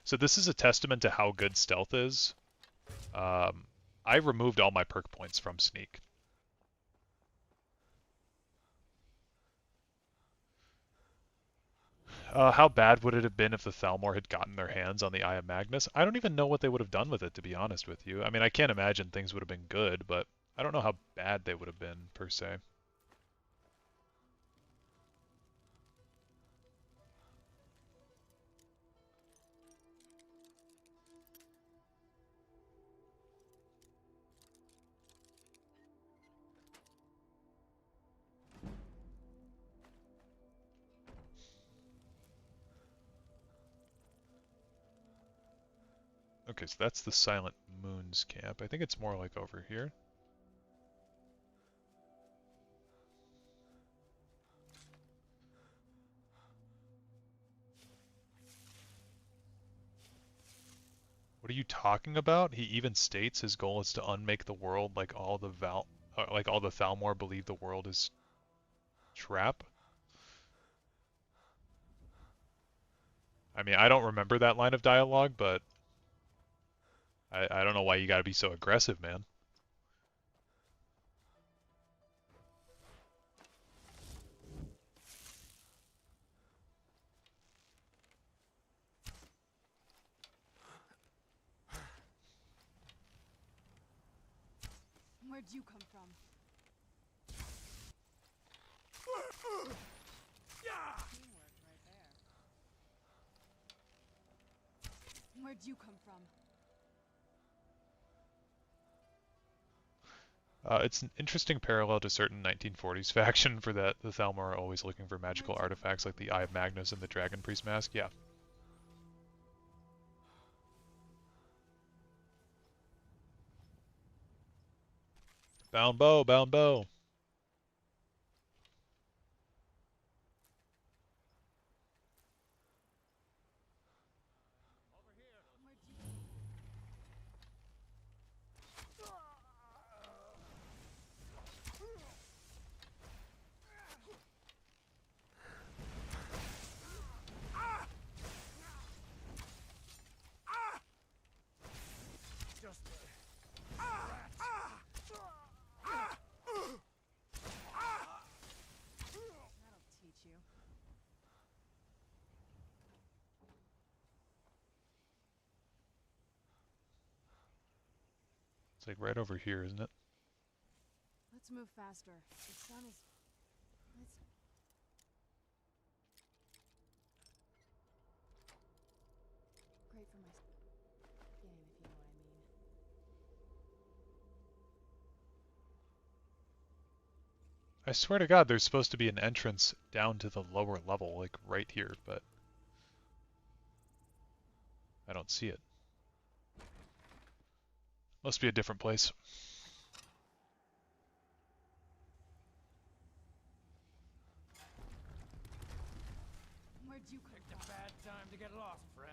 So this is a testament to how good stealth is. I removed all my perk points from sneak. How bad would it have been if the Thalmor had gotten their hands on the Eye of Magnus? I don't even know what they would have done with it, to be honest with you. I mean, I can't imagine things would have been good, but I don't know how bad they would have been, per se. Okay, so that's the Silent Moons camp. I think it's more like over here. What are you talking about? He even states his goal is to unmake the world like all the Thalmor believe the world is trap. I mean, I don't remember that line of dialogue, but I don't know why you gotta be so aggressive, man. Where'd you come from? Teamwork right there. Where'd you come from? It's an interesting parallel to certain 1940s faction for that the Thalmor are always looking for magical artifacts like the Eye of Magnus and the Dragon Priest Mask. Yeah. Bound bow, bound bow. That'll teach you. It's like right over here, isn't it? Let's move faster. The sun is... Let's... Great for my skin, if you know what I mean. I swear to God, there's supposed to be an entrance down to the lower level, like right here, but I don't see it. Must be a different place. Where'd you come Picked a bad time to get lost, friend.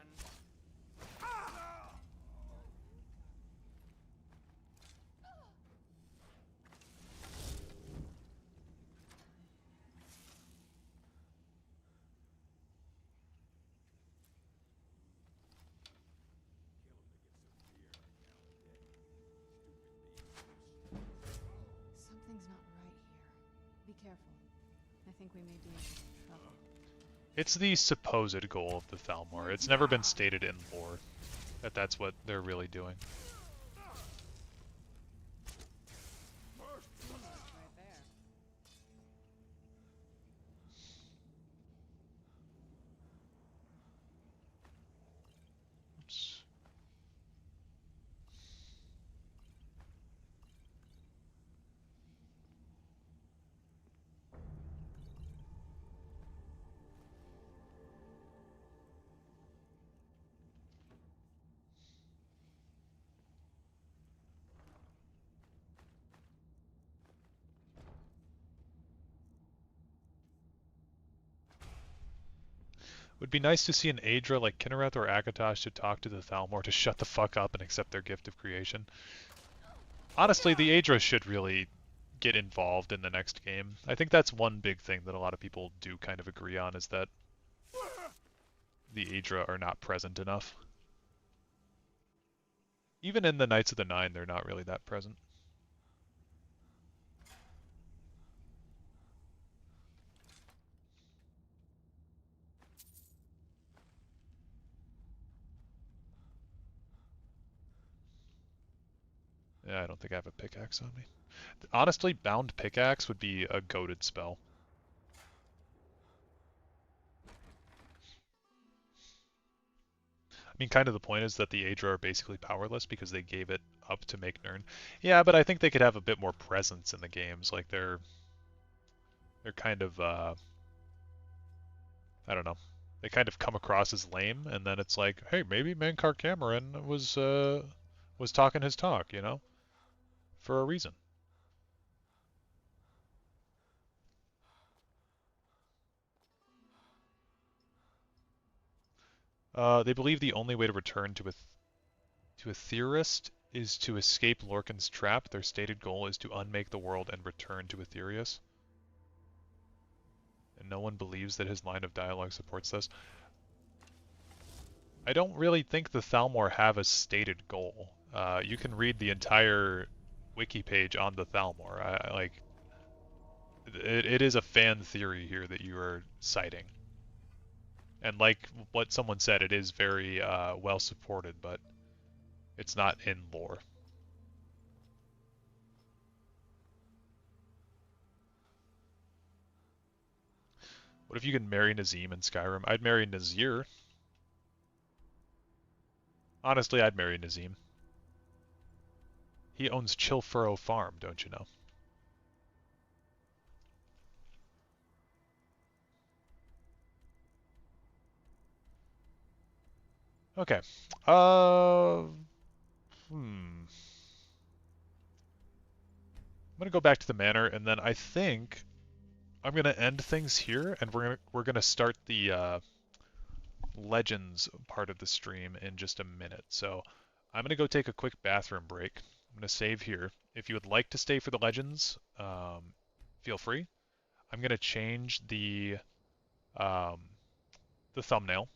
Something's not right here. Be careful. I think we may be in some trouble. It's the supposed goal of the Thalmor. It's never been stated in lore that that's what they're really doing. Right there. Oops. Would be nice to see an Aedra like Kinnereth or Akatosh to talk to the Thalmor to shut the fuck up and accept their gift of creation. Honestly, the Aedra should really get involved in the next game. I think that's one big thing that a lot of people do kind of agree on, is that the Aedra are not present enough. Even in the Knights of the Nine, they're not really that present. Yeah, I don't think I have a pickaxe on me. Honestly, Bound Pickaxe would be a goated spell. I mean, kind of the point is that the Aedra are basically powerless because they gave it up to make Nirn. Yeah, but I think they could have a bit more presence in the games. Like, they're kind of, I don't know. They kind of come across as lame, and then it's like, hey, maybe Mankar Cameron was talking his talk, you know? For a reason. They believe the only way to return to a theorist is to escape Lorcan's trap. Their stated goal is to unmake the world and return to Aetherius. And no one believes that his line of dialogue supports this. I don't really think the Thalmor have a stated goal. You can read the entire wiki page on the Thalmor. It is a fan theory here that you are citing. And like what someone said, it is very well supported, but it's not in lore. What if you could marry Nazim in Skyrim? I'd marry Nazir. Honestly, I'd marry Nazim. He owns Chillfurrow Farm, don't you know? Okay. I'm gonna go back to the manor, and then I think I'm gonna end things here, and we're gonna start the Legends part of the stream in just a minute. So I'm gonna go take a quick bathroom break. I'm gonna save here. If you would like to stay for the Legends, feel free. I'm gonna change the thumbnail.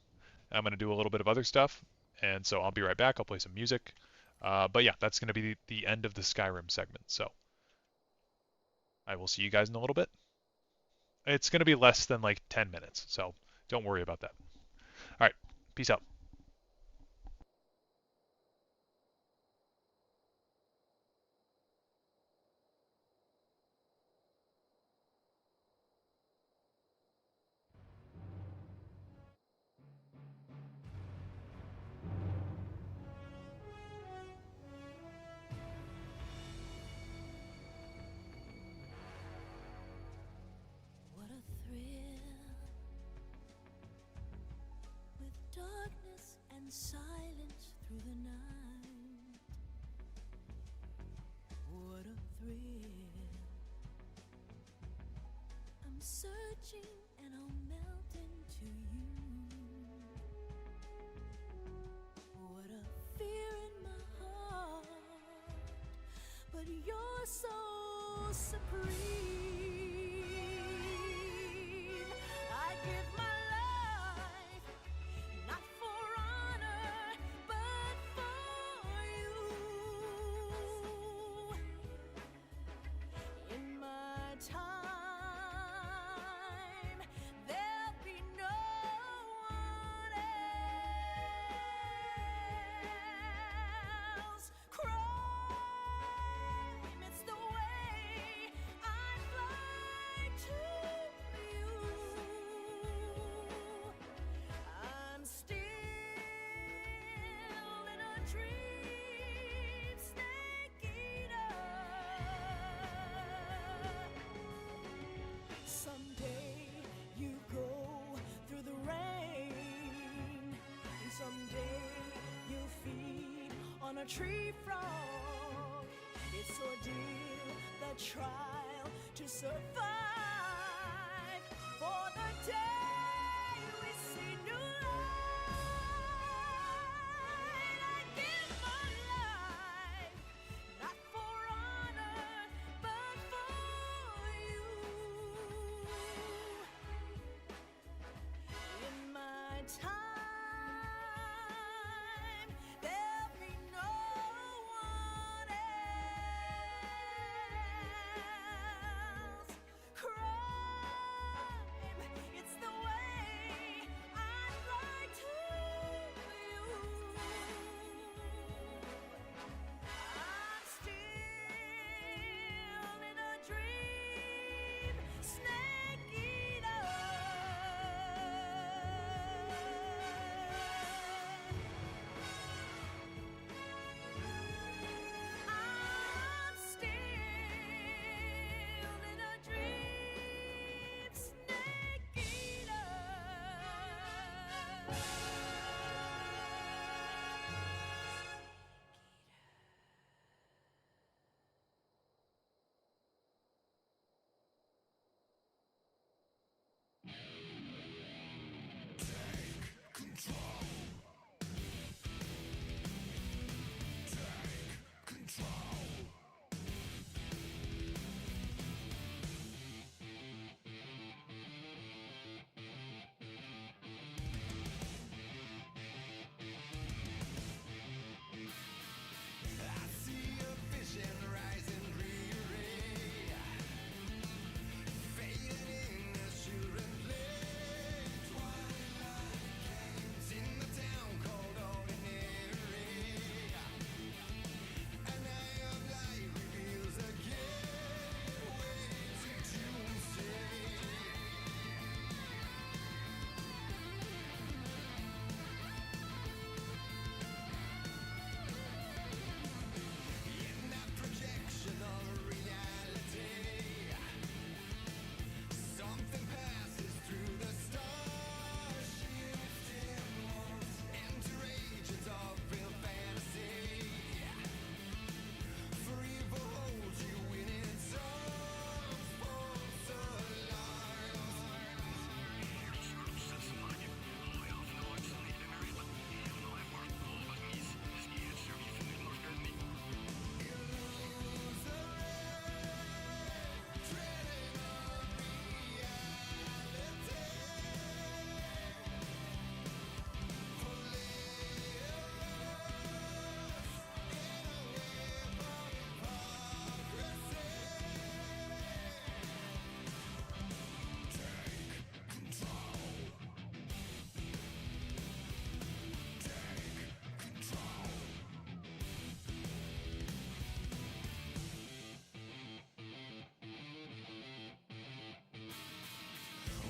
I'm gonna do a little bit of other stuff, and so I'll be right back. I'll play some music. But yeah, that's gonna be the end of the Skyrim segment. So I will see you guys in a little bit. It's gonna be less than like 10 minutes, so don't worry about that. All right, peace out. What a thrill, with darkness and silence through the night. What a thrill, I'm searching and I'll melt into you. What a fear in my heart, but you're so supreme. I give my life, not for honor, but for you. In my time, there'll be no one else. Crime, it's the way I fly to you. I'm still in a dream, snake eater. Someday you go through the rain, and someday you'll feed on a tree frog. It's ordeal, the trial to survive. For the day we see new time, there'll be no one else. Crime, it's the way I'd lie to you. I'm still in a dream, snake eater. I'm still in a dream, snake eater. I see a vision rising dreary, fading in assuredly. Twilight games in the town called ordinary. An eye of light reveals a gateway to doomsday. In that projection of reality, something passes through the stars, shifting worlds into regions of real fantasy. For evil holds you in its arms, false alarms.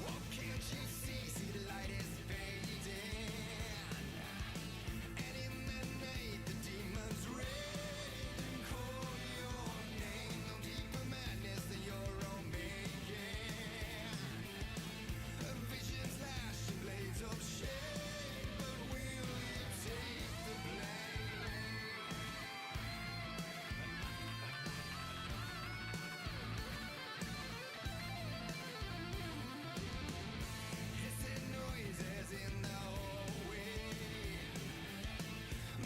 What can't you see? See the light is fading, and in the night the demons rage and call your name. No deeper madness than your own making. Visions lashing blades of shame, but will you take the blame? Hissing noises in the hallway,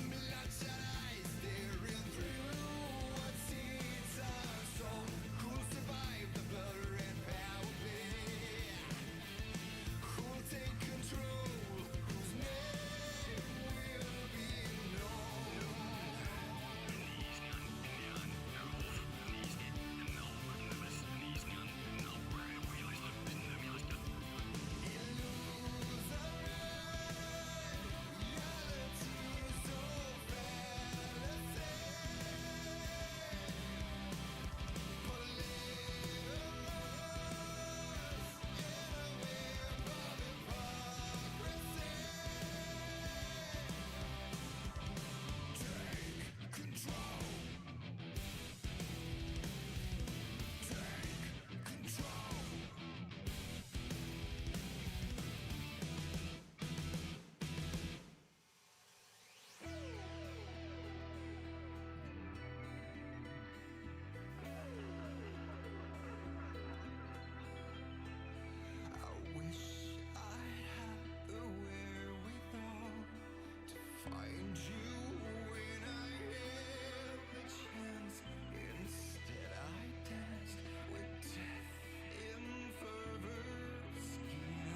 bloodshot eyes staring through what seeds are sown. Who'll survive the blood red power play? Who'll take control? Whose name will be known? I wish I had the wherewithal to find you when I had the chance. Instead, I danced with death in fervor of skin.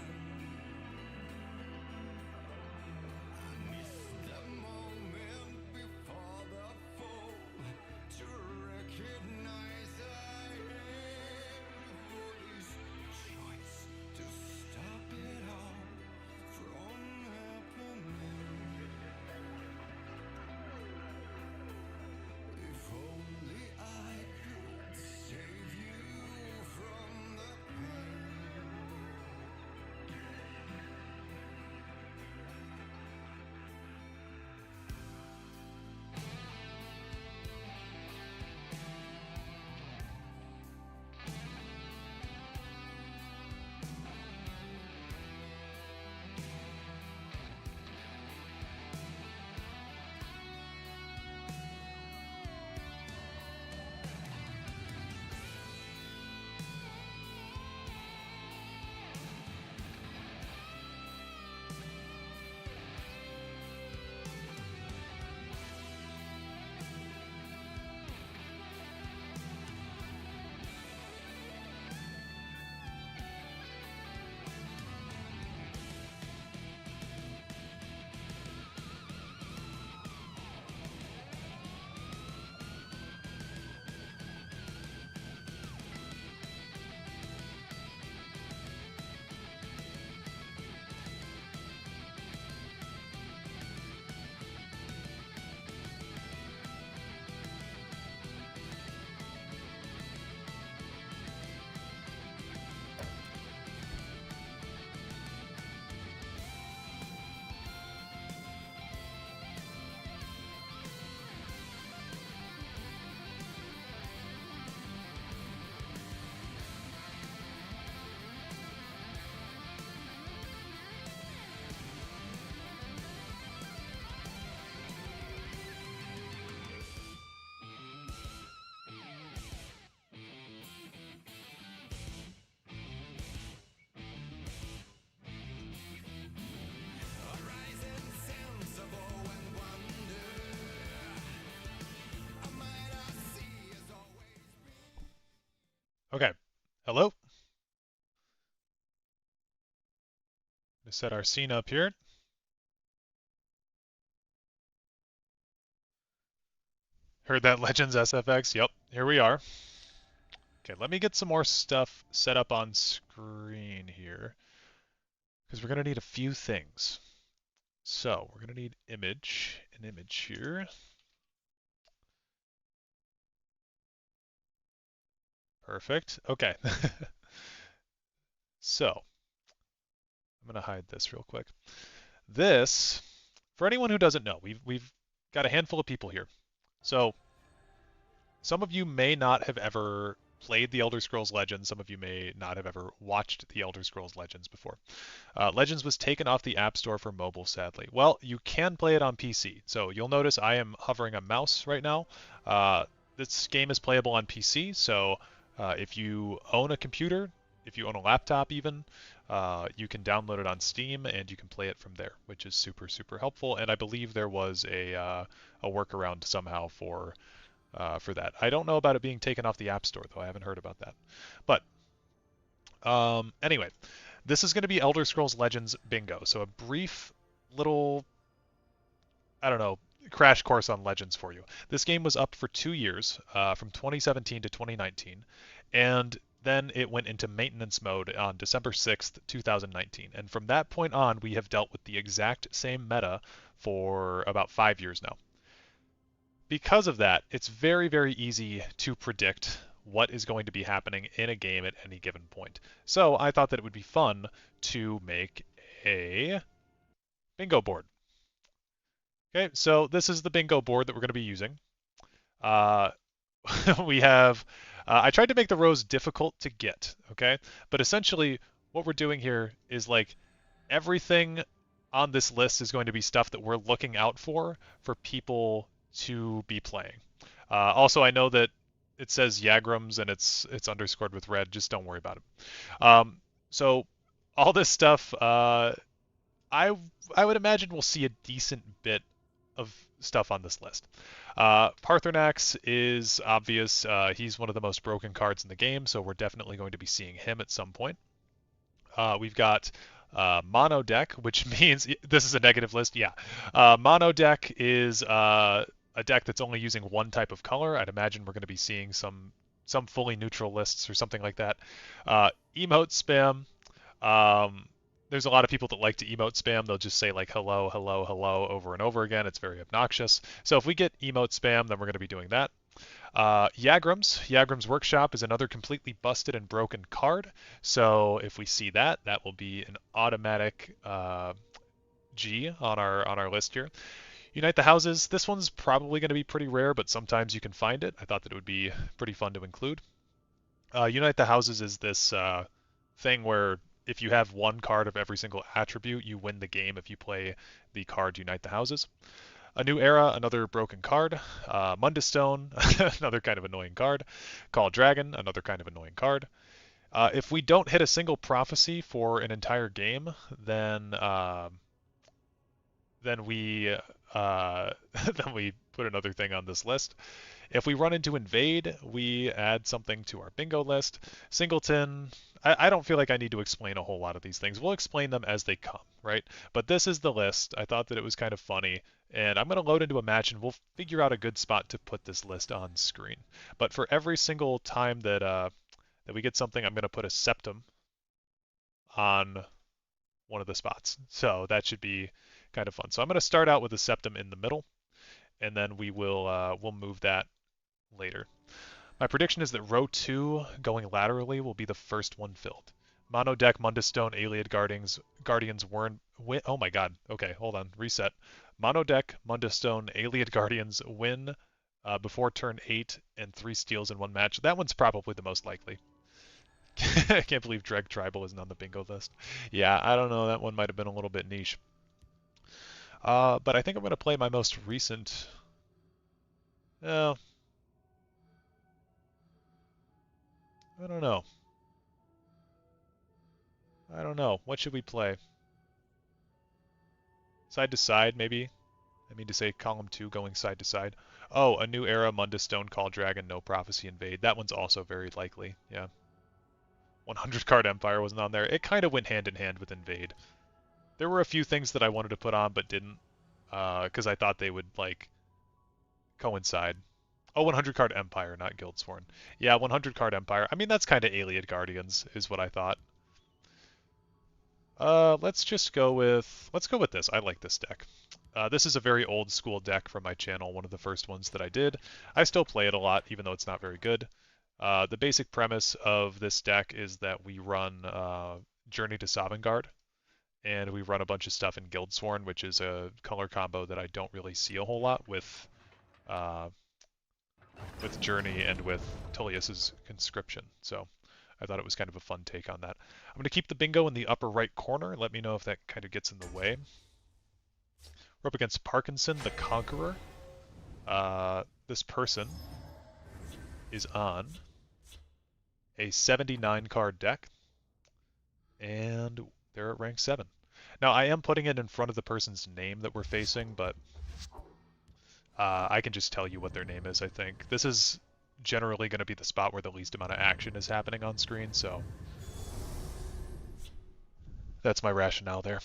Hello? We set our scene up here. Heard that Legends SFX? Yep, here we are. Okay, let me get some more stuff set up on screen here, because we're going to need a few things. So, we're going to need an image here. Perfect. Okay. So, I'm going to hide this real quick. This, for anyone who doesn't know, we've got a handful of people here. So, some of you may not have ever played the Elder Scrolls Legends. Some of you may not have ever watched the Elder Scrolls Legends before. Legends was taken off the App Store for mobile, sadly. Well, you can play it on PC. So you'll notice I am hovering a mouse right now. This game is playable on PC, so if you own a computer, if you own a laptop even, you can download it on Steam and you can play it from there, which is super, super helpful. And I believe there was a workaround somehow for that. I don't know about it being taken off the App Store, though. I haven't heard about that. But anyway, this is going to be Elder Scrolls Legends Bingo. So a brief little, I don't know, crash course on Legends for you. This game was up for 2 years, from 2017 to 2019, and then it went into maintenance mode on December 6th, 2019. And from that point on, we have dealt with the exact same meta for about 5 years now. Because of that, it's very, very easy to predict what is going to be happening in a game at any given point. So I thought that it would be fun to make a bingo board. Okay, so this is the bingo board that we're going to be using. Uh, we have, I tried to make the rows difficult to get, okay? But essentially, what we're doing here is like everything on this list is going to be stuff that we're looking out for people to be playing. Also, I know that it says Yagrams and it's underscored with red. Just don't worry about it. So all this stuff, I would imagine we'll see a decent bit of stuff on this list. Parthenax is obvious. He's one of the most broken cards in the game, so we're definitely going to be seeing him at some point. We've got mono deck, which means this is a negative list. Yeah, mono deck is a deck that's only using one type of color. I'd imagine we're going to be seeing some fully neutral lists or something like that. Emote spam. There's a lot of people that like to emote spam. They'll just say like hello, hello, hello over and over again. It's very obnoxious. So if we get emote spam, then we're going to be doing that. Yagram's Workshop is another completely busted and broken card. So if we see that, that will be an automatic G on our list here. Unite the Houses. This one's probably going to be pretty rare, but sometimes you can find it. I thought that it would be pretty fun to include. Unite the Houses is this thing where if you have one card of every single attribute, you win the game if you play the card Unite the Houses. A New Era, another broken card. Mundus Stone, another kind of annoying card. Call Dragon, another kind of annoying card. If we don't hit a single prophecy for an entire game, then we then we put another thing on this list. If we run into Invade, we add something to our bingo list. Singleton, I don't feel like I need to explain a whole lot of these things. We'll explain them as they come, right? But this is the list. I thought that it was kind of funny. And I'm going to load into a match and we'll figure out a good spot to put this list on screen. But for every single time that that we get something, I'm going to put a septum on one of the spots. So that should be kind of fun. So I'm going to start out with a septum in the middle, and then we'll move that later. My prediction is that row 2 going laterally will be the first one filled. Mono deck, Mundus Stone, Ayleid Guardians, win. Oh my god. Okay, hold on. Reset. Mono deck, Mundus Stone, Ayleid Guardians win before turn 8 and 3 steals in one match. That one's probably the most likely. I can't believe Dreg Tribal isn't on the bingo list. Yeah, I don't know. That one might have been a little bit niche. But I think I'm going to play my most recent... Oh, I don't know. I don't know. What should we play? Side to side, maybe? I mean to say column 2 going side to side. Oh, A New Era, Mundus Stone, Call Dragon, No Prophecy, Invade. That one's also very likely, yeah. 100 card Empire wasn't on there. It kind of went hand in hand with Invade. There were a few things that I wanted to put on but didn't, because I thought they would like coincide. Oh, 100 card Empire, not Guildsworn. Yeah, 100 card Empire. I mean, that's kind of Ayleid Guardians, is what I thought. Let's go with this. I like this deck. This is a very old school deck from my channel, one of the first ones that I did. I still play it a lot, even though it's not very good. The basic premise of this deck is that we run Journey to Sovngarde, and we run a bunch of stuff in Guildsworn, which is a color combo that I don't really see a whole lot with Journey and with Tullius's Conscription. So I thought it was kind of a fun take on that. I'm going to keep the bingo in the upper right corner. Let me know if that kind of gets in the way. We're up against Parkinson, the Conqueror. This person is on a 79 card deck, and they're at rank 7. Now, I am putting it in front of the person's name that we're facing, but I can just tell you what their name is, I think. This is generally going to be the spot where the least amount of action is happening on screen, so that's my rationale there.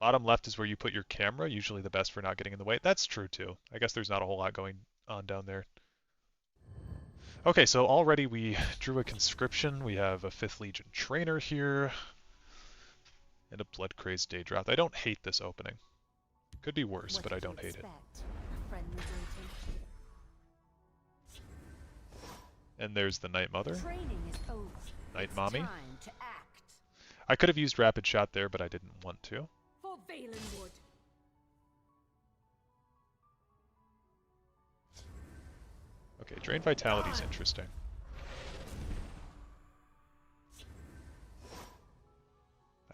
Bottom left is where you put your camera, usually the best for not getting in the way. That's true too. I guess there's not a whole lot going on down there. Okay, so already we drew a conscription. We have a 5th Legion trainer here, and a Blood Crazed Daedroth. I don't hate this opening. Could be worse, but I don't hate it. And there's the Night Mother. Night Mommy. I could have used Rapid Shot there, but I didn't want to. Okay, Drain Vitality is interesting.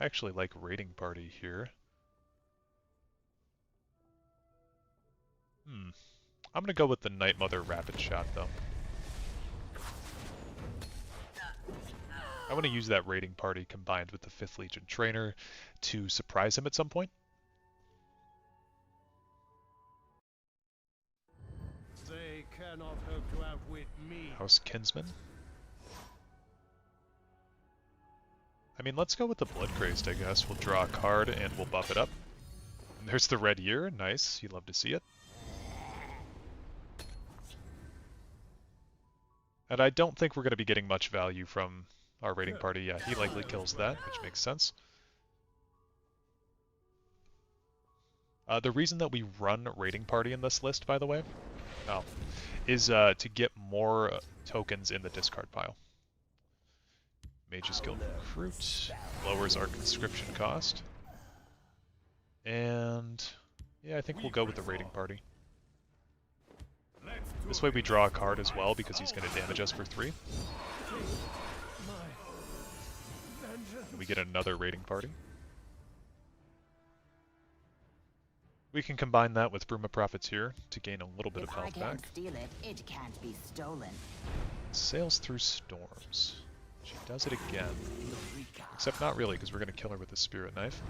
I actually like Raiding Party here. I'm gonna go with the Night Mother Rapid Shot though. I want to use that Raiding Party combined with the 5th Legion trainer to surprise him at some point. They cannot hope to outwit me. House Kinsman. I mean, let's go with the Blood Crazed, I guess. We'll draw a card and we'll buff it up. And there's the Red Year. Nice. You love to see it. And I don't think we're going to be getting much value from our Raiding Party. Yeah, he likely kills that, which makes sense. The reason that we run Raiding Party in this list, by the way, is to get more tokens in the discard pile. Mage's Guild Recruit lowers our conscription cost. And yeah, I think we'll go with the Raiding Party. This way we draw a card as well, because he's going to damage us for 3. And we get another Raiding Party. We can combine that with Bruma Profiteer to gain a little bit of health back. If I can't steal it, it can't be stolen. Sails Through Storms. She does it again. Except not really, because we're going to kill her with the Spirit Knife.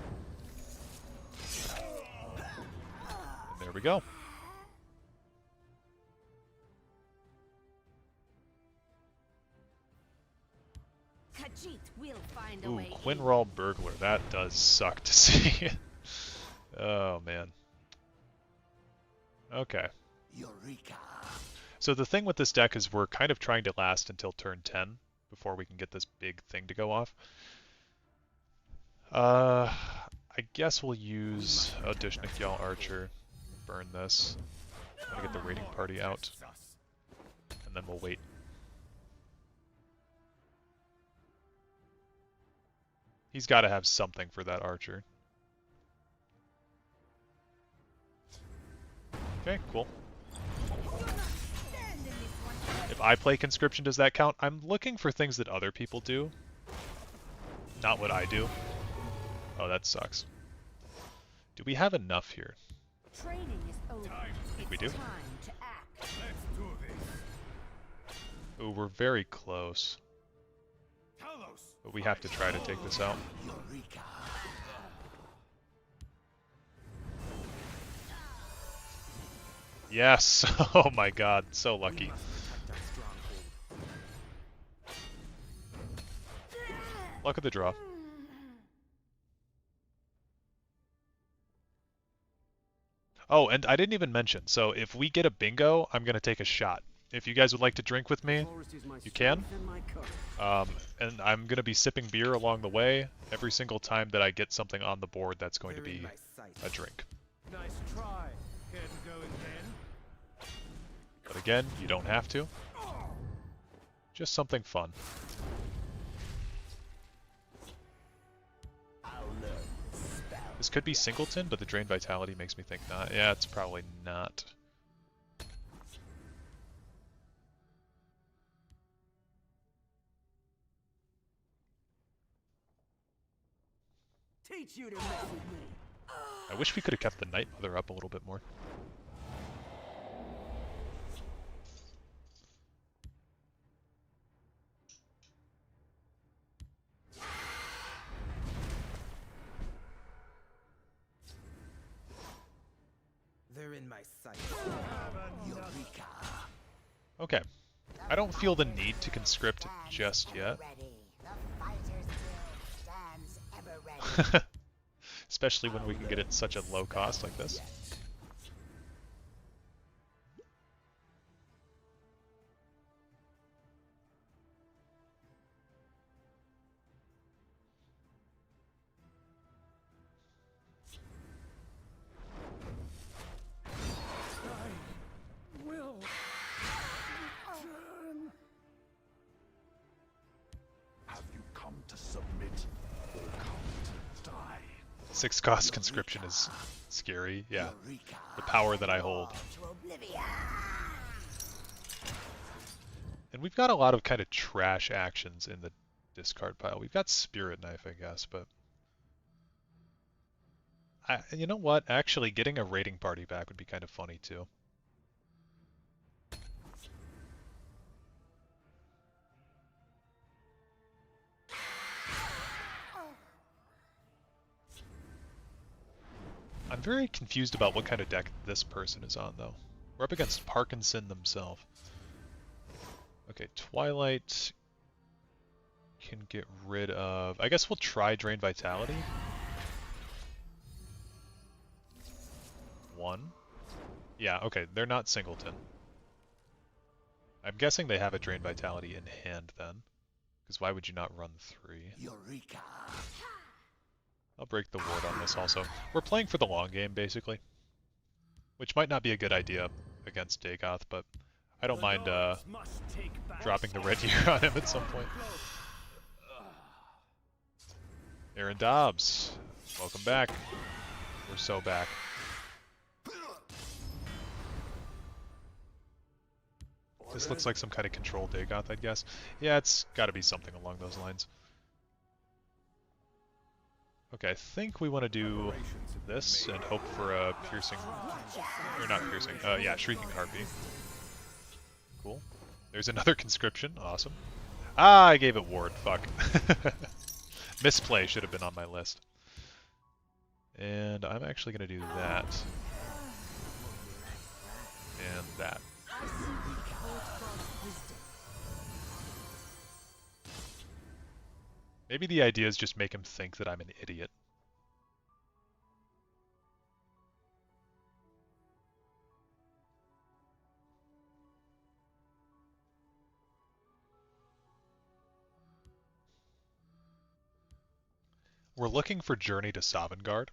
And there we go. Ooh, Quinral Burglar. That does suck to see. Oh, man. Okay. Eureka. So the thing with this deck is we're kind of trying to last until turn 10 before we can get this big thing to go off. I guess we'll use a Dishnik Archer. Burn this. I'm gonna get the Raiding Party out. And then we'll wait. He's got to have something for that Archer. Okay, cool. If I play Conscription, does that count? I'm looking for things that other people do. Not what I do. Oh, that sucks. Do we have enough here? Training is over. I think we do. Time to act. Let's do this. Ooh, we're very close. But we have to try to take this out. Eureka. Yes! Oh my god, so lucky. Luck of the draw. Oh, and I didn't even mention, so if we get a bingo, I'm going to take a shot. If you guys would like to drink with me, you can. And I'm going to be sipping beer along the way every single time that I get something on the board that's going to be a drink. Nice try. Care to go again? But again, you don't have to. Just something fun. This could be Singleton, but the Drain Vitality makes me think not. Yeah, it's probably not. Teach you to mess with me. I wish we could have kept the Night Mother up a little bit more. They're in my sight. Eureka. Okay. I don't feel the need to conscript just yet. Especially when we can get it at such a low cost like this. Have you come to submit or come to die? 6 cost conscription is scary, yeah. The power that I hold. And we've got a lot of kind of trash actions in the discard pile. We've got Spirit Knife, I guess, but... you know what? Actually, getting a raiding party back would be kind of funny, too. I'm very confused about what kind of deck this person is on, though. We're up against Parkinson themselves. Okay, Twilight can get rid of... I guess we'll try Drain Vitality. 1. Yeah, okay, they're not Singleton. I'm guessing they have a Drain Vitality in hand, then. Because why would you not run 3? Eureka. I'll break the ward on this also. We're playing for the long game, basically. Which might not be a good idea against Dagoth, but I don't mind dropping the red gear on him at some point. Aaron Dobbs, welcome back. We're so back. This looks like some kind of control Dagoth, I'd guess. Yeah, it's got to be something along those lines. Okay, I think we want to do this and hope for a piercing, or not piercing, yeah, Shrieking Harpy. Cool. There's another conscription, awesome. Ah, I gave it ward, fuck. Misplay should have been on my list. And I'm actually going to do that. And that. Maybe the idea is just make him think that I'm an idiot. We're looking for Journey to Sovngarde.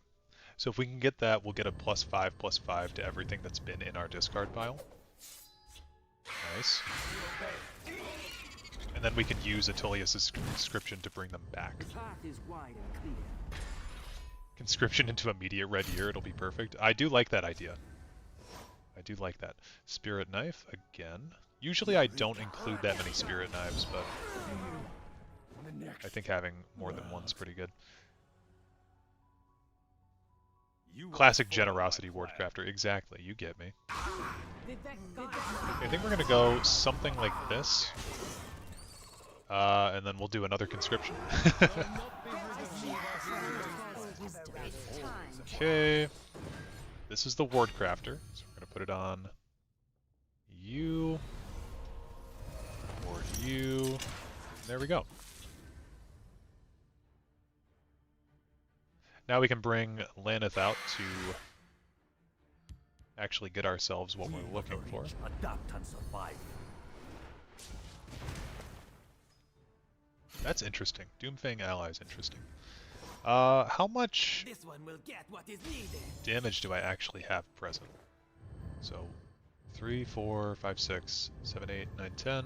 So if we can get that, we'll get a +5/+5 to everything that's been in our discard pile. Nice. And then we can use Atilius' conscription to bring them back. The path is wide and clear. Conscription into immediate red year, it'll be perfect. I do like that idea. I do like that. Spirit Knife, again. Usually I don't include that many Spirit Knives, but I think having more than one's pretty good. Classic Generosity Wardcrafter, exactly, you get me. I think we're gonna go something like this. And then we'll do another conscription. Okay. This is the Wardcrafter, so we're gonna put it on you, or you. There we go. Now we can bring Laneth out to actually get ourselves what we're looking for. Adapt and survive. That's interesting. Doomfang ally is interesting. How much This one will get what is needed. damage do I actually have present? So 3, 4, 5, 6, 7, 8, 9, 10,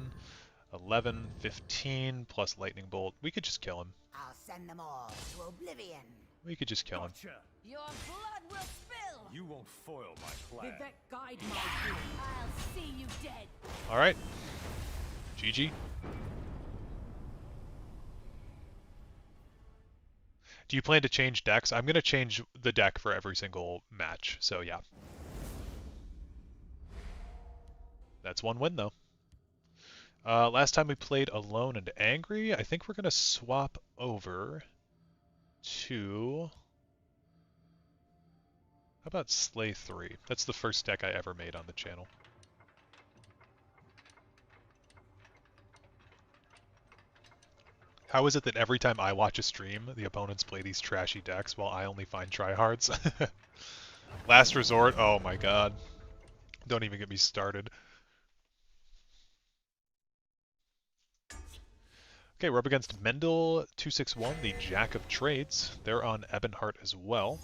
11, 15 plus lightning bolt. We could just kill him. I'll send them all to oblivion. We could just kill him. Your blood will spill. You won't foil my plan. Vivek guide my doom. I'll see you dead. Alright. GG. Do you plan to change decks? I'm going to change the deck for every single match, so yeah. That's one win, though. Last time we played Alone and Angry, I think we're going to swap over to... How about Slay 3? That's the first deck I ever made on the channel. How is it that every time I watch a stream, the opponents play these trashy decks while I only find tryhards? Last Resort, oh my god. Don't even get me started. Okay, we're up against Mendel 261, the Jack of Trades. They're on Ebonheart as well.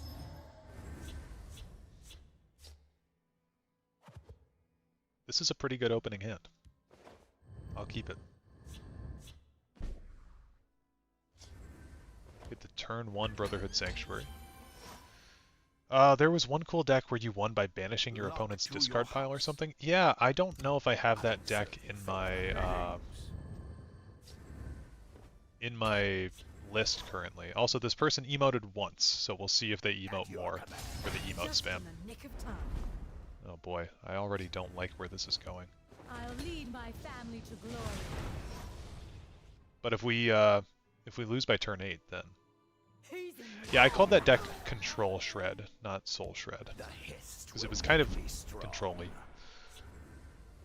This is a pretty good opening hand. I'll keep it. Get the turn 1 Brotherhood Sanctuary. There was one cool deck where you won by banishing your opponent's discard pile or something. Yeah, I don't know if I have that deck in my list currently. Also, this person emoted once, so we'll see if they emote more for the emote spam. Oh boy, I already don't like where this is going. I'll lead my family to glory. But if we lose by turn 8, then... Yeah, I called that deck Control Shred, not Soul Shred. Because it was kind of control-y.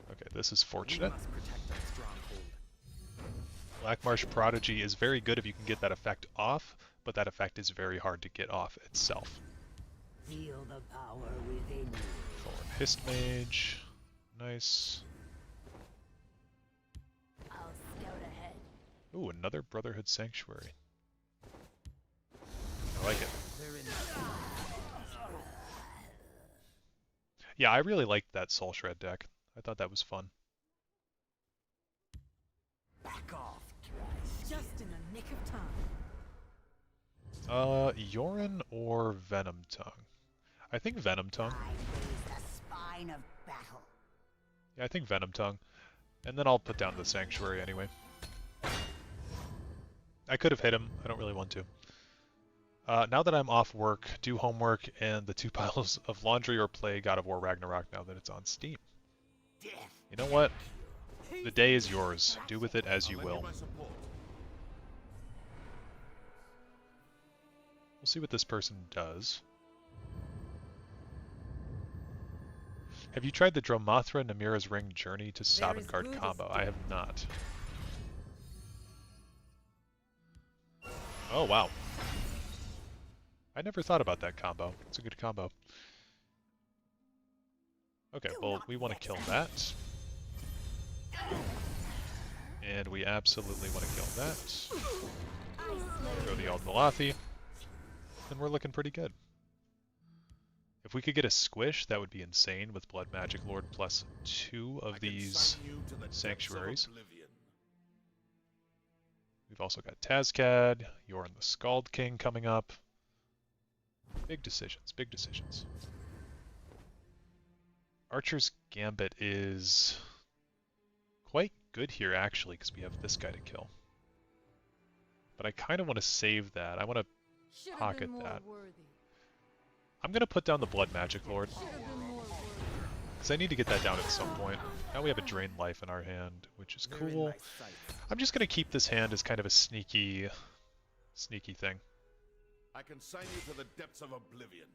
Okay, this is fortunate. Black Marsh Prodigy is very good if you can get that effect off, but that effect is very hard to get off itself. Feel the power within you. Forward Hist Mage. Nice. I'll scout ahead. Ooh, another Brotherhood Sanctuary. I like it. Yeah, I really liked that Soul Shred deck. I thought that was fun. Back off, Just in the nick of time. Yorin or Venom Tongue? I think Venom Tongue. The spine of battle. Yeah, I think Venom Tongue. And then I'll put down the Sanctuary anyway. I could have hit him. I don't really want to. Now that I'm off work, do homework and the 2 piles of laundry or play God of War Ragnarok now that it's on Steam. You know what? The day is yours. Do with it as you will. We'll see what this person does. Have you tried the Dromothra Namira's Ring Journey to Sovngarde combo? I have not. Oh, wow. I never thought about that combo. It's a good combo. Okay, well, we want to kill that. And we absolutely want to kill that. Go the Old Malathi. And we're looking pretty good. If we could get a squish, that would be insane with Blood Magic Lord plus 2 of these sanctuaries. We've also got Tazcad, Yorin the Scald King coming up. Big decisions, big decisions. Archer's Gambit is quite good here, actually, because we have this guy to kill. But I kind of want to save that. I want to pocket that. I'm going to put down the Blood Magic Lord. Because I need to get that down at some point. Now we have a Drain Life in our hand, which is cool. I'm just going to keep this hand as kind of a sneaky thing. I can sign you to the depths of oblivion.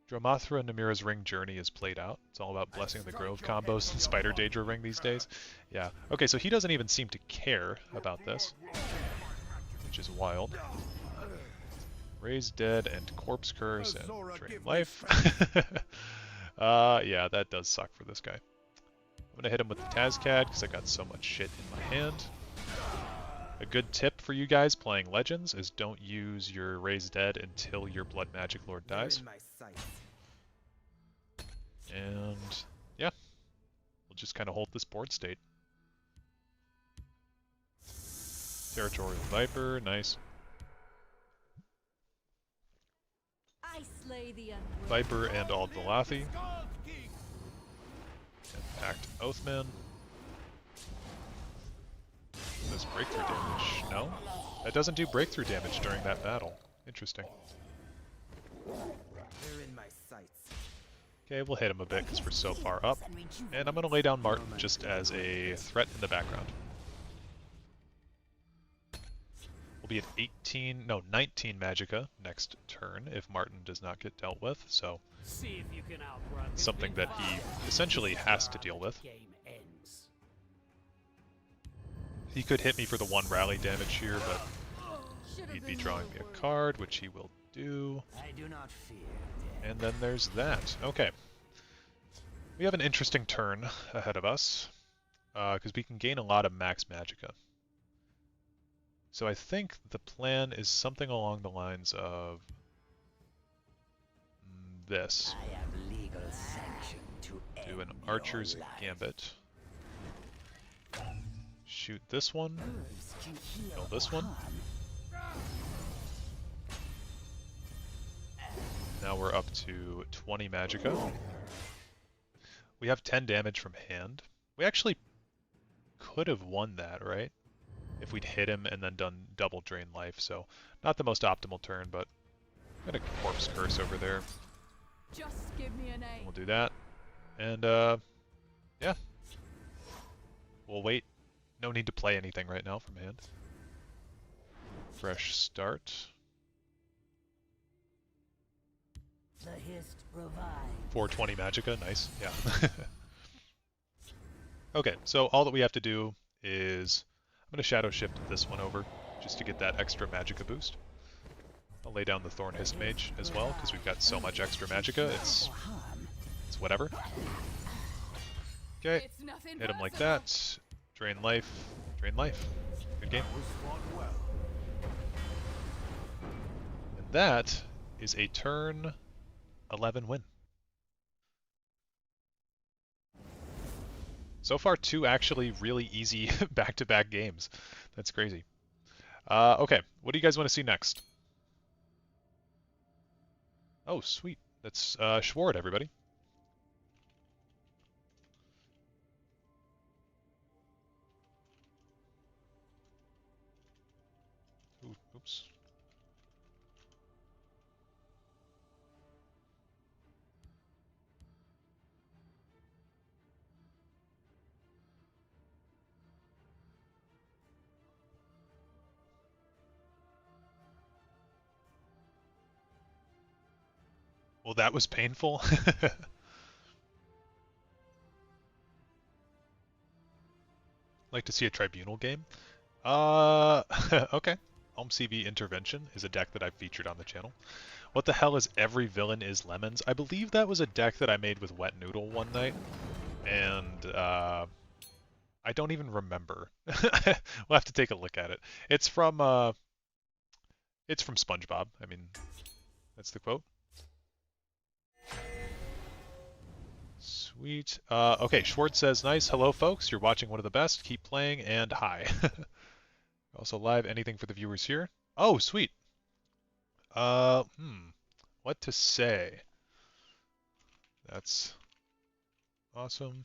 Dromothra Namira's Ring Journey is played out. It's all about Blessing of the Grove combos and Spider Daedra Ring these days. Yeah. Okay, so he doesn't even seem to care about this. which is wild. Raise Dead and Corpse Curse and Drain Life. Yeah, that does suck for this guy. I'm gonna hit him with the Tazcad because I got so much shit in my hand. A good tip for you guys playing Legends is don't use your Raise Dead until your Blood Magic Lord dies. And yeah, we'll just kind of hold this board state. Territorial Viper, nice. I slay the unworthy. Viper and Ald Valathi. And Pact Oathman. Does breakthrough damage? No? That doesn't do breakthrough damage during that battle. Interesting. They're in my sights. Okay, we'll hit him a bit because we're so far up. And I'm going to lay down Martin just as a threat in the background. We'll be at 19 Magicka next turn if Martin does not get dealt with, so See if you can outrun this something big that he bastard. essentially has to deal with. Game ends. He could hit me for the 1 rally damage here, but he'd be drawing me a card, which he will do. I do not fear. And then there's that. Okay. We have an interesting turn ahead of us, because we can gain a lot of max Magicka. So I think the plan is something along the lines of this. I have legal sanction to Do an end Archer's your life. Gambit. Shoot this one. Herbs can heal Kill this or one. harm. Now we're up to 20 Magicka. We have 10 damage from hand. We actually could have won that, right? If we'd hit him and then done double drain life, so not the most optimal turn, but got a Corpse Curse over there. Just give me an A. We'll do that. And, yeah. We'll wait. No need to play anything right now from hand. Fresh start. The hist revive. 420 Magicka, nice, yeah. Okay, so all that we have to do is... I'm going to Shadow Shift this one over, just to get that extra Magicka boost. I'll lay down the Thorn Hist Mage as well, because we've got so much extra Magicka, it's whatever. Okay, It's nothing hit him like personal. that. Drain life, drain life. Good game. And that is a turn 11 win. So far, 2 actually really easy back-to-back games. That's crazy. Okay, what do you guys want to see next? Oh, sweet. That's Schward, everybody. Ooh, oops. Well, that was painful. Like to see a Tribunal game? Okay. Home CB Intervention is a deck that I've featured on the channel. What the hell is Every Villain is Lemons? I believe that was a deck that I made with Wet Noodle one night, and I don't even remember. We'll have to take a look at it. It's from SpongeBob. I mean, that's the quote. Sweet. Okay, Schwartz says, nice. Hello, folks. You're watching one of the best. Keep playing, and hi. Also live. Anything for the viewers here? Oh, sweet. What to say? That's awesome.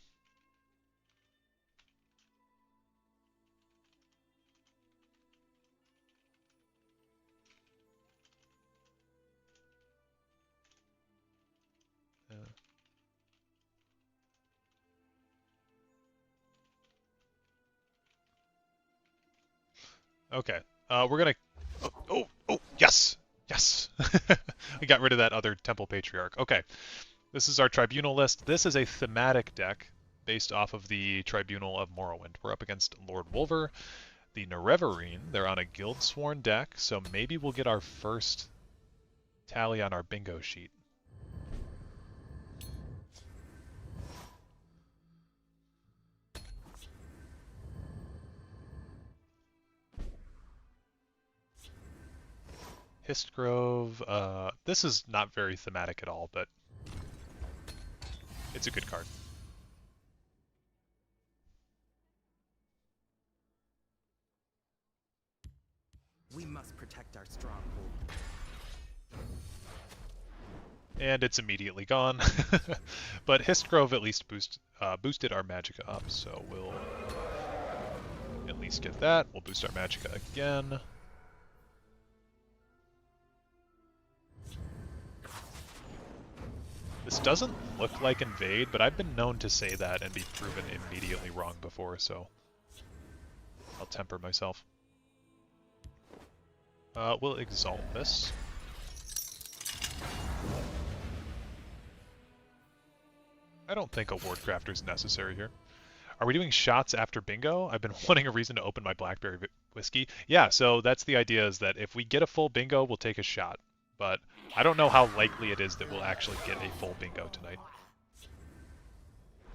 Okay. We're gonna... Oh, yes! Yes! We got rid of that other Temple Patriarch. Okay. This is our Tribunal list. This is a thematic deck based off of the Tribunal of Morrowind. We're up against Lord Wolver. the Nerevarine. They're on a Guildsworn deck, so maybe we'll get our first tally on our bingo sheet. Histgrove, this is not very thematic at all, but it's a good card. We must protect our stronghold. And it's immediately gone. But Histgrove at least boosted our Magicka up, so we'll at least get that. We'll boost our Magicka again. This doesn't look like Invade, but I've been known to say that and be proven immediately wrong before, so I'll temper myself. We'll Exalt this. I don't think a Wardcrafter is necessary here. Are we doing shots after bingo? I've been wanting a reason to open my Blackberry whiskey. Yeah, so that's the idea, is that if we get a full bingo, we'll take a shot. But I don't know how likely it is that we'll actually get a full bingo tonight.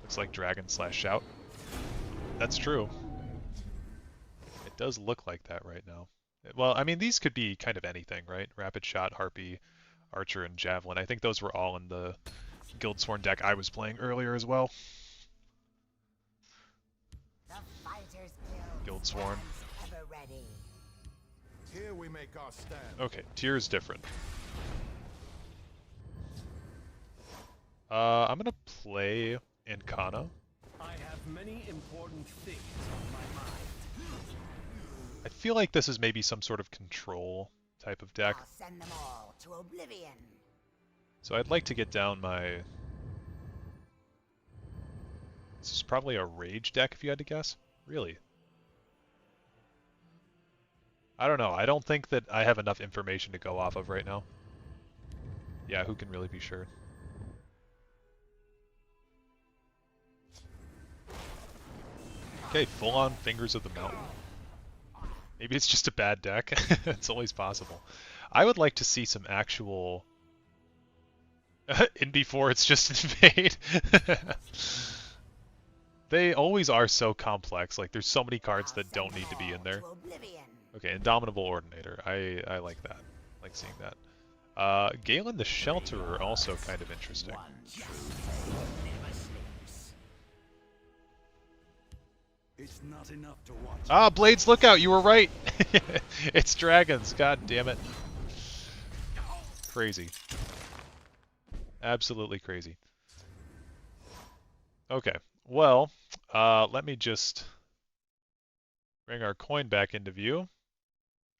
Looks like Dragon/Shout. That's true. It does look like that right now. Well, I mean, these could be kind of anything, right? Rapid Shot, Harpy, Archer, and Javelin. I think those were all in the Guildsworn deck I was playing earlier as well. Guildsworn. Here we make our stand. Okay, tier is different. I'm gonna play Incana. I have many important things on my mind. I feel like this is maybe some sort of control type of deck. I'll send them all to oblivion. So I'd like to get down my... This is probably a rage deck if you had to guess. Really? I don't know. I don't think that I have enough information to go off of right now. Yeah, who can really be sure? Okay, full-on Fingers of the Mountain. Maybe it's just a bad deck. It's always possible. I would like to see some actual... in before it's just Invade. They always are so complex. Like, there's so many cards that don't need to be in there. Okay, Indomitable Ordinator. I like that. I like seeing that. Galen the Shelterer, also kind of interesting. It's not enough to watch. Ah, Blades Lookout, you were right! It's dragons, god damn it. Crazy. Absolutely crazy. Okay, well, let me just bring our coin back into view.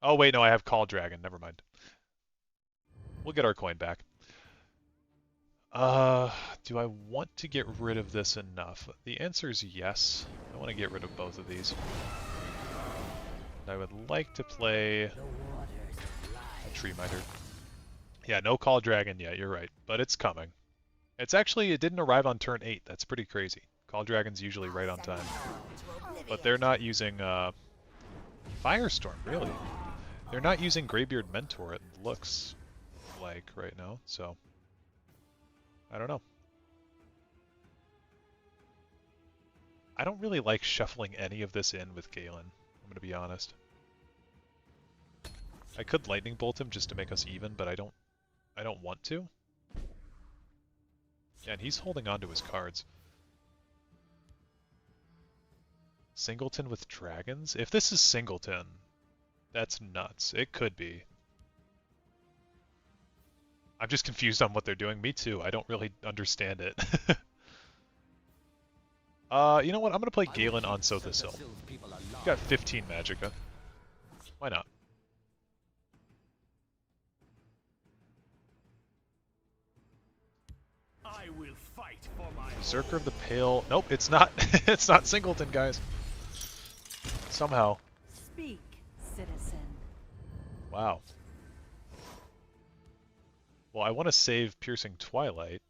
Oh wait, no, I have Call Dragon, never mind. We'll get our coin back. Do I want to get rid of this enough? The answer is yes. I want to get rid of both of these. And I would like to play a Tree Miter. Yeah, no Call Dragon yet, you're right. But it's coming. It's actually, it didn't arrive on turn 8. That's pretty crazy. Call Dragon's usually right on time. But they're not using Firestorm, really. They're not using Greybeard Mentor, it looks like right now, so I don't know. I don't really like shuffling any of this in with Galen, I'm gonna be honest. I could Lightning Bolt him just to make us even, but I don't want to. Yeah, and he's holding on to his cards. Singleton with dragons? If this is Singleton, that's nuts. It could be. I'm just confused on what they're doing. Me too. I don't really understand it. You know what? I'm gonna play Galen on Sothisil. Got 15 Magicka. Why not? I will fight for my Berserker of the Pale. Nope, it's not. It's not Singleton, guys. Somehow. Speak, citizen. Wow. Well, I want to save Piercing Twilight.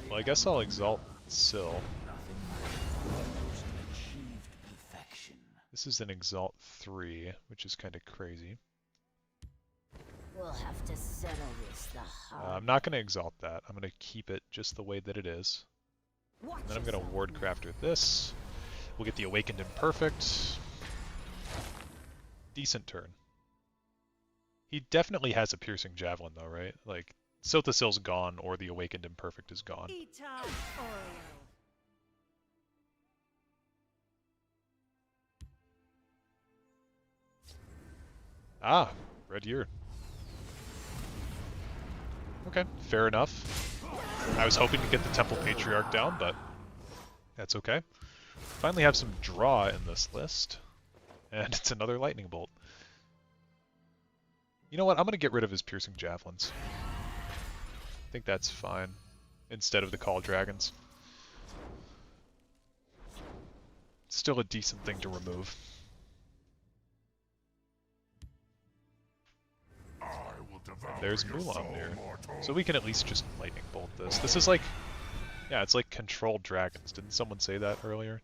Well, I guess I'll exalt Syl. This is an exalt 3, which is kind of crazy. We'll have to settle this the hard I'm not going to exalt that. I'm going to keep it just the way that it is. And then I'm going to Wardcraft with this. We'll get the Awakened Imperfect. Decent turn. He definitely has a Piercing Javelin though, right? Like, Sothasil's gone or the Awakened Imperfect is gone. Ah, Red Year. Okay, fair enough. I was hoping to get the Temple Patriarch down, but that's okay. Finally have some draw in this list. And it's another Lightning Bolt. You know what? I'm going to get rid of his Piercing Javelins. I think that's fine. Instead of the Call Dragons. Still a decent thing to remove. And there's Mulamnir. So we can at least just Lightning Bolt this. This is like... Yeah, it's like Controlled Dragons. Didn't someone say that earlier?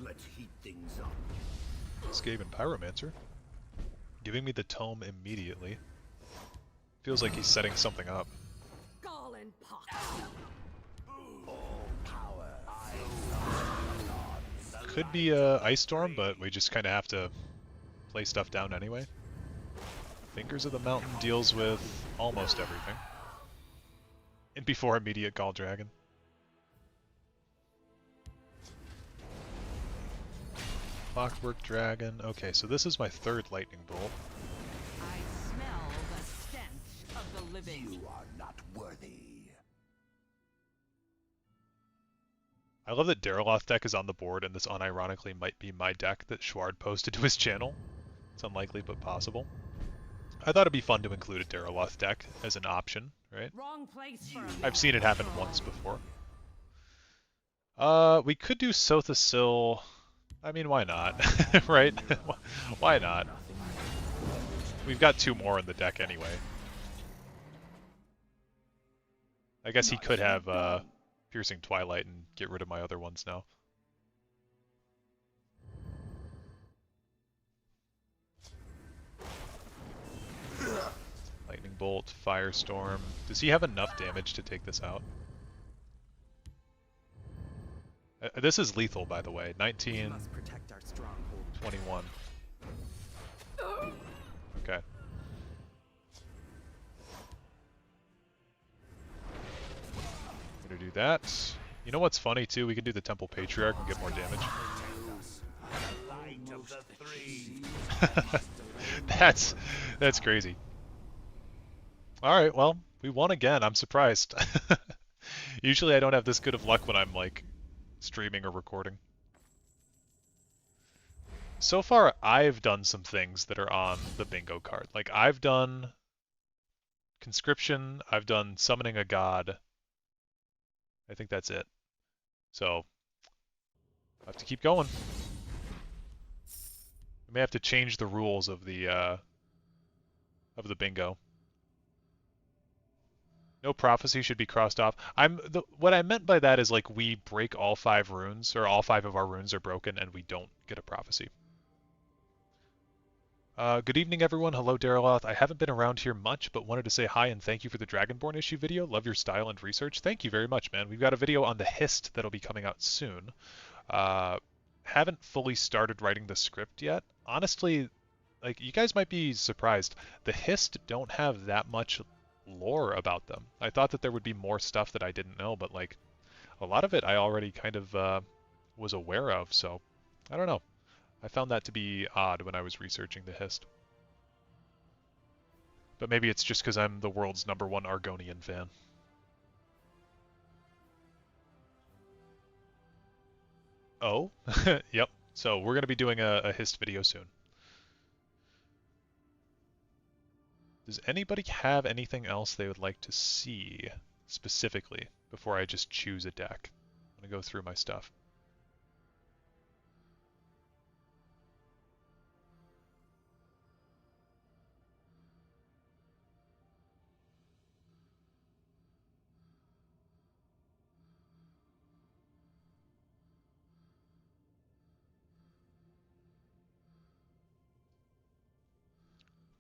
Let's heat things up. Skaven Pyromancer. Giving me the tome immediately. Feels like he's setting something up. Could be a Ice Storm, but we just kind of have to play stuff down anyway. Fingers of the Mountain deals with almost everything. And before immediate Gall Dragon. Clockwork Dragon. Okay, so this is my third Lightning Bolt. I smell the stench of the living. You are not worthy. I love that Dariloth deck is on the board, and this unironically might be my deck that Schward posted to his channel. It's unlikely, but possible. I thought it'd be fun to include a Dariloth deck as an option, right? Wrong place for I've seen it happen once before. We could do Sothasil. I mean, why not? Right? Why not? We've got 2 more in the deck anyway. I guess he could have Piercing Twilight and get rid of my other ones now. Lightning Bolt, Firestorm. Does he have enough damage to take this out? This is lethal, by the way. 19, 21. Okay. I'm gonna do that. You know what's funny, too? We can do the Temple Patriarch and get more damage. That's crazy. Alright, well, we won again. I'm surprised. Usually I don't have this good of luck when I'm, like, streaming or recording. So far, I've done some things that are on the bingo card. Like, I've done Conscription, I've done Summoning a God. I think that's it. So, I have to keep going. I may have to change the rules of the bingo. No prophecy should be crossed off. What I meant by that is like we break all 5 runes, or all 5 of our runes are broken, and we don't get a prophecy. Good evening, everyone. Hello, Dariloth. I haven't been around here much, but wanted to say hi and thank you for the Dragonborn issue video. Love your style and research. Thank you very much, man. We've got a video on the Hist that'll be coming out soon. Haven't fully started writing the script yet. Honestly, like, you guys might be surprised. The Hist don't have that much lore about them. I thought that there would be more stuff that I didn't know, but like a lot of it I already kind of was aware of, so I don't know. I found that to be odd when I was researching the Hist. But maybe it's just because I'm the world's #1 Argonian fan. Oh? Yep. So we're going to be doing a Hist video soon. Does anybody have anything else they would like to see specifically before I just choose a deck. I'm going to go through my stuff.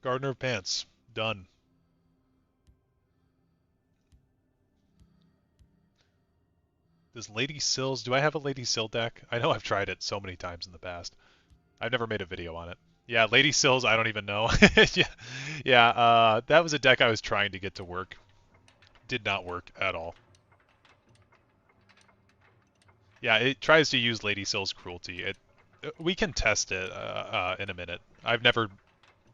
Gardener of Pants. Done. Does Lady Sills... Do I have a Lady Sill deck? I know I've tried it so many times in the past. I've never made a video on it. Yeah, Lady Sills, I don't even know. Yeah, that was a deck I was trying to get to work. Did not work at all. Yeah, it tries to use Lady Sill's cruelty. We can test it in a minute. I've never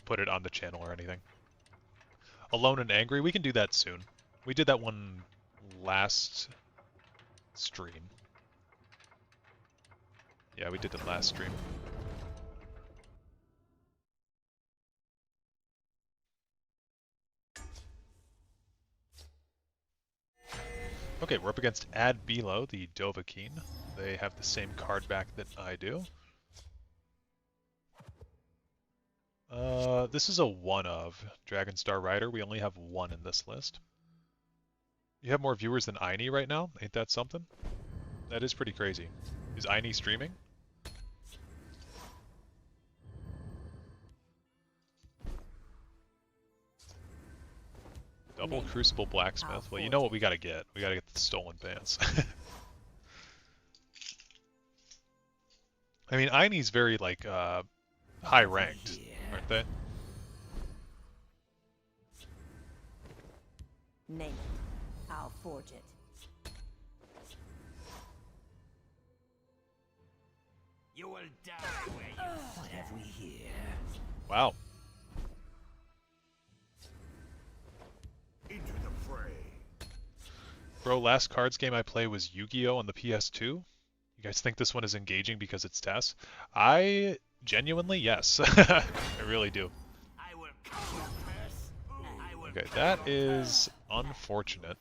put it on the channel or anything. Alone and Angry, we can do that soon. We did that one last stream. Yeah, we did it last stream. Okay, we're up against Ad Belo, the Dovahkiin. They have the same card back that I do. This is a one of Dragonstar Rider. We only have one in this list. You have more viewers than Aini right now? Ain't that something? That is pretty crazy. Is Aini streaming? Double Crucible Blacksmith. Well, you know what we gotta get. We gotta get the Stolen Pants. I mean, Aini's very, like, high ranked, aren't they? Name it. I'll forge it. You will die where you What have we here? Wow. Into the fray. Bro, last cards game I played was Yu-Gi-Oh! On the PS2. You guys think this one is engaging because it's TES? I genuinely, yes. I really do. Okay, that is unfortunate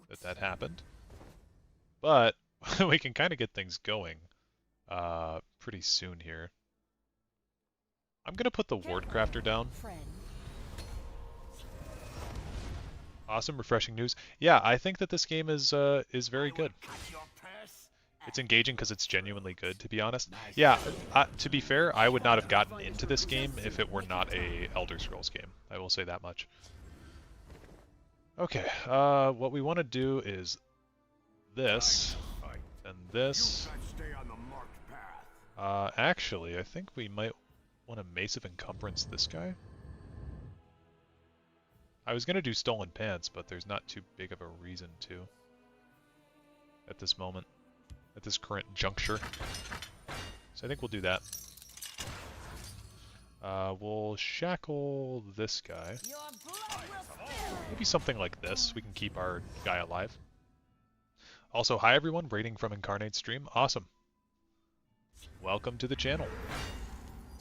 that that happened. But we can kind of get things going pretty soon here. I'm going to put the Ward Crafter down. Awesome, refreshing news. Yeah, I think that this game is very good. It's engaging because it's genuinely good, to be honest. Yeah, to be fair, I would not have gotten into this game if it were not a Elder Scrolls game. I will say that much. Okay, what we want to do is this, and this. Actually, I think we might want to Mace of Encumbrance this guy. I was going to do Stolen Pants, but there's not too big of a reason to at this moment, at this current juncture. So I think we'll do that. We'll shackle this guy. Maybe something like this. We can keep our guy alive. Also, hi everyone, rating from Incarnate Stream. Awesome. Welcome to the channel.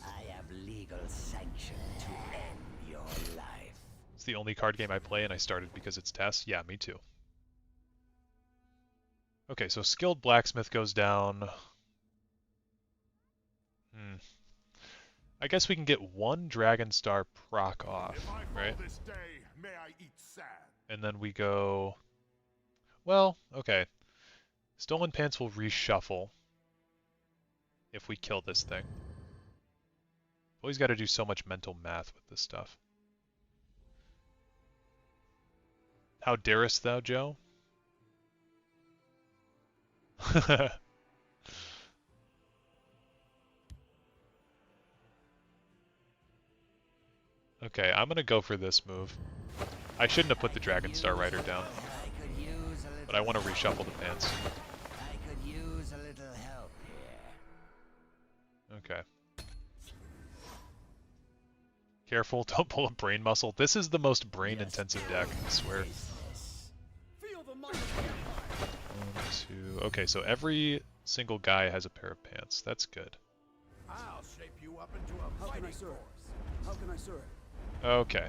I have legal sanction to end your life. It's the only card game I play, and I started because it's TES. Yeah, me too. Okay, so Skilled Blacksmith goes down. I guess we can get one Dragonstar proc off, right? This day, may I eat sand. And then we go... Well, okay. Stolen Pants will reshuffle if we kill this thing. Always got to do so much mental math with this stuff. How darest thou, Joe? Okay, I'm gonna go for this move. I shouldn't have put the Dragonstar Rider down, but I want to reshuffle the pants. I could use a little help here. Okay. Careful, don't pull a brain muscle. This is the most brain-intensive deck, I swear. 1, 2... Okay, so every single guy has a pair of pants. That's good. I'll shape you up into a fighting force. How can I serve? Okay.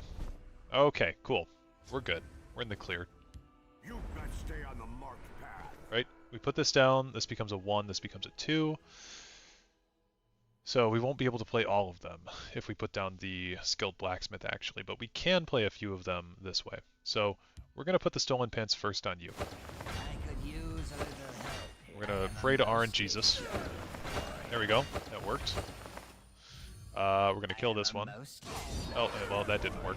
Okay, cool. We're good. We're in the clear. You best stay on the marked We put this down, this becomes a 1, this becomes a 2. So we won't be able to play all of them if we put down the skilled blacksmith actually, but we can play a few of them this way. So we're going to put the stolen pants first on you. We're going to pray to RNGesus. There we go, that worked. We're going to kill this one. Oh, well that didn't work.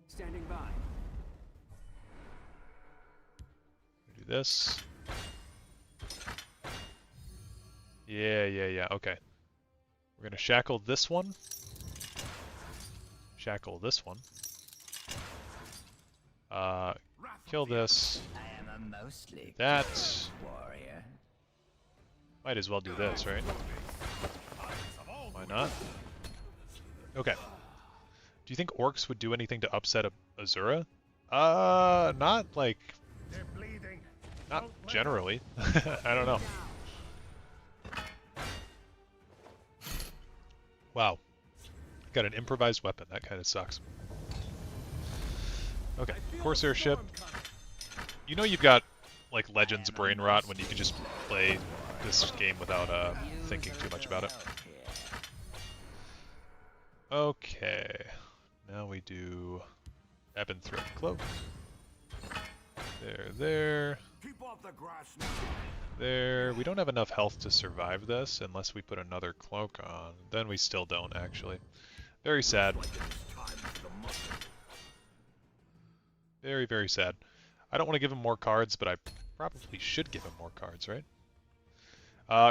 Standing by. Do this. Yeah, okay. We're gonna shackle this one. Shackle this one. Kill this. That. Might as well do this, right? Why not? Okay. Do you think orcs would do anything to upset Azura? Not like... Not generally. I don't know. Wow. Got an improvised weapon. That kind of sucks. Okay, Corsair ship. You know you've got, like, Legends brain rot when you can just play this game without thinking too much about it. Okay. Now we do Ebon Thread Cloak. There. There. We don't have enough health to survive this unless we put another cloak on. Then we still don't, actually. Very sad. Very, very sad. I don't want to give him more cards, but I probably should give him more cards, right?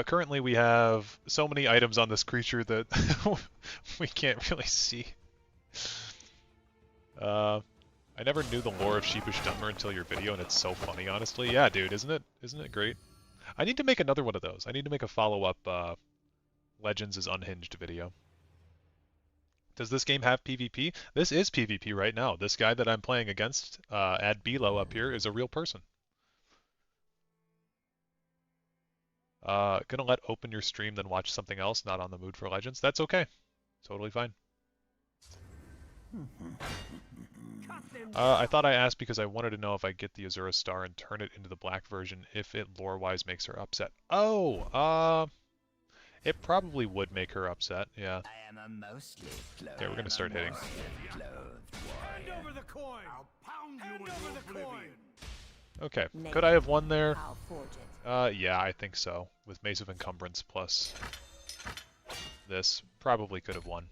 Currently we have so many items on this creature that we can't really see. I never knew the lore of Sheepish Dunmer until your video, and it's so funny, honestly. Yeah, dude, isn't it great? I need to make another one of those. I need to make a follow-up Legends is Unhinged video. Does this game have PvP? This is PvP right now. This guy that I'm playing against, Ad Bilo up here, is a real person. Gonna let open your stream, then watch something else, not on the mood for Legends? That's okay. Totally fine. I thought I asked because I wanted to know if I get the Azura Star and turn it into the black version, if it lore-wise makes her upset. Oh, it probably would make her upset, yeah. Yeah, we're gonna start hitting. Hand over the coin! I'll pound you into oblivion! Okay, could I have won there? Yeah, I think so. With Mace of Encumbrance plus this, probably could have won.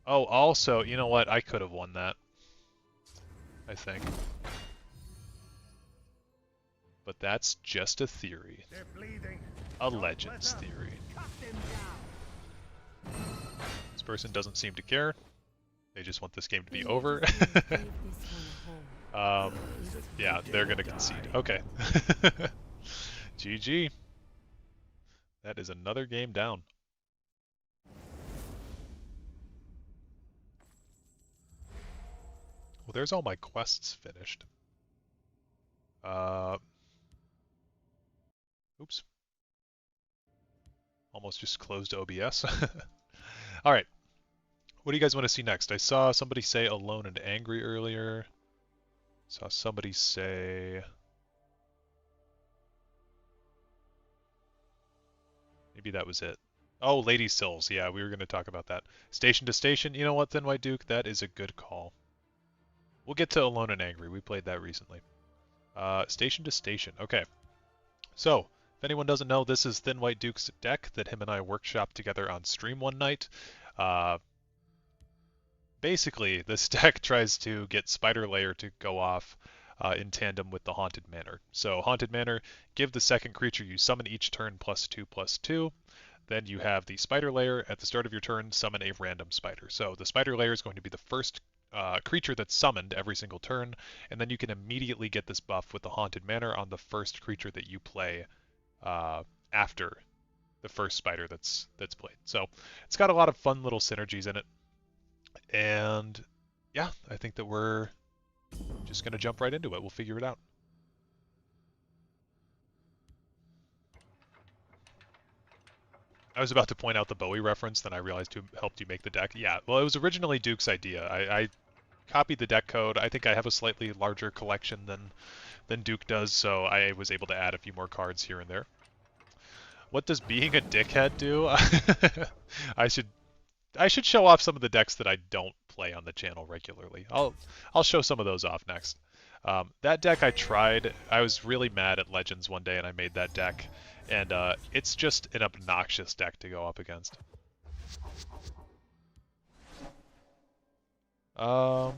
Oh, also, you know what? I could have won that. I think. But that's just a theory. A Legends theory. This person doesn't seem to care. They just want this game to be over. Yeah, they're gonna concede. Okay. GG. That is another game down. Well, there's all my quests finished. Oops. Almost just closed OBS. Alright. What do you guys want to see next? I saw somebody say Alone and Angry earlier. Saw somebody say... Maybe that was it. Oh, Lady Sills. Yeah, we were going to talk about that. Station to Station. You know what, Thin White Duke? That is a good call. We'll get to Alone and Angry. We played that recently. Station to Station. Okay. So, if anyone doesn't know, this is Thin White Duke's deck that him and I workshopped together on stream one night. Basically, this deck tries to get Spider Lair to go off in tandem with the Haunted Manor. So, Haunted Manor, give the second creature you summon each turn +2/+2. Then you have the Spider Lair. At the start of your turn, summon a random spider. So, the Spider Lair is going to be the first creature that's summoned every single turn, and then you can immediately get this buff with the Haunted Manor on the first creature that you play after the first spider that's played. So it's got a lot of fun little synergies in it, and yeah, I think that we're just gonna jump right into it. We'll figure it out. I was about to point out the Bowie reference, then I realized who helped you make the deck. Yeah, well, it was originally Duke's idea. I copied the deck code. I think I have a slightly larger collection than Duke does, so I was able to add a few more cards here and there. What does being a dickhead do? I should show off some of the decks that I don't play on the channel regularly. I'll show some of those off next. That deck I tried. I was really mad at Legends one day, and I made that deck, and it's just an obnoxious deck to go up against. Okay,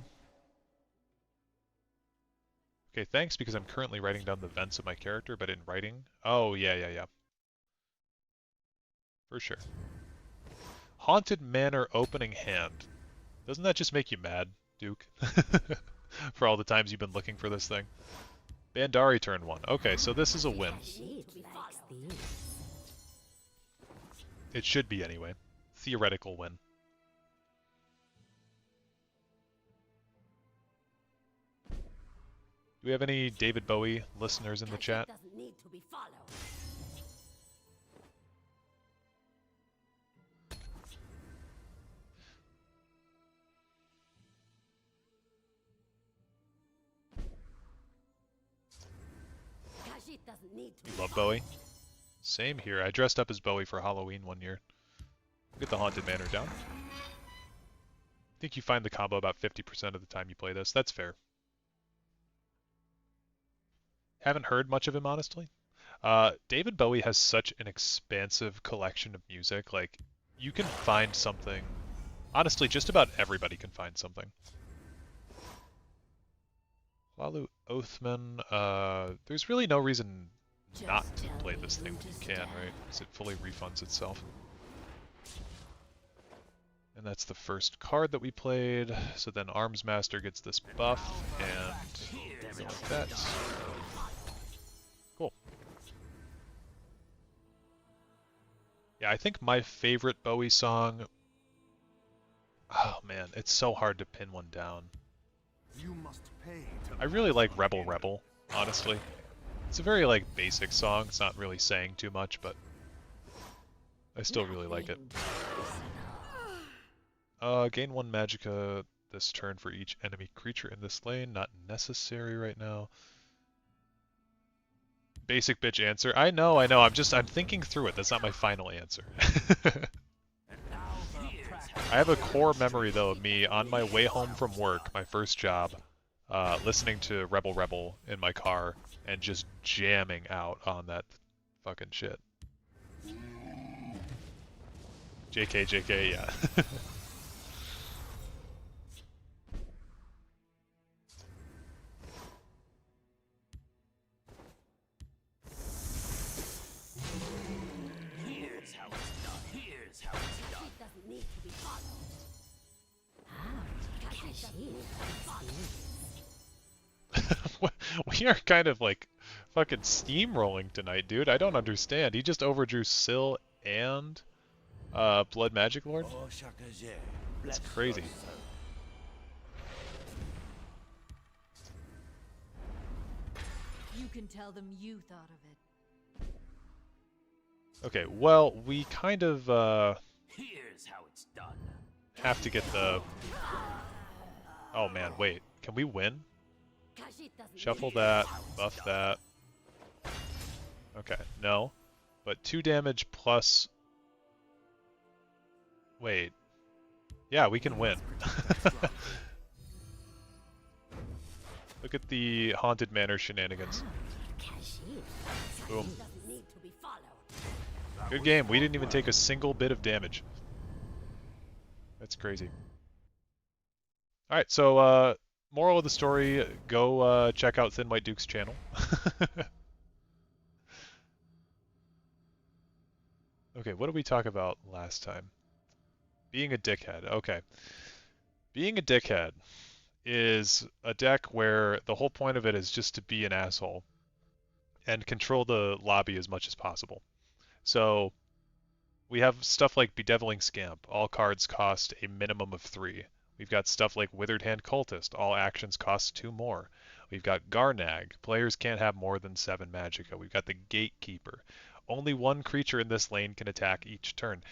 thanks, because I'm currently writing down the events of my character, but in writing... Oh, yeah. For sure. Haunted Manor opening hand. Doesn't that just make you mad, Duke? For all the times you've been looking for this thing. Bandari turn 1. Okay, so this is a win. It should be anyway. Theoretical win. Do we have any David Bowie listeners in the chat? You love Bowie? Same here. I dressed up as Bowie for Halloween one year. Get the Haunted Manor down. I think you find the combo about 50% of the time you play this. That's fair. Haven't heard much of him, honestly. David Bowie has such an expansive collection of music. Like, you can find something. Honestly, just about everybody can find something. Lalu Oathman, there's really no reason not to play this thing when you can, right? Because it fully refunds itself. And that's the first card that we played. So then Arms Master gets this buff, and like that. Cool. Yeah, I think my favorite Bowie song... Oh man, it's so hard to pin one down. I really like Rebel Rebel, honestly. It's a very, like, basic song. It's not really saying too much, but I still really like it. Gain 1 Magicka this turn for each enemy creature in this lane. Not necessary right now. Basic bitch answer. I know. I'm thinking through it. That's not my final answer. I have a core memory, though, of me on my way home from work, my first job, listening to Rebel Rebel in my car and just jamming out on that fucking shit. JK, yeah. We are kind of like fucking steamrolling tonight, dude. I don't understand. He just overdrew Syl and Blood Magic Lord? That's crazy. You can tell them you thought of it. Okay, well, we kind of Here's how it's done. have to get the... Oh man, wait. Can we win? Shuffle that, buff that. Okay, no. But 2 damage plus... Wait. Yeah, we can win. Look at the Haunted Manor shenanigans. Boom. Good game. We didn't even take a single bit of damage. That's crazy. Alright, so moral of the story, go check out Thin White Duke's channel. Okay, what did we talk about last time? Being a dickhead. Okay. Being a dickhead is a deck where the whole point of it is just to be an asshole and control the lobby as much as possible. So we have stuff like Bedeviling Scamp. All cards cost a minimum of 3. We've got stuff like Withered Hand Cultist. All actions cost 2 more. We've got Garnag. Players can't have more than 7 Magicka. We've got the Gatekeeper. Only one creature in this lane can attack each turn.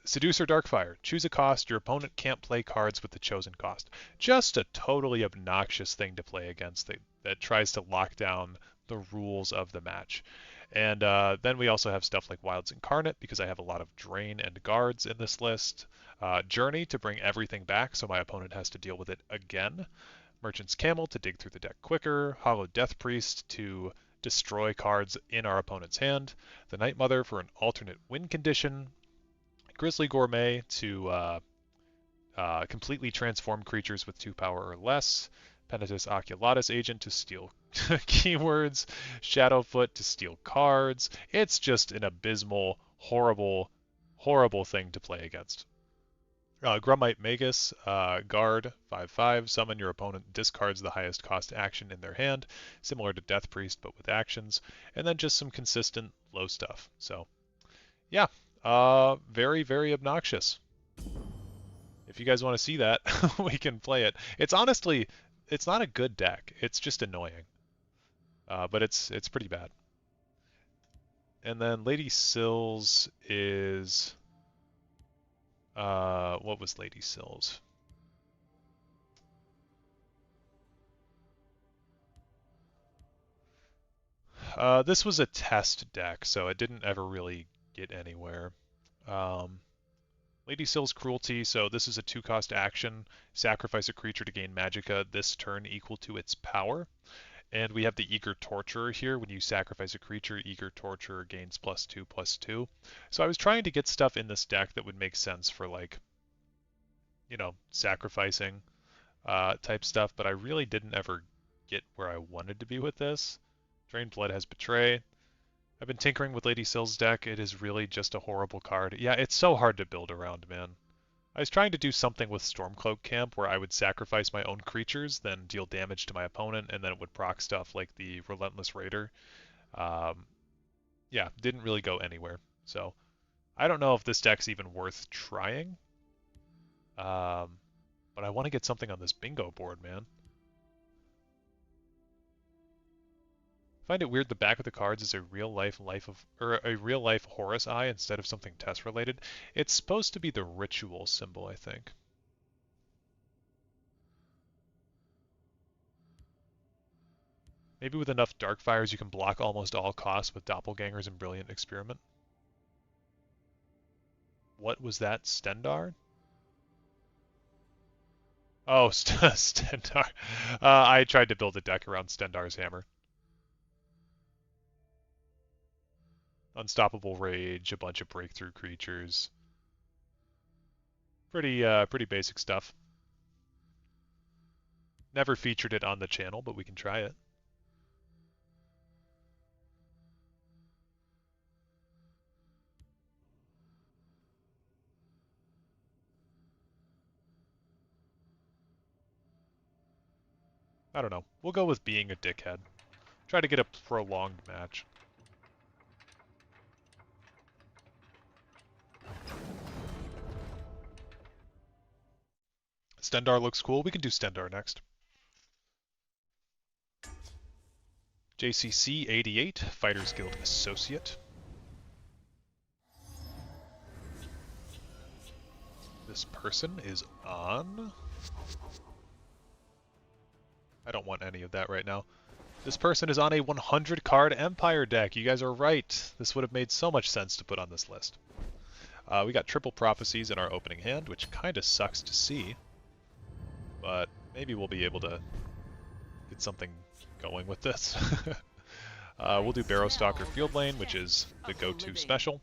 Seducer Darkfire. Choose a cost. Your opponent can't play cards with the chosen cost. Just a totally obnoxious thing to play against that tries to lock down the rules of the match. And then we also have stuff like Wild's Incarnate, because I have a lot of Drain and Guards in this list. Journey to bring everything back so my opponent has to deal with it again. Merchant's Camel to dig through the deck quicker. Hollow Death Priest to destroy cards in our opponent's hand. The Night Mother for an alternate win condition. Grizzly Gourmet to completely transform creatures with 2 power or less. Penitus Oculatus Agent to steal keywords. Shadowfoot to steal cards. It's just an abysmal, horrible, horrible thing to play against. Grummite Magus, Guard, 5/5. Summon your opponent discards the highest cost action in their hand, similar to Death Priest but with actions, and then just some consistent low stuff. So, yeah, very, very obnoxious. If you guys want to see that, we can play it. It's honestly, it's not a good deck. It's just annoying, but it's pretty bad. And then Lady Sills is... what was Lady Sills? This was a test deck, so it didn't ever really get anywhere. Lady Sills Cruelty, so this is a 2-cost action. Sacrifice a creature to gain Magicka this turn equal to its power. And we have the Eager Torturer here. When you sacrifice a creature, Eager Torturer gains +2/+2. So I was trying to get stuff in this deck that would make sense for, like, you know, sacrificing type stuff, but I really didn't ever get where I wanted to be with this. Drained Blood has Betray. I've been tinkering with Lady Sills' deck. It is really just a horrible card. Yeah, it's so hard to build around, man. I was trying to do something with Stormcloak Camp where I would sacrifice my own creatures, then deal damage to my opponent, and then it would proc stuff like the Relentless Raider. Yeah, didn't really go anywhere. So I don't know if this deck's even worth trying. But I want to get something on this bingo board, man. I find it weird the back of the cards is a real life Horus Eye instead of something test related. It's supposed to be the ritual symbol, I think. Maybe with enough Darkfires you can block almost all costs with Doppelgangers and Brilliant Experiment. What was that, Stendar? Oh, Stendar. I tried to build a deck around Stendar's Hammer. Unstoppable Rage, a bunch of breakthrough creatures. Pretty basic stuff. Never featured it on the channel, but we can try it. I don't know. We'll go with being a dickhead. Try to get a prolonged match. Stendar looks cool. We can do Stendar next. JCC 88, Fighters Guild Associate. This person is on... I don't want any of that right now. This person is on a 100 card Empire deck. You guys are right. This would have made so much sense to put on this list. We got triple prophecies in our opening hand, which kind of sucks to see. But maybe we'll be able to get something going with this. We'll do Barrowstalker Field Lane, which is the go-to special.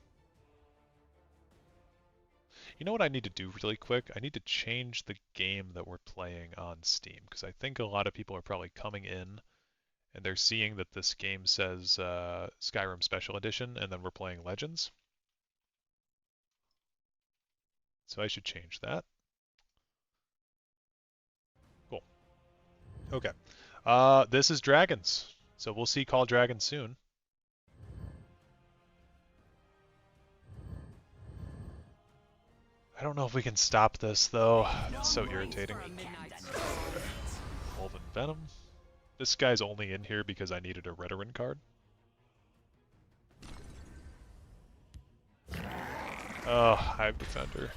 You know what I need to do really quick? I need to change the game that we're playing on Steam, because I think a lot of people are probably coming in and they're seeing that this game says Skyrim Special Edition, and then we're playing Legends. So I should change that. Cool. Okay. This is Dragons, so we'll see Call Dragons soon. I don't know if we can stop this, though. It's so irritating. Wolven Venom. This guy's only in here because I needed a Redoran card. Oh, Hive Defender.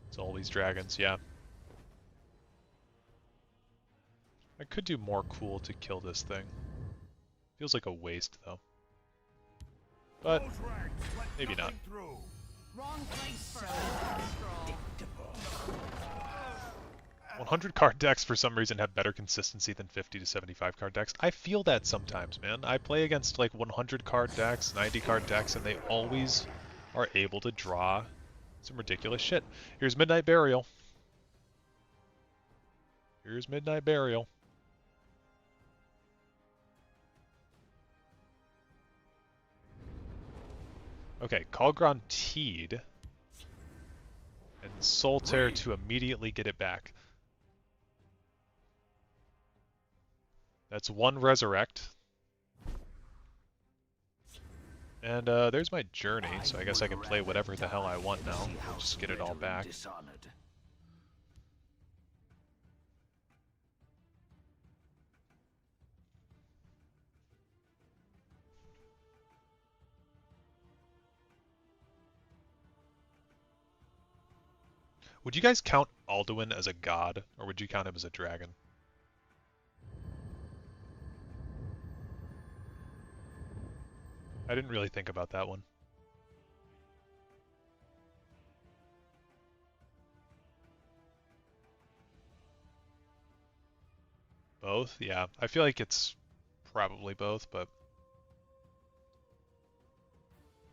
It's always dragons, yeah. I could do more cool to kill this thing. Feels like a waste, though. But maybe not. Wrong place for a 100 card decks for some reason have better consistency than 50 to 75 card decks. I feel that sometimes, man. I play against like 100 card decks, 90 card decks, and they always are able to draw some ridiculous shit. Here's Midnight Burial. Here's Midnight Burial. Okay, Kalgron Teed and Solitaire to immediately get it back. That's one Resurrect. And there's my Journey, so I guess I can play whatever the hell I want now. I'll just get it all back. Would you guys count Alduin as a god, or would you count him as a dragon? I didn't really think about that one. Both? Yeah. I feel like it's probably both, but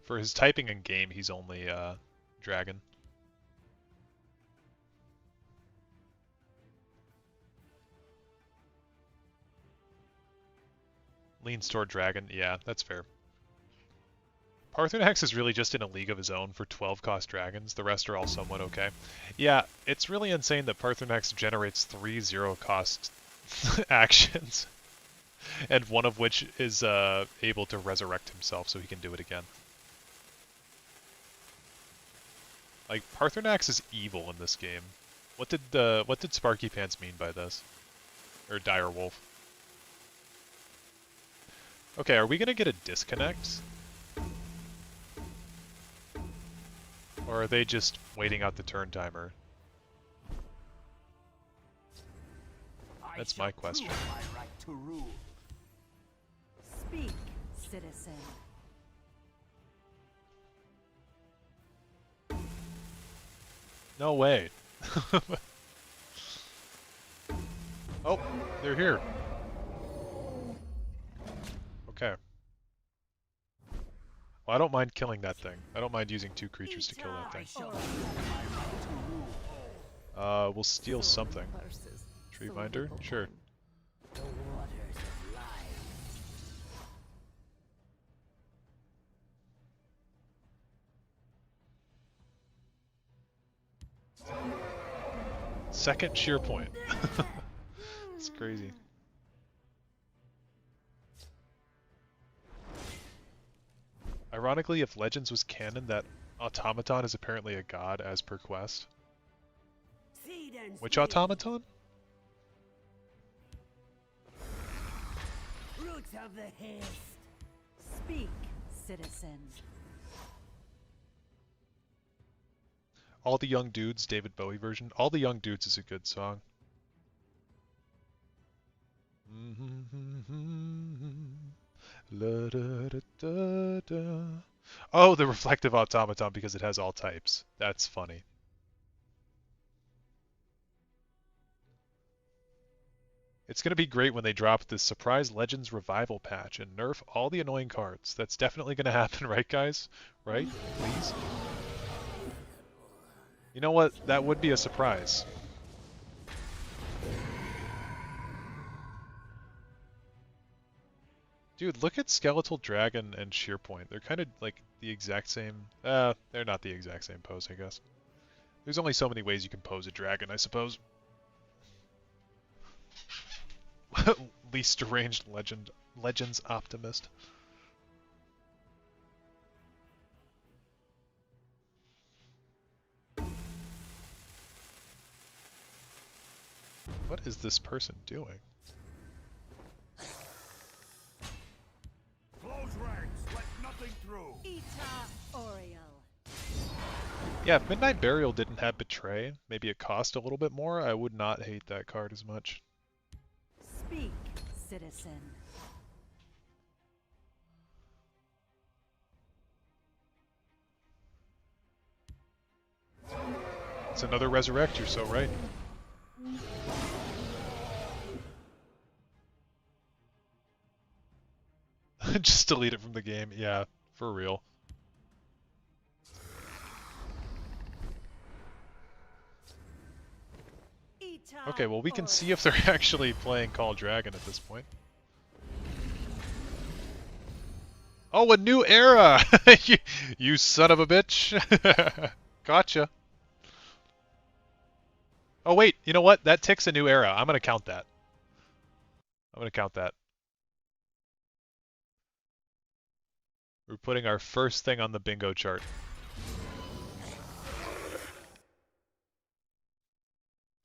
for his typing in game, he's only dragon. Leans toward dragon. Yeah, that's fair. Paarthurnax is really just in a league of his own for 12-cost dragons. The rest are all somewhat okay. Yeah, it's really insane that Paarthurnax generates 3 0-cost actions, and one of which is able to resurrect himself so he can do it again. Like, Paarthurnax is evil in this game. What did Sparky Pants mean by this? Or Dire Wolf? Okay, are we gonna get a disconnect? Or are they just waiting out the turn timer? That's my question. Speak, citizen. No way. Oh, they're here. Okay. Well, I don't mind killing that thing. I don't mind using 2 creatures to kill that thing. We'll steal something. Treebinder? Sure. Second sheer point. It's crazy. Ironically, if Legends was canon, that automaton is apparently a god as per quest. Which automaton? Roots of the Hist. Speak, citizen. All the Young Dudes, David Bowie version. All the Young Dudes is a good song. Oh, the reflective automaton because it has all types. That's funny. It's going to be great when they drop this surprise Legends revival patch and nerf all the annoying cards. That's definitely going to happen, right guys? Right? Please? You know what? That would be a surprise. Dude, look at Skeletal Dragon and Shearpoint. They're kind of like the exact same... they're not the exact same pose, I guess. There's only so many ways you can pose a dragon, I suppose. Least deranged Legends Optimist. What is this person doing? Yeah, if Midnight Burial didn't have Betray, maybe it cost a little bit more, I would not hate that card as much. Speak, citizen. It's another Resurrect, you're so right. Just delete it from the game, yeah, for real. Okay, well we can see if they're actually playing Call Dragon at this point. Oh, a new era! you son of a bitch! Gotcha. Oh wait, you know what? That ticks a new era. I'm gonna count that. I'm gonna count that. We're putting our first thing on the bingo chart.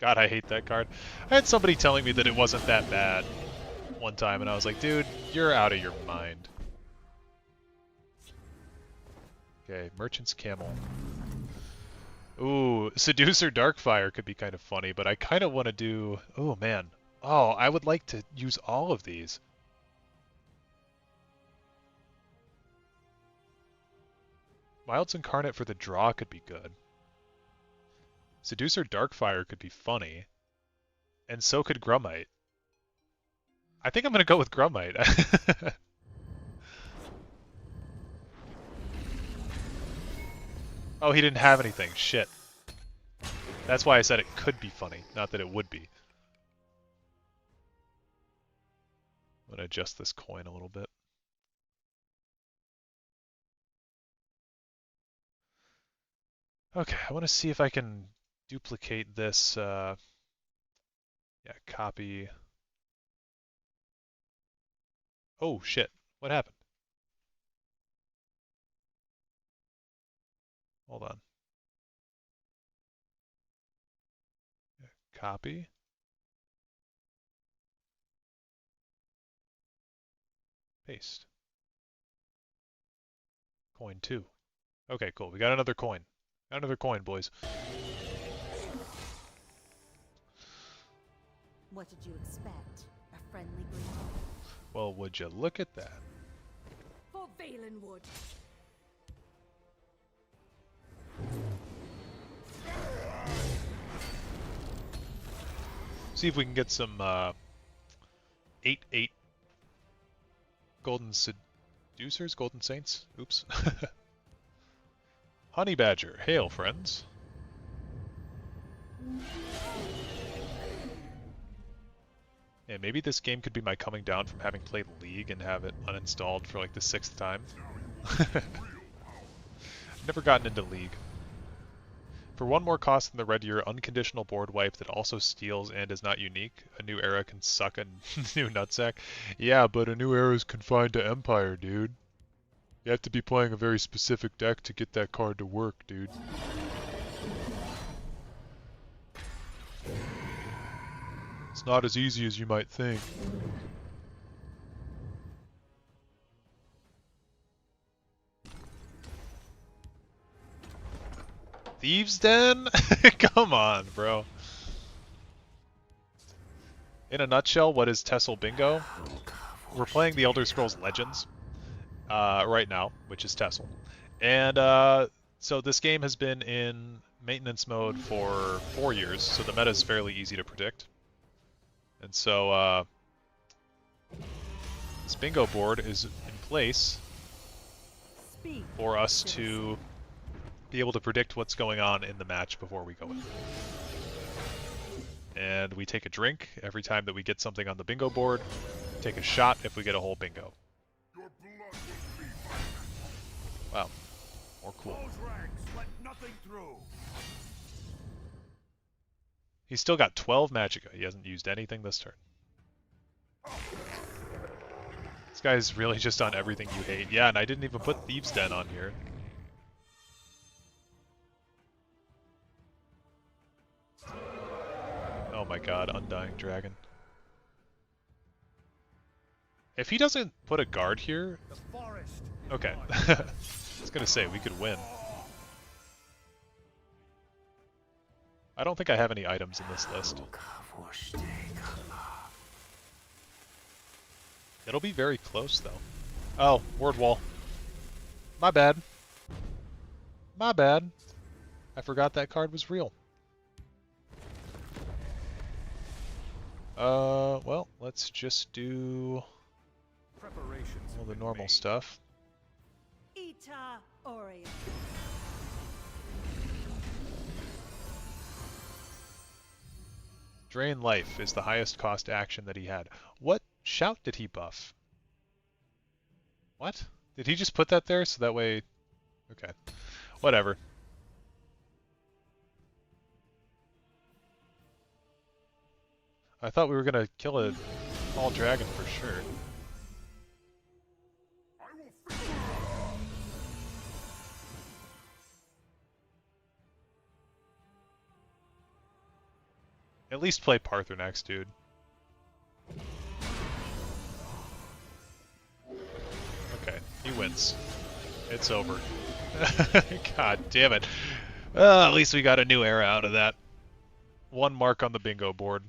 God, I hate that card. I had somebody telling me that it wasn't that bad one time, and I was like, dude, you're out of your mind. Okay, Merchant's Camel. Ooh, Seducer Darkfire could be kind of funny, but I kind of want to do... Oh, man. Oh, I would like to use all of these. Wilds Incarnate for the draw could be good. Seducer Darkfire could be funny. And so could Grummite. I think I'm going to go with Grummite. Oh, he didn't have anything. Shit. That's why I said it could be funny, not that it would be. I'm going to adjust this coin a little bit. Okay, I want to see if I can duplicate this. Yeah, copy. Oh, shit. What happened? Hold on. Copy. Paste. Coin 2. Okay, cool. We got another coin. Got another coin, boys. What did you expect? A friendly greeting? Well, would you look at that? For Valenwood. See if we can get some 8/8 Golden Seducers? Golden Saints? Oops. Honey Badger. Hail, friends. Yeah, maybe this game could be my coming down from having played League and have it uninstalled for like the 6th time. Never gotten into League. For one more cost than the red year, unconditional board wipe that also steals and is not unique. A new era can suck a new nutsack. Yeah, but a new era is confined to Empire, dude. You have to be playing a very specific deck to get that card to work, dude. It's not as easy as you might think. Thieves' Den? Come on, bro. In a nutshell, what is Tessel Bingo? We're playing the Elder Scrolls Legends right now, which is Tessel. And so this game has been in maintenance mode for 4 years, so the meta is fairly easy to predict. And so this bingo board is in place for us to be able to predict what's going on in the match before we go in. And we take a drink every time that we get something on the bingo board. Take a shot if we get a whole bingo. Wow. More cool. He's still got 12 Magicka. He hasn't used anything this turn. This guy's really just on everything you hate. Yeah, and I didn't even put Thieves' Den on here. Oh my god, Undying Dragon. If he doesn't put a guard here... Okay. I was gonna say, we could win. I don't think I have any items in this list. It'll be very close, though. Oh, word wall. My bad. My bad. I forgot that card was real. Well, let's just do all the normal stuff. Ita Oreo. Drain Life is the highest cost action that he had. What shout did he buff? What? Did he just put that there so that way... Okay. Whatever. I thought we were gonna kill a all dragon for sure. At least play Parthenax, dude. Okay, he wins. It's over. God damn it. At least we got a new era out of that. 1 mark on the bingo board.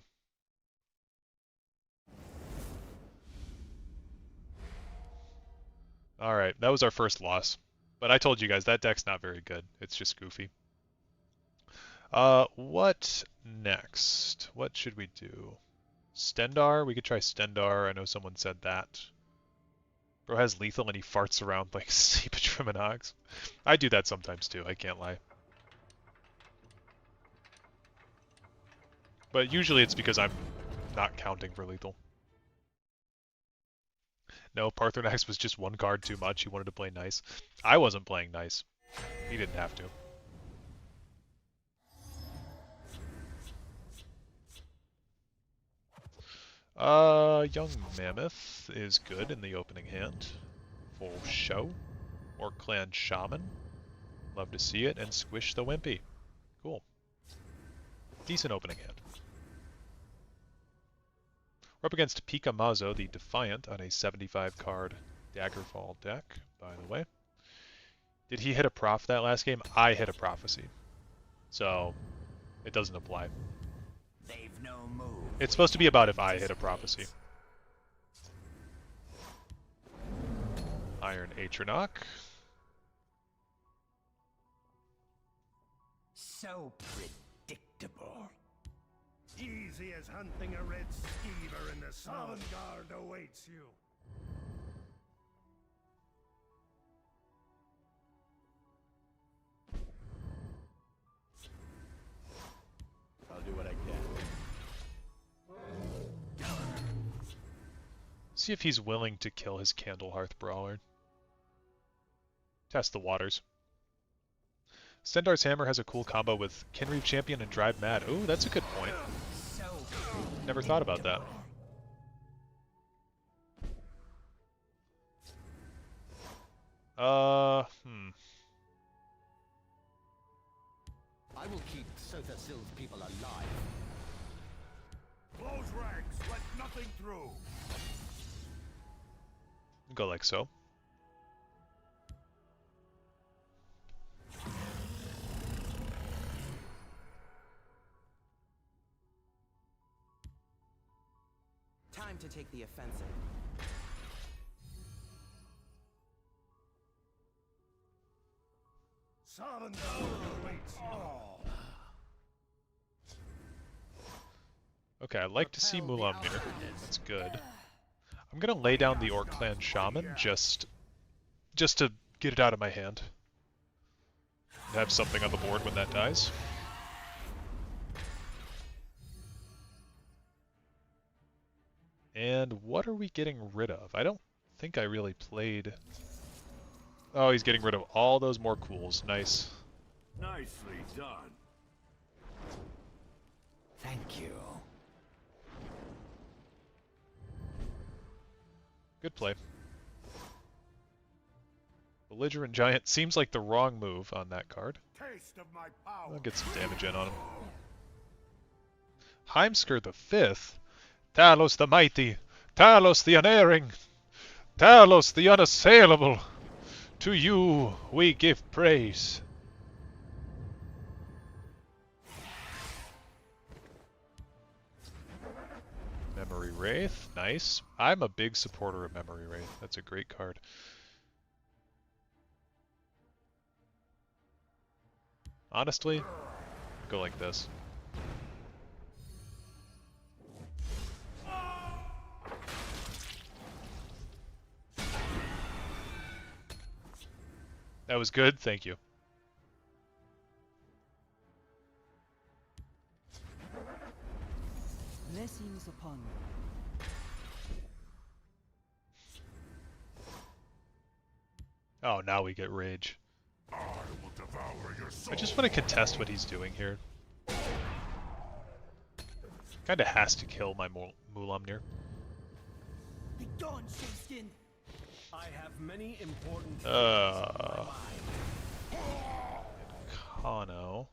Alright, that was our first loss. But I told you guys, that deck's not very good. It's just goofy. What next? What should we do? Stendar? We could try Stendar. I know someone said that. Bro has lethal and he farts around like Seepage from an ox. I do that sometimes too, I can't lie. But usually it's because I'm not counting for lethal. No, Parthenax was just 1 card too much. He wanted to play nice. I wasn't playing nice. He didn't have to. Young Mammoth is good in the opening hand. Full show. Or Clan Shaman. Love to see it. And Squish the Wimpy. Cool. Decent opening hand. We're up against Pika Mazo, the Defiant, on a 75 card Daggerfall deck, by the way. Did he hit a prof that last game? I hit a prophecy. So, it doesn't apply. They've no move. It's supposed to be about if I hit a prophecy. Iron Atronach. So predictable. Easy as hunting a red skeever in the sun. Guard awaits you. I'll do what I can. See if he's willing to kill his Candlehearth Brawler. Test the waters. Stendar's Hammer has a cool combo with Kinreave Champion and Drive Mad. Ooh, that's a good point. Never thought about that. I will keep Sothasil's people alive. Close ranks, let nothing through. Go like so. Time to take the offensive. Okay, I'd like to see Mulamnir. That's good. I'm gonna lay down the Orc Clan Shaman just to get it out of my hand. And have something on the board when that dies. And what are we getting rid of? I don't think I really played... Oh, he's getting rid of all those more cools. Nice. Nicely done. Thank you. Good play. Belligerent Giant seems like the wrong move on that card. Taste of my power. I'll get some damage in on him. Heimskr the Fifth? Talos the Mighty, Talos the Unerring, Talos the Unassailable, to you we give praise. Wraith, nice. I'm a big supporter of Memory Wraith. That's a great card. Honestly, go like this. That was good, thank you. Blessings upon you. Oh, now we get rage. I will devour your soul. I just want to contest what he's doing here. Kinda has to kill my Mulamnir. Be gone, sheepskin. I have many important Kano.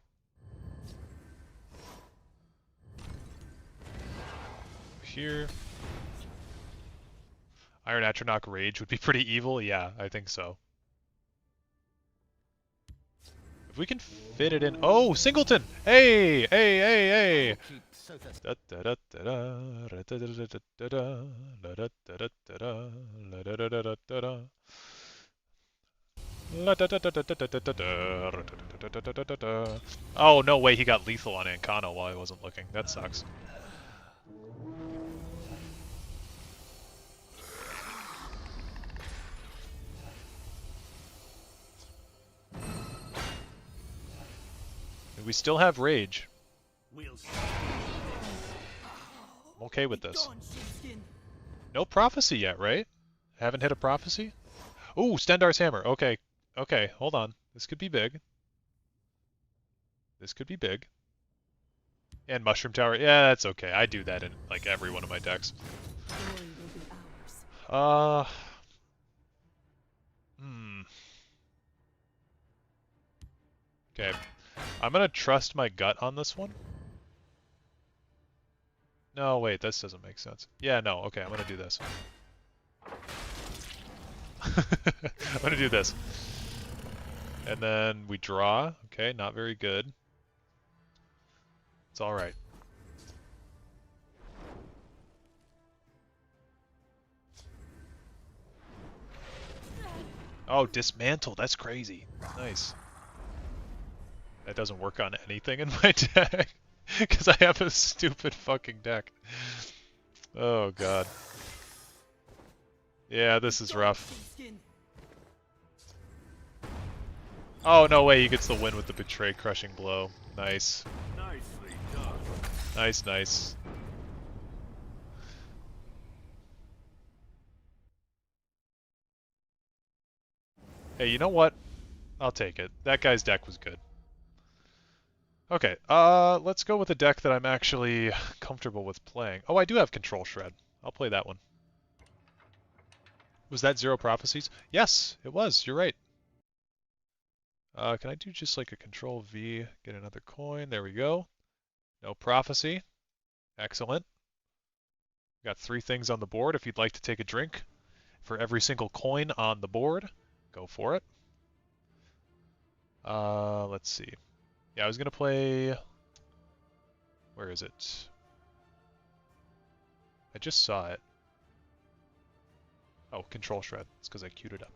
Here. Iron Atronach Rage would be pretty evil? Yeah, I think so. If we can fit it in... Oh, Singleton! Hey! Hey, hey, hey! Oh, no way, he got lethal on Ancano while I wasn't looking. That sucks. We still have rage. I'm okay with this. No prophecy yet, right? Haven't hit a prophecy? Ooh, Stendar's Hammer. Okay. Okay, hold on. This could be big. This could be big. And Mushroom Tower. Yeah, that's okay. I do that in like every one of my decks. Okay. I'm gonna trust my gut on this one. No, wait, this doesn't make sense. Yeah, no, okay, I'm gonna do this. I'm gonna do this. And then we draw. Okay, not very good. It's alright. Oh, dismantle, that's crazy. Nice. That doesn't work on anything in my deck. Because I have a stupid fucking deck. Oh god. Yeah, this is rough. Oh, no way, he gets the win with the Betray Crushing Blow. Nice. Nicely done. Nice, nice. Hey, you know what? I'll take it. That guy's deck was good. Okay, let's go with a deck that I'm actually comfortable with playing. Oh, I do have Control Shred. I'll play that one. Was that 0 prophecies? Yes, it was. You're right. Can I do just like a Control V, get another coin? There we go. No prophecy. Excellent. Got 3 things on the board. If you'd like to take a drink for every single coin on the board, go for it. Let's see. Yeah, I was going to play... Where is it? I just saw it. Oh, Control Shred. It's because I queued it up.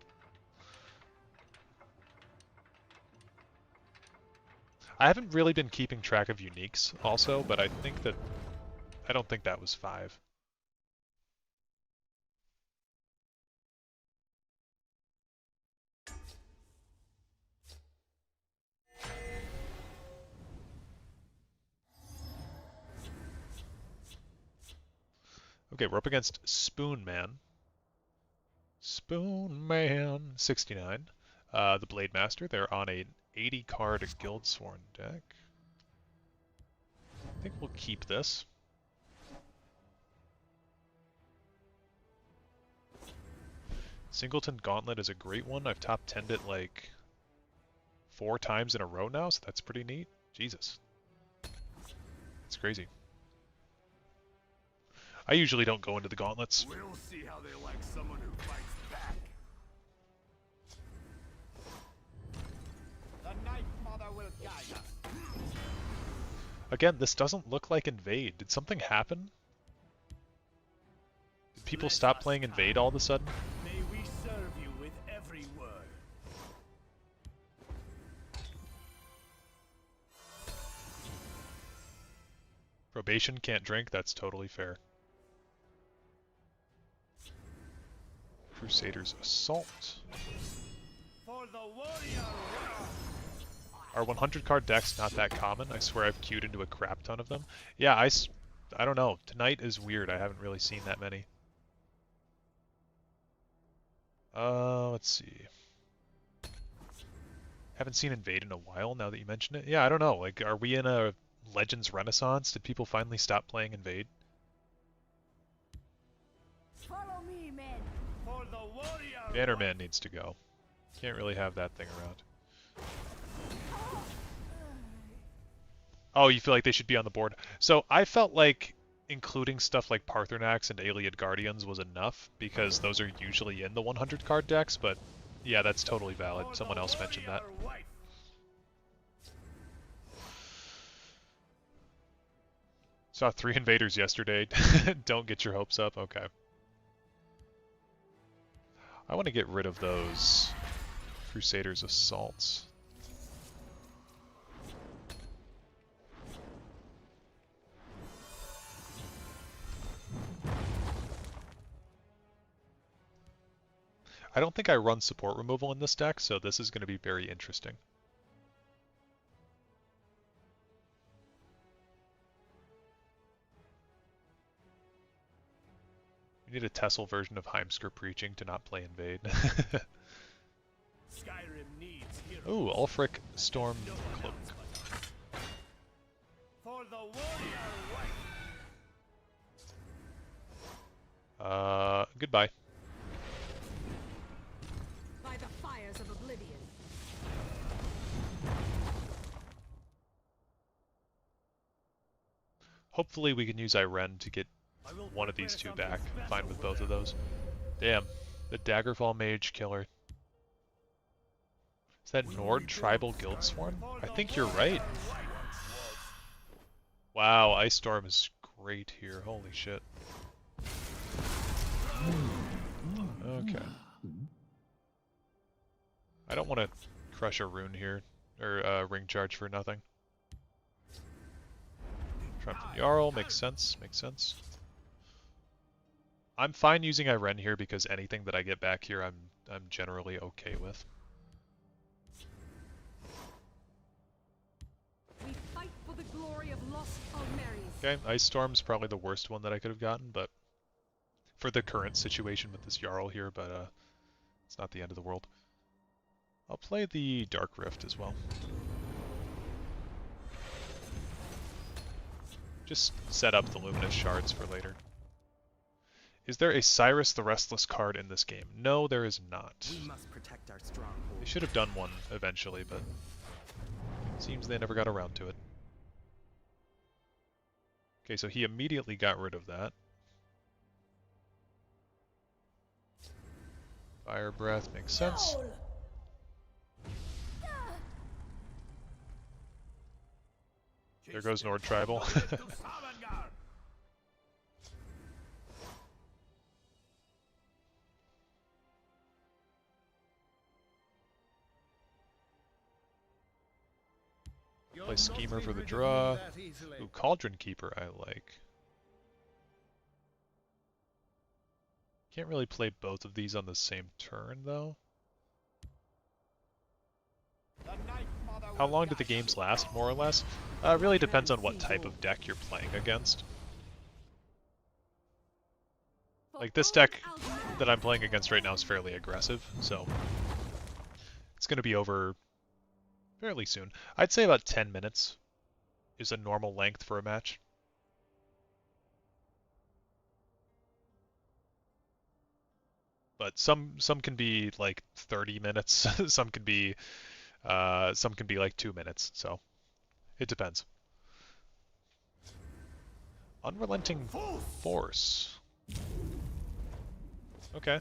I haven't really been keeping track of uniques also, but I think that... I don't think that was 5. Okay, we're up against Spoon Man. Spoon Man, 69. The Blade Master, they're on an 80-card Guildsworn deck. I think we'll keep this. Singleton Gauntlet is a great one. I've top 10'd it like 4 times in a row now, so that's pretty neat. Jesus. It's crazy. I usually don't go into the gauntlets. We'll see how they like someone who fights back. The Night Mother will guide us. Again, this doesn't look like invade. Did something happen? people stop playing Invade all of a sudden? May we serve you with every word. Probation can't drink, that's totally fair. Crusaders Assault. For the warrior. Are 100 card decks not that common? I swear I've queued into a crap ton of them. Yeah, I don't know. Tonight is weird. I haven't really seen that many. Let's see. Haven't seen Invade in a while now that you mention it. Yeah, I don't know. Like, are we in a Legends Renaissance? Did people finally stop playing Invade? Follow me, men. For the warrior. Bannerman needs to go. Can't really have that thing around. Oh, you feel like they should be on the board. So I felt like including stuff like Parthenax and Ayleid Guardians was enough, because those are usually in the 100 card decks, but yeah, that's totally valid. Someone else mentioned that. Saw 3 invaders yesterday. Don't get your hopes up. Okay. I want to get rid of those Crusaders Assaults. I don't think I run support removal in this deck, so this is going to be very interesting. We need a Tessel version of Heimskr Preaching to not play Invade. Skyrim needs heroes. Ooh, Ulfric Storm Cloak. For the warrior white. Goodbye. By the fires of oblivion. Hopefully we can use Iren to get one of these two back. I'm fine with both of those. Damn, the Daggerfall Mage killer. Is that Nord Tribal Guildsworn? I think you're right. Wow, Ice Storm is great here. Holy shit. Okay. I don't want to crush a rune here, or ring charge for nothing. Trump and Jarl, makes sense, makes sense. I'm fine using Iren here because anything that I get back here I'm generally okay with. We fight for the glory of lost Almeris. Okay, Ice Storm's probably the worst one that I could have gotten, but for the current situation with this Jarl here, but it's not the end of the world. I'll play the Dark Rift as well. Just set up the Luminous Shards for later. Is there a Cyrus the Restless card in this game? No, there is not. We must protect our stronghold. They should have done one eventually, but it seems they never got around to it. Okay, so he immediately got rid of that. Fire Breath makes sense. There goes Nord Tribal. Play Schemer for the draw. Ooh, Cauldron Keeper I like. Can't really play both of these on the same turn though. How long do the games last, more or less? It really depends on what type of deck you're playing against. Like this deck that I'm playing against right now is fairly aggressive, so it's going to be over fairly soon. I'd say about 10 minutes is a normal length for a match. But some can be like 30 minutes, some can be like 2 minutes, so it depends. Unrelenting Force. Okay.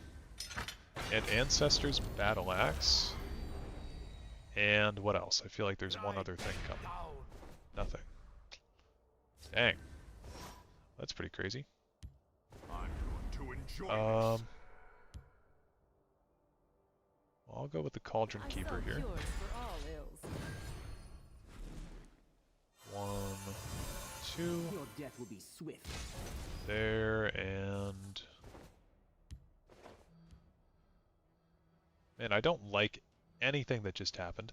And Ancestor's Battle Axe. And what else? I feel like there's one other thing coming. Nothing. Dang. That's pretty crazy. I'm going to I'll go with the Cauldron Keeper here. Cures for all ills. 1, 2. Your death will be swift. There, and... Man, I don't like anything that just happened.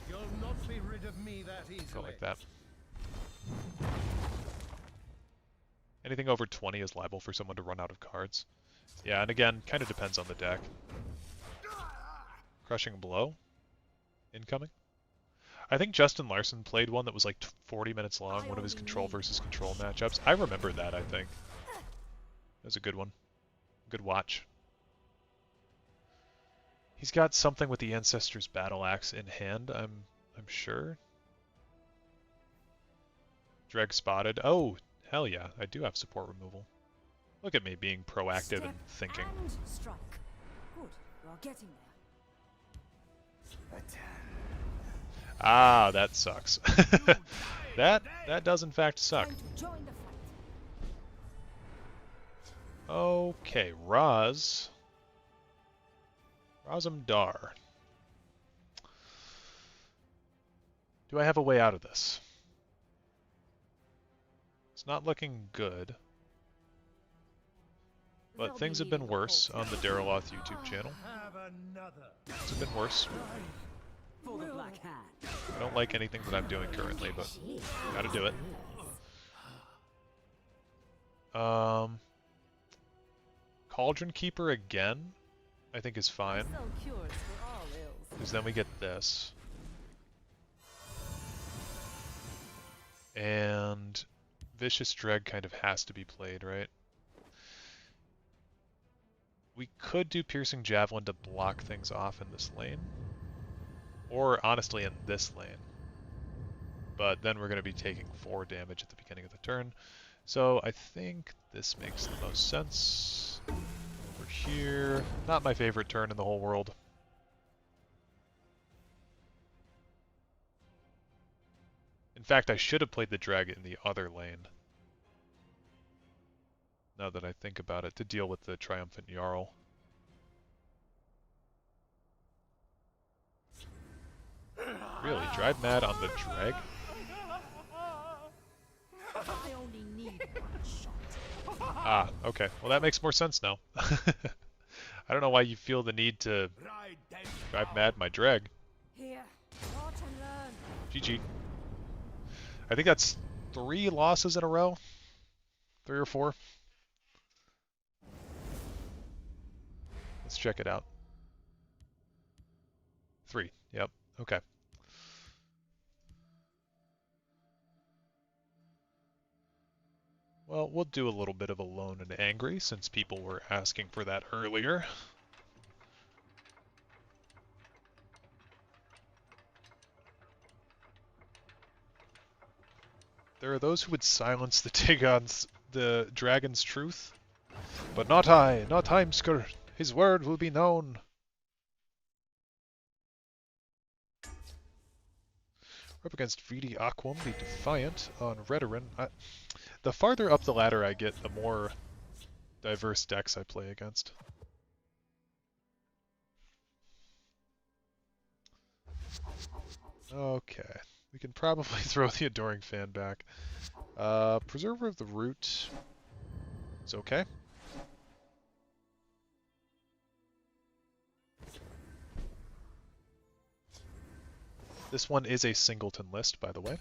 You'll not be rid of me that easily. Go like that. Anything over 20 is liable for someone to run out of cards. Yeah, and again, kind of depends on the deck. Crushing Blow. Incoming. I think Justin Larson played one that was like 40 minutes long, one of his control versus control matchups. I remember that, I think. That was a good one. Good watch. He's got something with the Ancestor's Battle Axe in hand, I'm sure. Dreg spotted. Oh, hell yeah, I do have support removal. Look at me being proactive and thinking. And strike. Good, you're getting there. Ah, that sucks. that does in fact suck. Join the fight. Okay, Razamdar. Do I have a way out of this? It's not looking good. But things have been worse on the Daraloth YouTube channel. Things have been worse. I don't like anything that I'm doing currently, but gotta do it. Cauldron Keeper again, I think is fine. Because then we get this. And Vicious Dreg kind of has to be played, right? We could do Piercing Javelin to block things off in this lane. Or, honestly, in this lane. But then we're going to be taking 4 damage at the beginning of the turn. So I think this makes the most sense. Over here. Not my favorite turn in the whole world. In fact, I should have played the Dreg in the other lane. Now that I think about it, to deal with the Triumphant Jarl. Really? Drive Mad on the Dreg? I only need one shot. Ah, okay. Well, that makes more sense now. I don't know why you feel the need to drive mad my Dreg. Here, watch and learn. GG. I think that's 3 losses in a row. 3 or 4. Let's check it out. 3. Yep. Okay. Well, we'll do a little bit of Alone and Angry since people were asking for that earlier. There are those who would silence the dragon's truth, but not I, not Heimskr. His word will be known. We're up against Vidi Aquam, the Defiant, on Redoran. The farther up the ladder I get, the more diverse decks I play against. Okay, we can probably throw the Adoring Fan back. Preserver of the Root is okay. This one is a singleton list, by the way.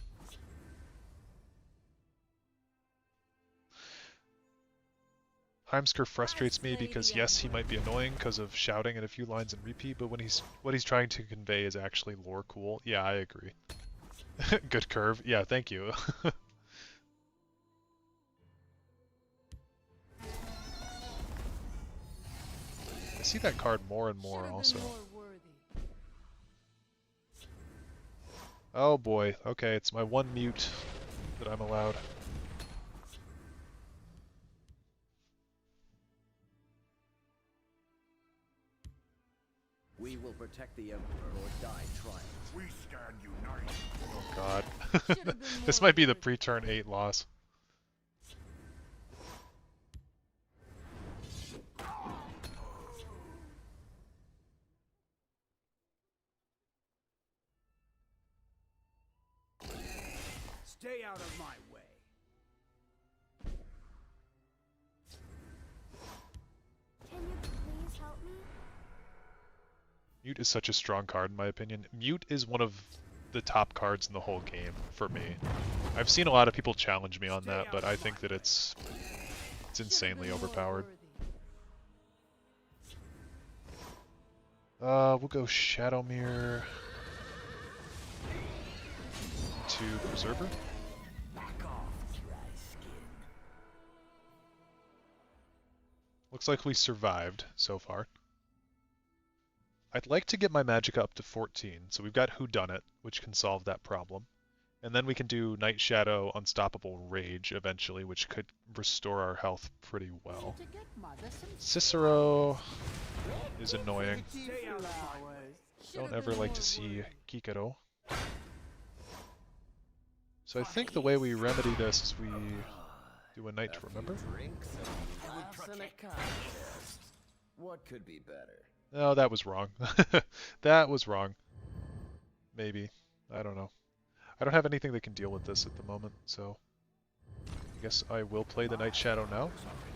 Heimskr frustrates me because yes, he might be annoying because of shouting in a few lines in repeat, but when what he's trying to convey is actually lore cool. Yeah, I agree. Good curve. Yeah, thank you. I see that card more and more also. Oh boy, okay, it's my one mute that I'm allowed. We will protect the Emperor or die trying. We stand united. Oh god. This might be the pre-turn 8 loss. Stay out of my way. Can you please help me? Mute is such a strong card in my opinion. Mute is one of the top cards in the whole game for me. I've seen a lot of people challenge me on that, but I think that it's insanely overpowered. We'll go Shadowmere to Preserver. Looks like we survived so far. I'd like to get my magic up to 14, so we've got Whodunit, which can solve that problem. And then we can do Night Shadow, Unstoppable Rage eventually, which could restore our health pretty well. Cicero is annoying. Don't ever like to see Kikero. So I think the way we remedy this is we do a Night to Remember. What could be better? No, that was wrong. That was wrong. Maybe. I don't know. I don't have anything that can deal with this at the moment, so I guess I will play the Night Shadow now,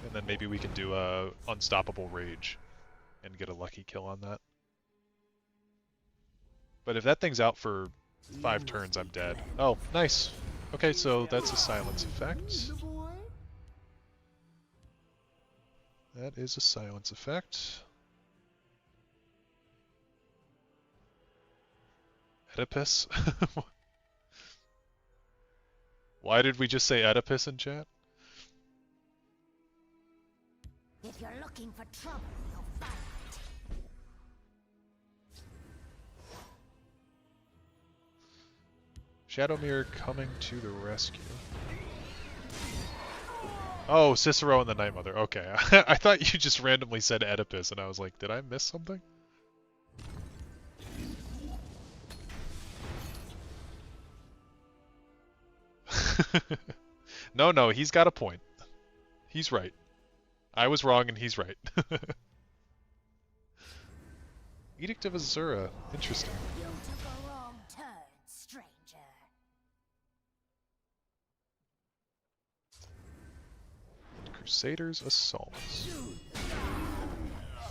and then maybe we can do a Unstoppable Rage and get a lucky kill on that. But if that thing's out for 5 turns, I'm dead. Oh, nice. Okay, so that's a silence effect. That is a silence effect. Oedipus? Why did we just say Oedipus in chat? If you're looking for trouble, you'll find it. Shadowmere coming to the rescue. Oh, Cicero and the Night Mother. Okay, I thought you just randomly said Oedipus, and I was like, did I miss something? No, he's got a point. He's right. I was wrong and he's right. Edict of Azura. Interesting. You took a wrong turn, stranger. Crusaders Assault. Should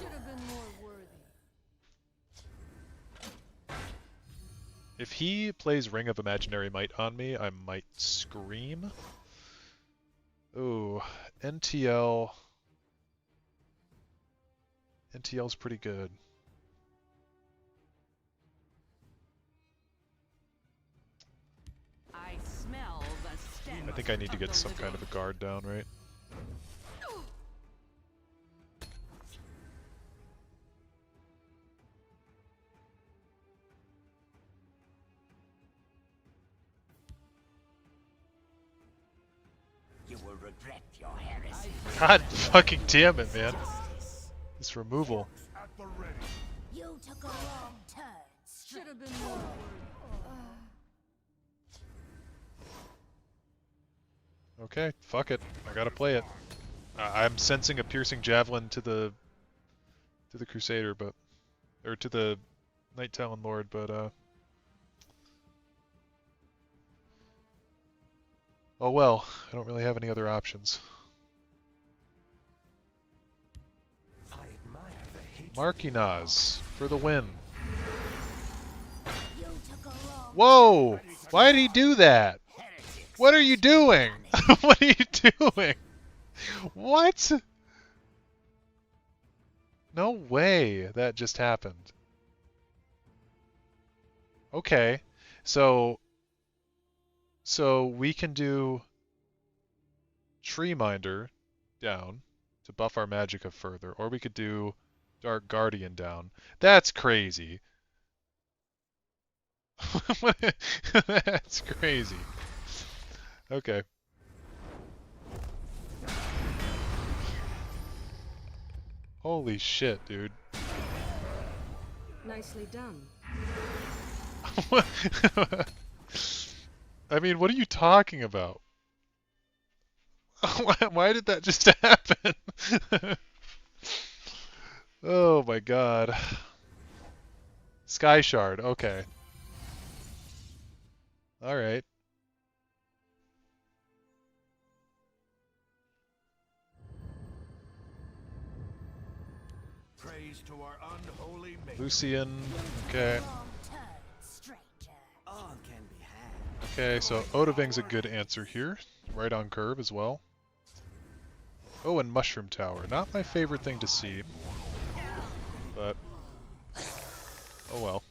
have been more worthy. If he plays Ring of Imaginary Might on me, I might scream. Ooh, NTL. NTL's pretty good. I smell the stench. I think I need to get some kind of a guard down, right? You will regret your heresy. God fucking damn it, man. This removal. You took a wrong turn. Should have been more worthy. Okay, fuck it. I gotta play it. I'm sensing a piercing javelin to the Crusader, but or to the Night Talon Lord, but oh well. I don't really have any other options. Marquinaz for the win. Whoa! Why did he do that? What are you doing? What are you doing? What? No way that just happened. Okay, so we can do Tree Minder down to buff our magicka further, or we could do Dark Guardian down. That's crazy. That's crazy. Okay. Holy shit, dude. Nicely done. I mean, what are you talking about? Why did that just happen? Oh my god. Sky Shard, okay. Alright. praise to our unholy mate. Lucian, okay. All can be had. Okay, so Odaving's a good answer here. Right on curve as well. Oh, and Mushroom Tower. Not my favorite thing to see. But, oh well.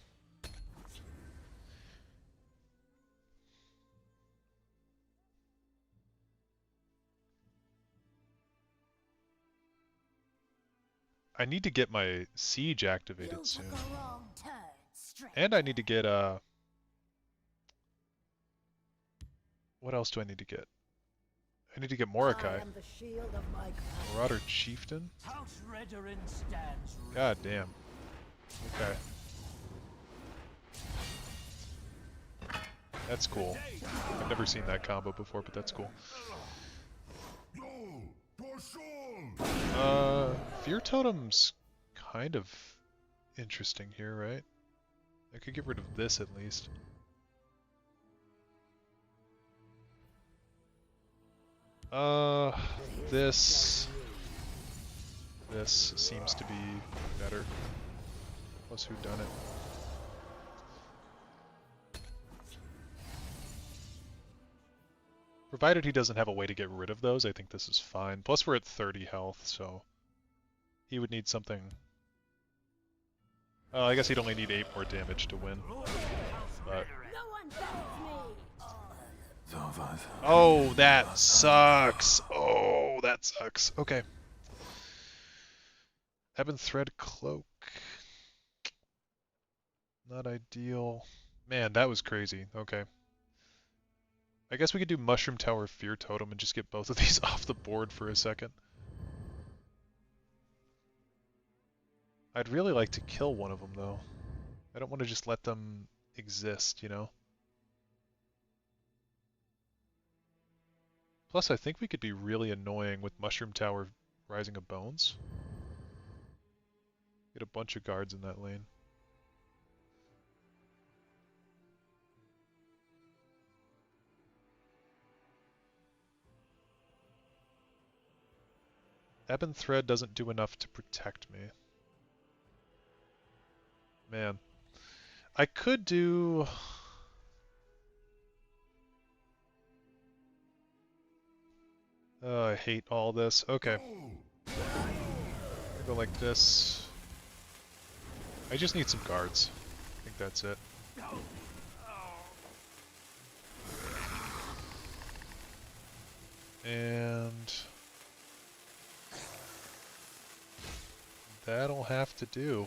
I need to get my siege activated soon. And I need to get, what else do I need to get? I need to get Mordecai. Marauder Chieftain? God damn. Okay. That's cool. I've never seen that combo before, but that's cool. Fear Totem's kind of interesting here, right? I could get rid of this at least. This seems to be better. Plus whodunit. Provided he doesn't have a way to get rid of those, I think this is fine. Plus we're at 30 health, so he would need something. I guess he'd only need 8 more damage to win. But oh, that sucks. Oh, that sucks. Okay. Ebon Thread Cloak. Not ideal. Man, that was crazy. Okay. I guess we could do Mushroom Tower Fear Totem and just get both of these off the board for a second. I'd really like to kill one of them, though. I don't want to just let them exist, you know? Plus, I think we could be really annoying with Mushroom Tower Rising of Bones. Get a bunch of guards in that lane. Ebon Thread doesn't do enough to protect me. Man. I could do... Oh, I hate all this. Okay. Go like this. I just need some guards. I think that's it. And... that'll have to do.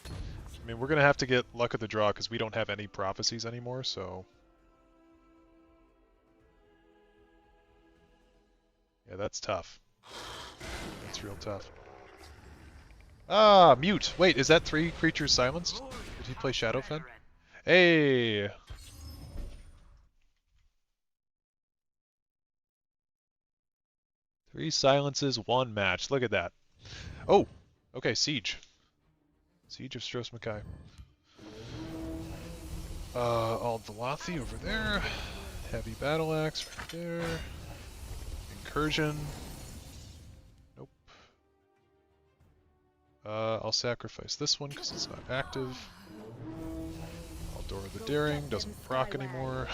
I mean, we're going to have to get luck of the draw because we don't have any prophecies anymore, so... yeah, that's tough. That's real tough. Ah, mute! Wait, is that 3 creatures silenced? Did he play Shadowfen? Hey! Three silences, 1 match. Look at that. Oh! Okay, Siege. Siege of Stros Mackay. Ald Valathi over there. Heavy Battle Axe right there. Incursion. Nope. I'll sacrifice this one because it's not active. Aldora the Daring doesn't proc anymore.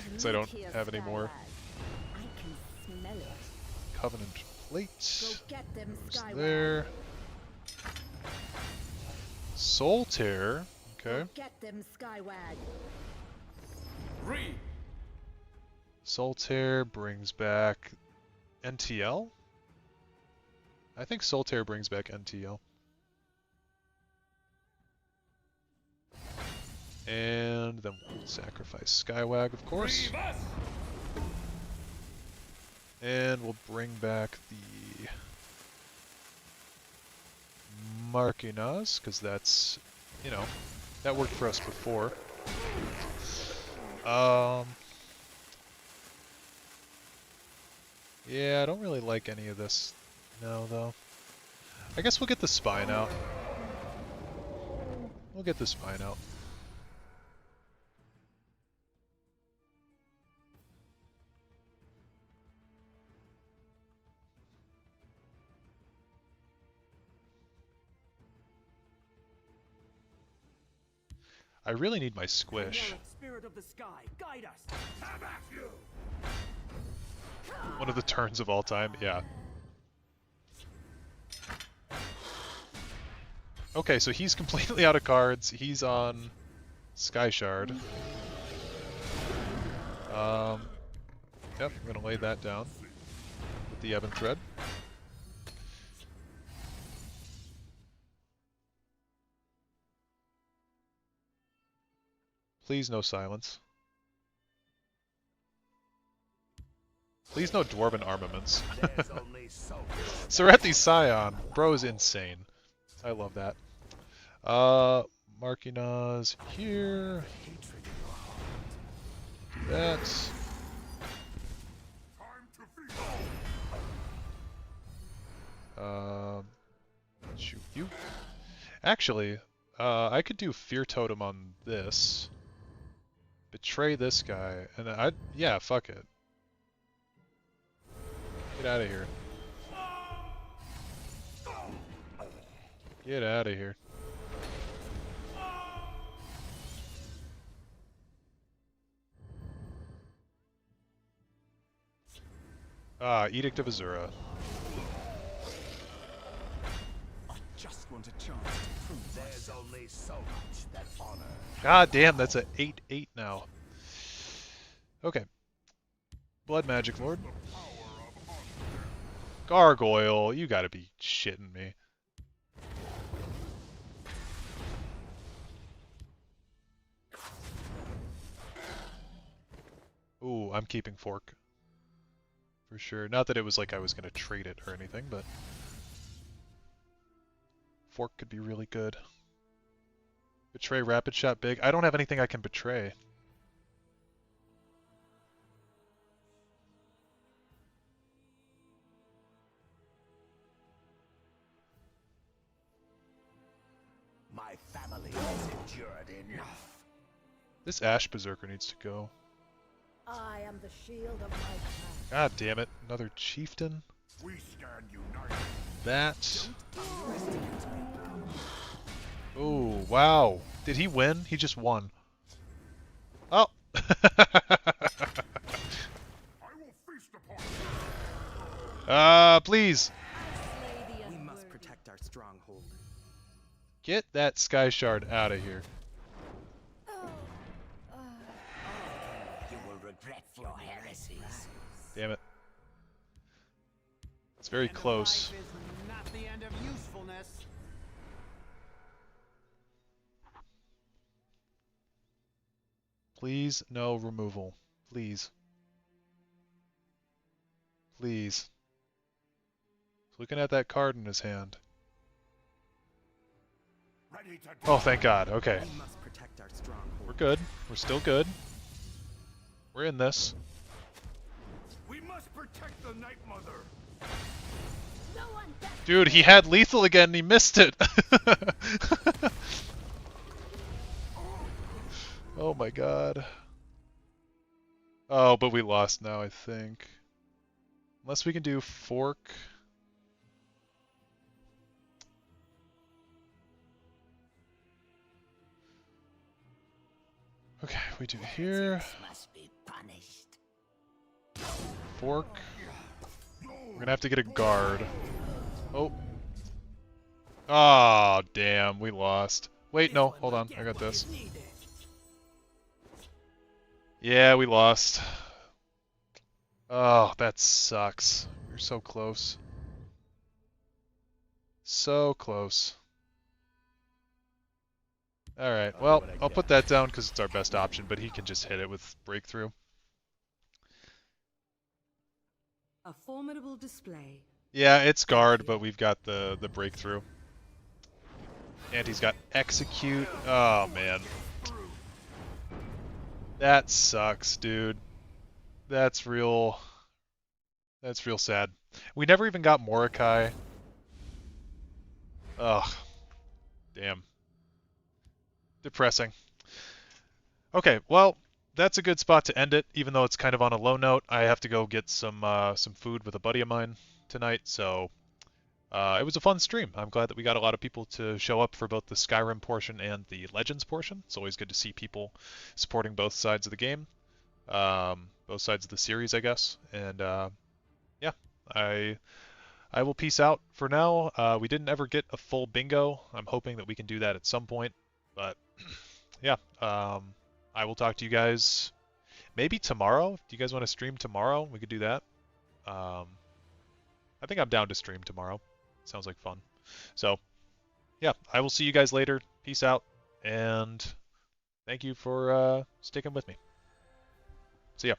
Because I don't have any more. Covenant Plate. Goes there. Soul Tear. Okay. Get them, Skywag. Soul Tear brings back NTL? I think Soul Tear brings back NTL. And then we'll sacrifice Skywag, of course. And we'll bring back the Marquinas, because that's, you know, that worked for us before. Yeah, I don't really like any of this now, though. I guess we'll get the Spine out. We'll get the Spine out. I really need my squish. Angelic spirit of the sky, guide us. Come at you! One of the turns of all time, yeah. Okay, so he's completely out of cards. He's on Sky Shard. Yep, I'm gonna lay that down with the Ebon Thread. Please no silence. Please no Dwarven armaments. Sarethi Scion. Bro is insane. I love that. Markinaz here. Do that. Shoot you. Actually, I could do Fear Totem on this. Betray this guy, and yeah, fuck it. Get out of here. Get out of here. Edict of Azura. I just want a chance to prove there's only so much that honor. God damn, that's a 8/8 now. Okay. Blood Magic Lord. Gargoyle, you gotta be shitting me. Ooh, I'm keeping Fork. For sure. Not that it was like I was gonna trade it or anything, but Fork could be really good. Betray Rapid Shot big. I don't have anything I can betray. My family has endured enough. This Ash Berserker needs to go. I am the shield of my clan. God damn it. Another chieftain. We stand united. That. Oh, wow. Did he win? He just won. Oh. Please. We must protect our stronghold. Get that Sky Shard out of here. You will regret your heresies. Damn it. It's very close. Life is not the end of usefulness. Please, no removal. Please. Please. He's looking at that card in his hand. Oh, thank God. Okay. We must protect our stronghold. We're good. We're still good. We're in this. We must protect the Night Mother. Dude, he had lethal again and he missed it. Oh my God. Oh, but we lost now, I think. Unless we can do Fork. Okay, we do here. Must be punished. Fork. We're gonna have to get a guard. Oh. Oh, damn, we lost. Wait, no, hold on, I got this. Yeah, we lost. Oh, that sucks. We're so close. So close. Alright, well, I'll put that down because it's our best option, but he can just hit it with Breakthrough. A formidable display. Yeah, it's guard, but we've got the Breakthrough. And he's got Execute. Oh, man. That sucks, dude. That's real sad. We never even got Mordecai. Ugh. Damn. Depressing. Okay, well, that's a good spot to end it, even though it's kind of on a low note. I have to go get some food with a buddy of mine tonight, so it was a fun stream. I'm glad that we got a lot of people to show up for both the Skyrim portion and the Legends portion. It's always good to see people supporting both sides of the game, both sides of the series, I guess. And yeah, I will peace out for now. We didn't ever get a full bingo. I'm hoping that we can do that at some point. But yeah, I will talk to you guys maybe tomorrow. Do you guys want to stream tomorrow? We could do that. I think I'm down to stream tomorrow. Sounds like fun. So yeah, I will see you guys later. Peace out, and thank you for sticking with me. See ya.